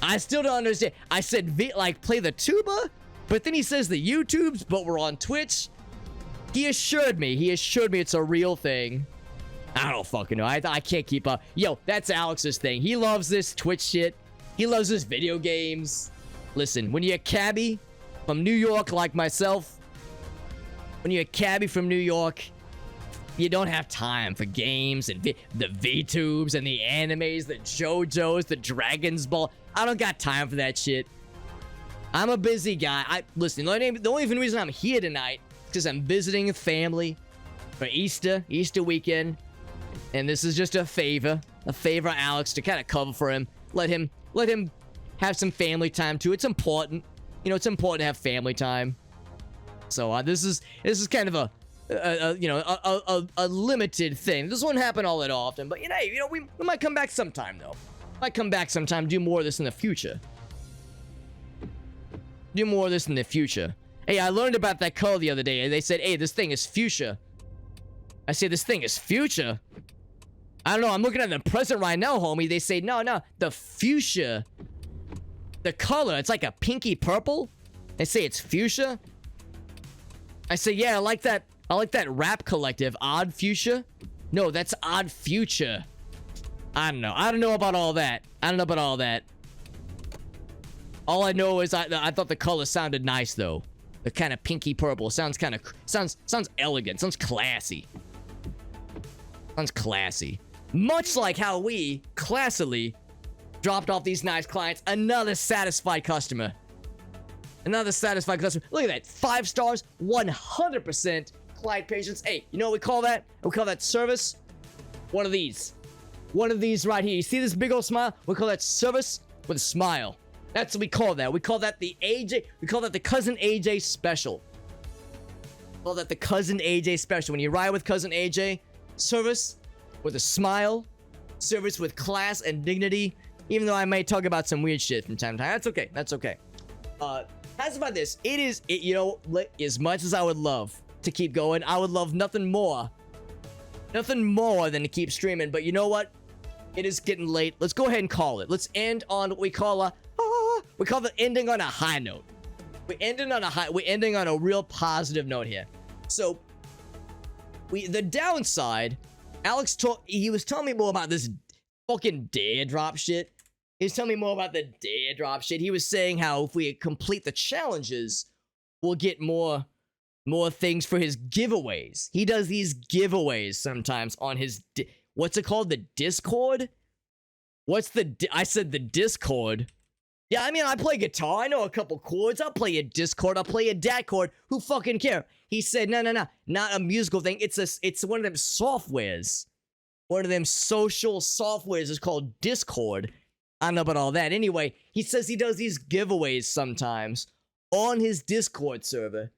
I still don't understand. I said play the tuba, but then he says the YouTubes, but we're on Twitch. He assured me it's a real thing. I don't fucking know. I can't keep up. Yo, that's Alex's thing. He loves this Twitch shit. He loves his video games. Listen, when you're a cabbie from New York like myself, when you're a cabbie from New York, you don't have time for games and the VTubes and the animes, the JoJo's, the Dragon's Ball. I don't got time for that shit. I'm a busy guy. Listen, the only reason I'm here tonight is because I'm visiting family for Easter weekend. And this is just a favor Alex to kind of cover for him. Let him have some family time too. It's important. It's important to have family time. So this is kind of a limited thing. This won't happen all that often, but we might come back sometime though. Might come back sometime, do more of this in the future. Hey, I learned about that color the other day, and they said, hey, this thing is fuchsia. I say, this thing is fuchsia? I don't know, I'm looking at the present right now, homie. They say, no, the fuchsia. The color, it's like a pinky purple. They say it's fuchsia. I say, yeah, I like that rap collective, Odd Fuchsia. No, that's Odd Future. I don't know about all that. All I know is I thought the color sounded nice though. The kind of pinky purple sounds elegant, sounds classy. Much like how we classily Dropped off these nice clients. Another satisfied customer. Another satisfied customer. Look at that. 5 stars, 100% client patience. Hey, you know what we call that? We call that service. One of these. One of these right here. You see this big old smile? We call that service with a smile. That's what we call that. We call that the AJ. We call that the Cousin AJ special. We call that the Cousin AJ special. When you ride with Cousin AJ, service with a smile. Service with class and dignity. Even though I may talk about some weird shit from time to time. That's okay. That's okay. How's about this? You know, as much as I would love to keep going, I would love nothing more than to keep streaming. But you know what? It is getting late. Let's go ahead and call it. Let's end on what we call the ending on a high note. We're ending on a real positive note here. So, the downside, he was telling me more about this fucking dare drop shit. He was telling me more about the dare drop shit. He was saying how if we complete the challenges, we'll get more things for his giveaways. He does these giveaways sometimes on his what's it called? The Discord? I said the Discord. Yeah, I mean, I play guitar. I know a couple chords. I'll play a Discord. I'll play a DAT chord. Who fucking care? He said, no. Not a musical thing. It's one of them softwares. One of them social softwares is called Discord. I don't know about all that. Anyway, he says he does these giveaways sometimes on his Discord server.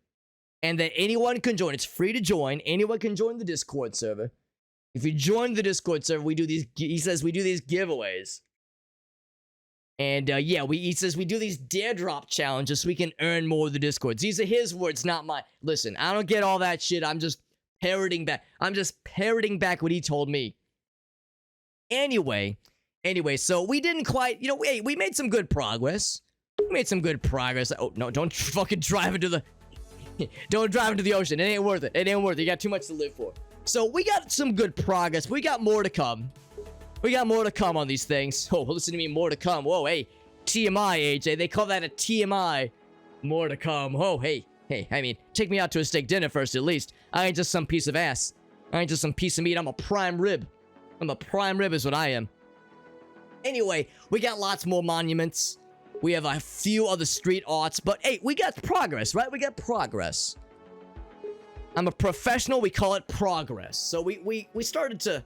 And that anyone can join. It's free to join. Anyone can join the Discord server. If you join the Discord server, he says we do these giveaways. And yeah, he says we do these dare drop challenges so we can earn more of the Discords. These are his words, not mine. Listen, I don't get all that shit. I'm just parroting back. What he told me. Anyway, so we didn't quite, we made some good progress. Oh, no, don't fucking drive into the... Don't drive into the ocean. It ain't worth it. You got too much to live for. So we got some good progress. We got more to come. On these things. Oh, listen to me. More to come. Whoa, hey. TMI, AJ. They call that a TMI. More to come. Oh, hey. I mean, take me out to a steak dinner first, at least. I ain't just some piece of ass. I ain't just some piece of meat. I'm a prime rib. Is what I am. Anyway, we got lots more monuments. We have a few other street arts, but hey, we got progress, right? We got progress. I'm a professional, we call it progress. So we started to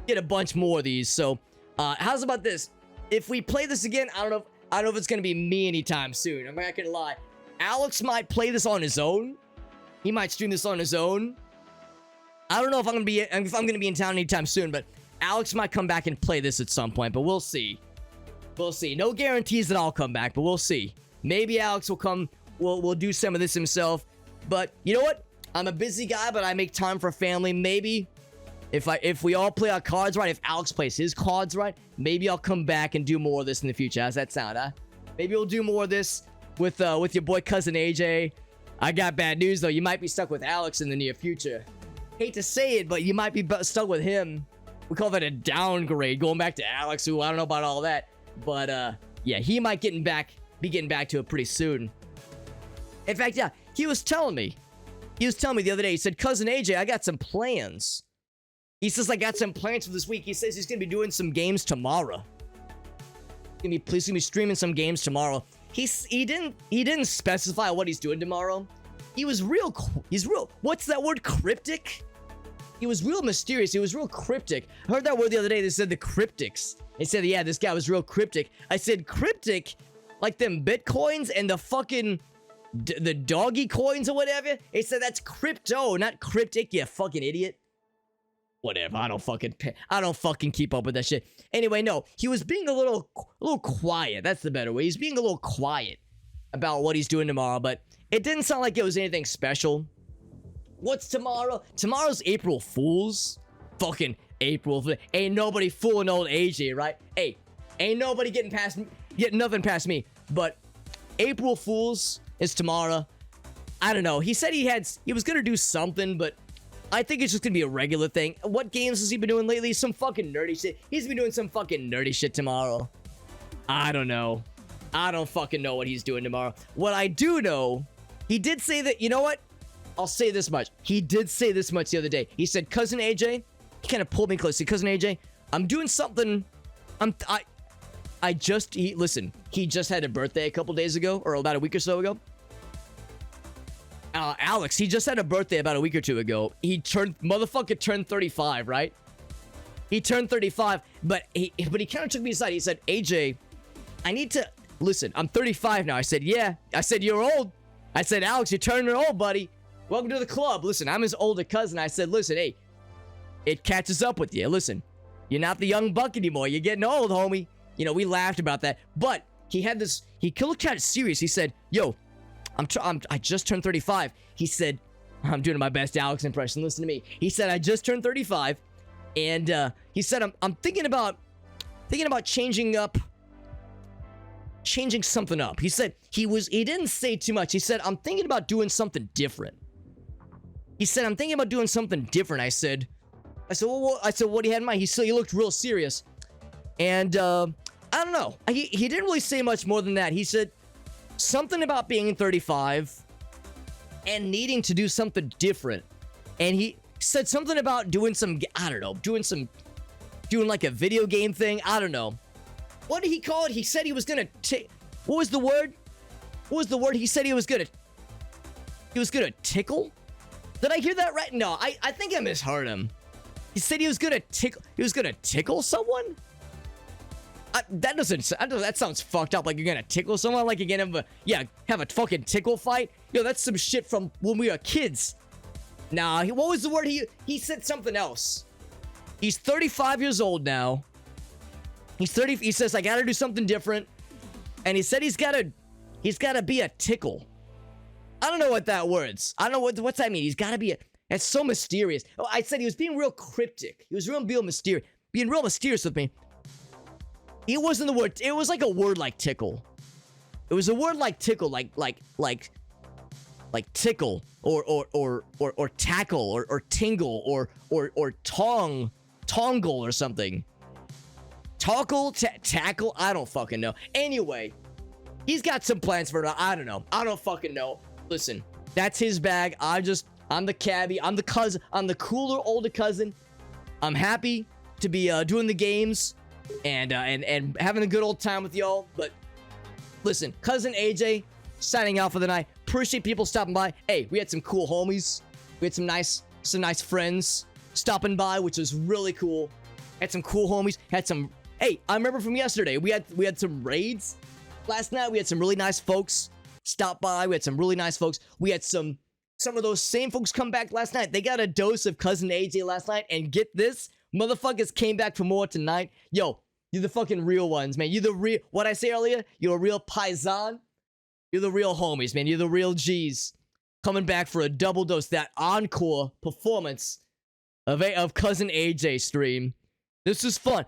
get a bunch more of these. So, how's about this? If we play this again, I don't know if it's gonna be me anytime soon. I'm not gonna lie. Alex might play this on his own. He might stream this on his own. I don't know if I'm gonna be in town anytime soon, but Alex might come back and play this at some point, but we'll see. We'll see. No guarantees that I'll come back, but we'll see. Maybe Alex will come. We'll do some of this himself. But you know what? I'm a busy guy, but I make time for family. Maybe if we all play our cards right, if Alex plays his cards right, maybe I'll come back and do more of this in the future. How's that sound, huh? Maybe we'll do more of this with your boy Cousin AJ. I got bad news though. You might be stuck with Alex in the near future. Hate to say it, but you might be stuck with him. We call that a downgrade, going back to Alex, who I don't know about all that. But, yeah, he might be getting back to it pretty soon. In fact, yeah, he was telling me the other day, he said, Cousin AJ, I got some plans. He says, I got some plans for this week. He says he's going to be doing some games tomorrow. He's going to be streaming some games tomorrow. He didn't specify what he's doing tomorrow. He's real, what's that word, cryptic? He was real mysterious. He was real cryptic. I heard that word the other day. They said the cryptics. They said, yeah, this guy was real cryptic. I said, cryptic? Like them Bitcoins and the fucking... the doggy coins or whatever? They said that's crypto, not cryptic, you fucking idiot. Whatever, I don't fucking keep up with that shit. Anyway, no, he was being a little quiet. That's the better way. He's being a little quiet about what he's doing tomorrow, but it didn't sound like it was anything special. What's tomorrow? Tomorrow's April Fool's. Fucking April Fool's. Ain't nobody fooling old AJ, right? Hey, ain't nobody getting nothing past me. But April Fool's is tomorrow. I don't know. He said he was gonna do something, but I think it's just gonna be a regular thing. What games has he been doing lately? Some fucking nerdy shit. He's been doing some fucking nerdy shit tomorrow. I don't know. I don't fucking know what he's doing tomorrow. What I do know, he did say that, you know what? I'll say this much. He did say this much the other day. He said, Cousin AJ, he kind of pulled me close. He said, Cousin AJ, I'm doing something. I'm listen, he just had a birthday a couple days ago, or about a week or so ago. Alex, he just had a birthday about a week or two ago. Motherfucker turned 35, right? He turned 35, but he kind of took me aside. He said, AJ, I need to, listen, I'm 35 now. I said, yeah. I said, you're old. I said, Alex, you're turning old, buddy. Welcome to the club. Listen, I'm his older cousin. I said, listen, hey, it catches up with you. Listen, you're not the young buck anymore. You're getting old, homie. You know, we laughed about that. But he looked kind of serious. He said, yo, I just turned 35. He said, I'm doing my best Alex impression. Listen to me. He said, I just turned 35. And he said, I'm thinking about changing something up. He said he didn't say too much. He said, I'm thinking about doing something different. He said, I'm thinking about doing something different. I said, what do you have in mind? He looked real serious. And I don't know. He didn't really say much more than that. He said something about being 35 and needing to do something different. And he said something about doing like a video game thing. I don't know. What did he call it? He said he was gonna what was the word? He said he was gonna tickle? Did I hear that right? No, I think I misheard him. He said he was gonna tickle someone? That sounds fucked up. Like you're gonna tickle someone? Like you're gonna have a fucking tickle fight? Yo, that's some shit from when we were kids. Nah, what was the word? He said something else. He's 35 years old now. He's 30. He says, I gotta do something different. And he said he's gotta be a tickle. I don't know what that words. I don't know what's that mean. He's gotta be that's so mysterious. Oh, I said he was being real cryptic. He was being real mysterious with me. It wasn't the word. It was like a word like tickle. It was a word like tickle, like tickle or tackle or tingle or tongle or something. Tackle? I don't fucking know. Anyway, he's got some plans for it. I don't know. I don't fucking know. Listen, that's his bag. I'm the cabbie. I'm the cousin. I'm the cooler older cousin. I'm happy to be doing the games and having a good old time with y'all. But listen, cousin AJ signing out for the night. Appreciate people stopping by. Hey, we had some cool homies. We had some nice friends stopping by, which was really cool. Had some cool homies. Hey, I remember from yesterday, we had some raids. Last night, we had some really nice folks stop by. We had some really nice folks. We had some of those same folks come back last night. They got a dose of cousin AJ last night. And get this, motherfuckers came back for more tonight. Yo, you're the fucking real ones, man. You're the real, what I say earlier? You're a real paisan. You're the real homies, man. You're the real G's. Coming back for a double dose, that encore performance of cousin AJ stream. This is fun.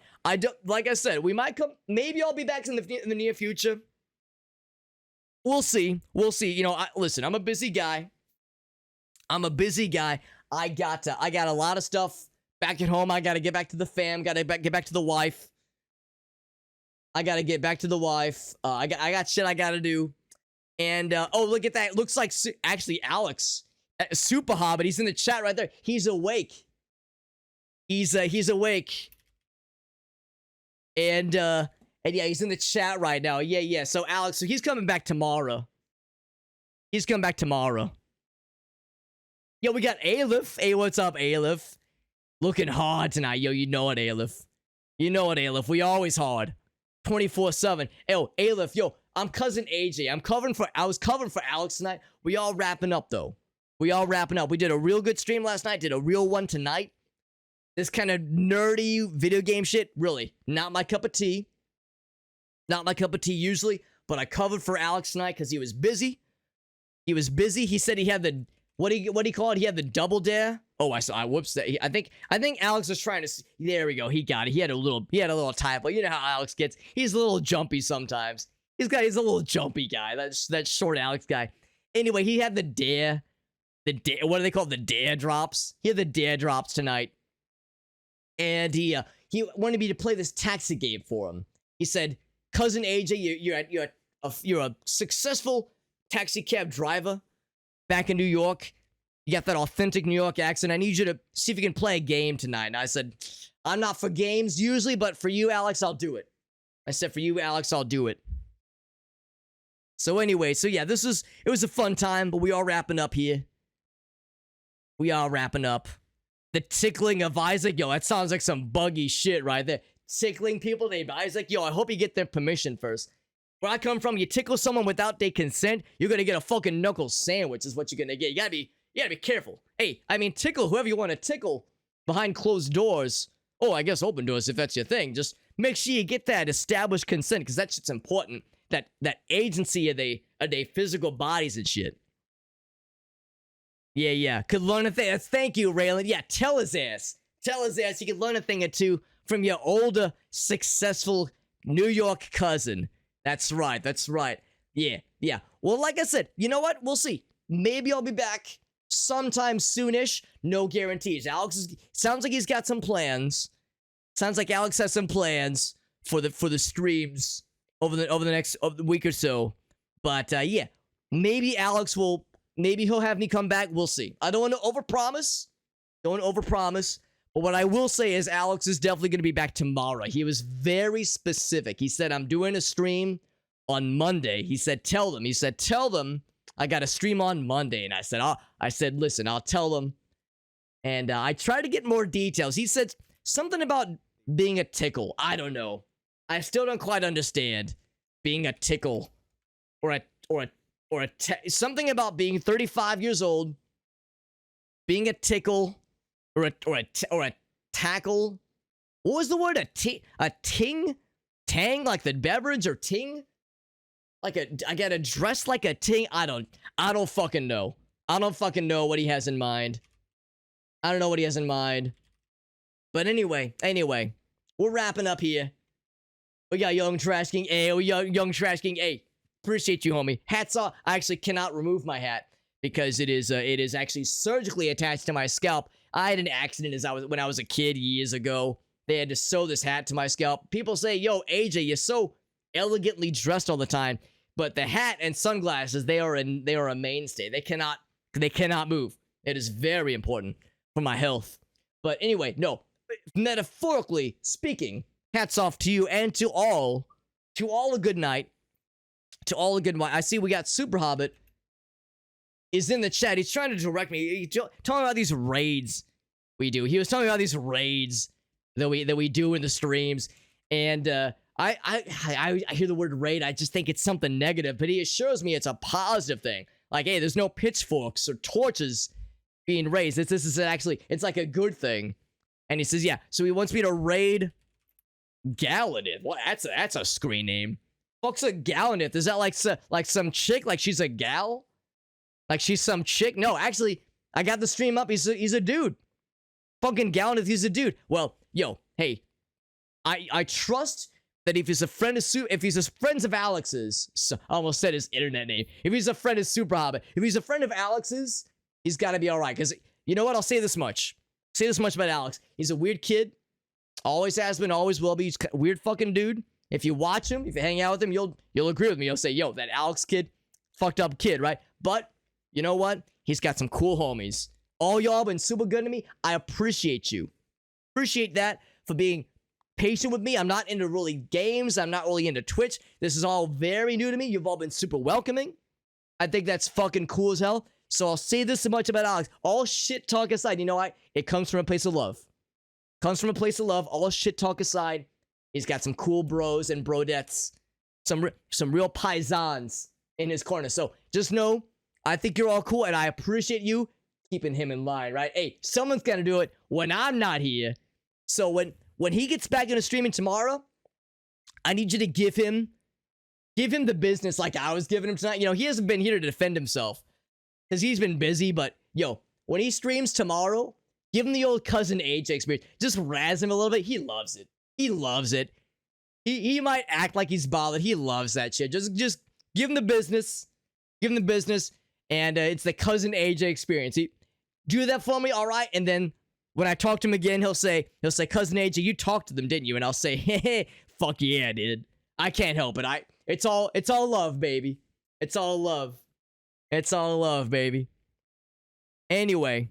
Like I said, we might come. Maybe I'll be back in the near future. We'll see. You know, listen. I'm a busy guy. I got a lot of stuff back at home. I got to get back to the fam. Got to get back to the wife. I got shit I got to do. And oh, look at that. Looks like actually Alex, Super Hobbit. He's in the chat right there. He's awake. He's awake. And yeah, he's in the chat right now. Yeah. So Alex, so he's coming back tomorrow. Yo, we got Aleph. Hey, what's up, Aleph? Looking hard tonight. Yo, you know it, Aleph. We always hard. 24/7. Yo, Aleph, yo, I'm cousin AJ. I was covering for Alex tonight. We all wrapping up, though. We did a real good stream last night. Did a real one tonight. This kind of nerdy video game shit, really, not my cup of tea. Usually, but I covered for Alex tonight because he was busy. He said he had the, what do you call it? He had the double dare. Oh, I whoops that. I think Alex was trying to, there we go. He got it. He had a little typo. You know how Alex gets. He's a little jumpy sometimes. He's a little jumpy guy. That short Alex guy. Anyway, he had the dare. What do they call it? The dare drops. He had the dare drops tonight. And he wanted me to play this taxi game for him. He said, cousin AJ, you're a successful taxi cab driver back in New York. You got that authentic New York accent. I need you to see if you can play a game tonight. And I said, I'm not for games usually, but for you, Alex, I'll do it. I said, for you, Alex, I'll do it. So anyway, so yeah, it was a fun time, but we are wrapping up here. We are wrapping up. The tickling of Isaac, yo, that sounds like some buggy shit right there. Tickling people named Isaac, yo, I hope you get their permission first. Where I come from, you tickle someone without their consent, you're gonna get a fucking knuckle sandwich is what you're gonna get. You gotta be careful. Hey, I mean, tickle whoever you want to tickle behind closed doors. Oh, I guess open doors if that's your thing. Just make sure you get that established consent, because that shit's important. That agency of they physical bodies and shit. Yeah. Could learn a thing. Thank you, Raylan. Yeah, tell his ass. Tell his ass you could learn a thing or two from your older, successful New York cousin. That's right. Yeah. Well, like I said, you know what? We'll see. Maybe I'll be back sometime soonish. No guarantees. Sounds like he's got some plans. Sounds like Alex has some plans for the streams over the next week or so. But yeah, maybe he'll have me come back. We'll see. I don't want to overpromise. But what I will say is Alex is definitely going to be back tomorrow. He was very specific. He said, I'm doing a stream on Monday. He said, tell them I got a stream on Monday. And I said, listen, I'll tell them. And I tried to get more details. He said something about being a tickle. I don't know. I still don't quite understand being a tickle or something about being 35 years old, being a tickle or a tackle. What was the word? A ting? Tang, like the beverage, or ting? Like I gotta dress like a ting? I don't fucking know. I don't fucking know what he has in mind. I don't know what he has in mind. But anyway, we're wrapping up here. We got Young Trash King. Hey, Young Trash King. Hey, appreciate you, homie. Hats off. I actually cannot remove my hat because it is actually surgically attached to my scalp. I had an accident when I was a kid years ago. They had to sew this hat to my scalp. People say, yo, AJ, you're so elegantly dressed all the time. But the hat and sunglasses, they are a mainstay. They cannot move. It is very important for my health. But anyway, no. Metaphorically speaking, hats off to you and to all a good night. To all a good night. I see we got Super Hobbit is in the chat. He's trying to direct me. He's talking about these raids we do. He was talking about these raids that we do in the streams. And I hear the word raid. I just think it's something negative. But he assures me it's a positive thing. Like, hey, there's no pitchforks or torches being raised. This is actually, it's like a good thing. And he says, yeah, so he wants me to raid Galanith. Well, that's a screen name. Fuck's a Galanith? Is that like some chick? Like she's a gal? Like she's some chick? No, actually, I got the stream up. He's a dude. Fucking Galanith, he's a dude. Well, yo, hey, I trust that if he's a friend of friends of Alex's, so I almost said his internet name. If he's a friend of Super Hobbit, if he's a friend of Alex's, he's got to be all right. Because you know what? I'll say this much. Say this much about Alex. He's a weird kid. Always has been, always will be. He's a weird fucking dude. If you watch him, if you hang out with him, you'll agree with me. You'll say, yo, that Alex kid, fucked up kid, right? But you know what? He's got some cool homies. All y'all been super good to me. I appreciate you. Appreciate that for being patient with me. I'm not into really games. I'm not really into Twitch. This is all very new to me. You've all been super welcoming. I think that's fucking cool as hell. So I'll say this so much about Alex. All shit talk aside, you know what? It comes from a place of love. Comes from a place of love. All shit talk aside, he's got some cool bros and brodettes. Some real paisans in his corner. So just know, I think you're all cool, and I appreciate you keeping him in line, right? Hey, someone's got to do it when I'm not here. So when he gets back into streaming tomorrow, I need you to give him the business like I was giving him tonight. You know, he hasn't been here to defend himself because he's been busy, but yo, when he streams tomorrow, give him the old cousin AJ experience. Just razz him a little bit. He loves it. He loves it. He might act like he's bothered. He loves that shit. Just give him the business. Give him the business. And it's the cousin AJ experience. Do that for me, all right? And then when I talk to him again, he'll say, cousin AJ, you talked to them, didn't you? And I'll say, hey, fuck yeah, dude. I can't help it. It's all love, baby. It's all love. It's all love, baby. Anyway.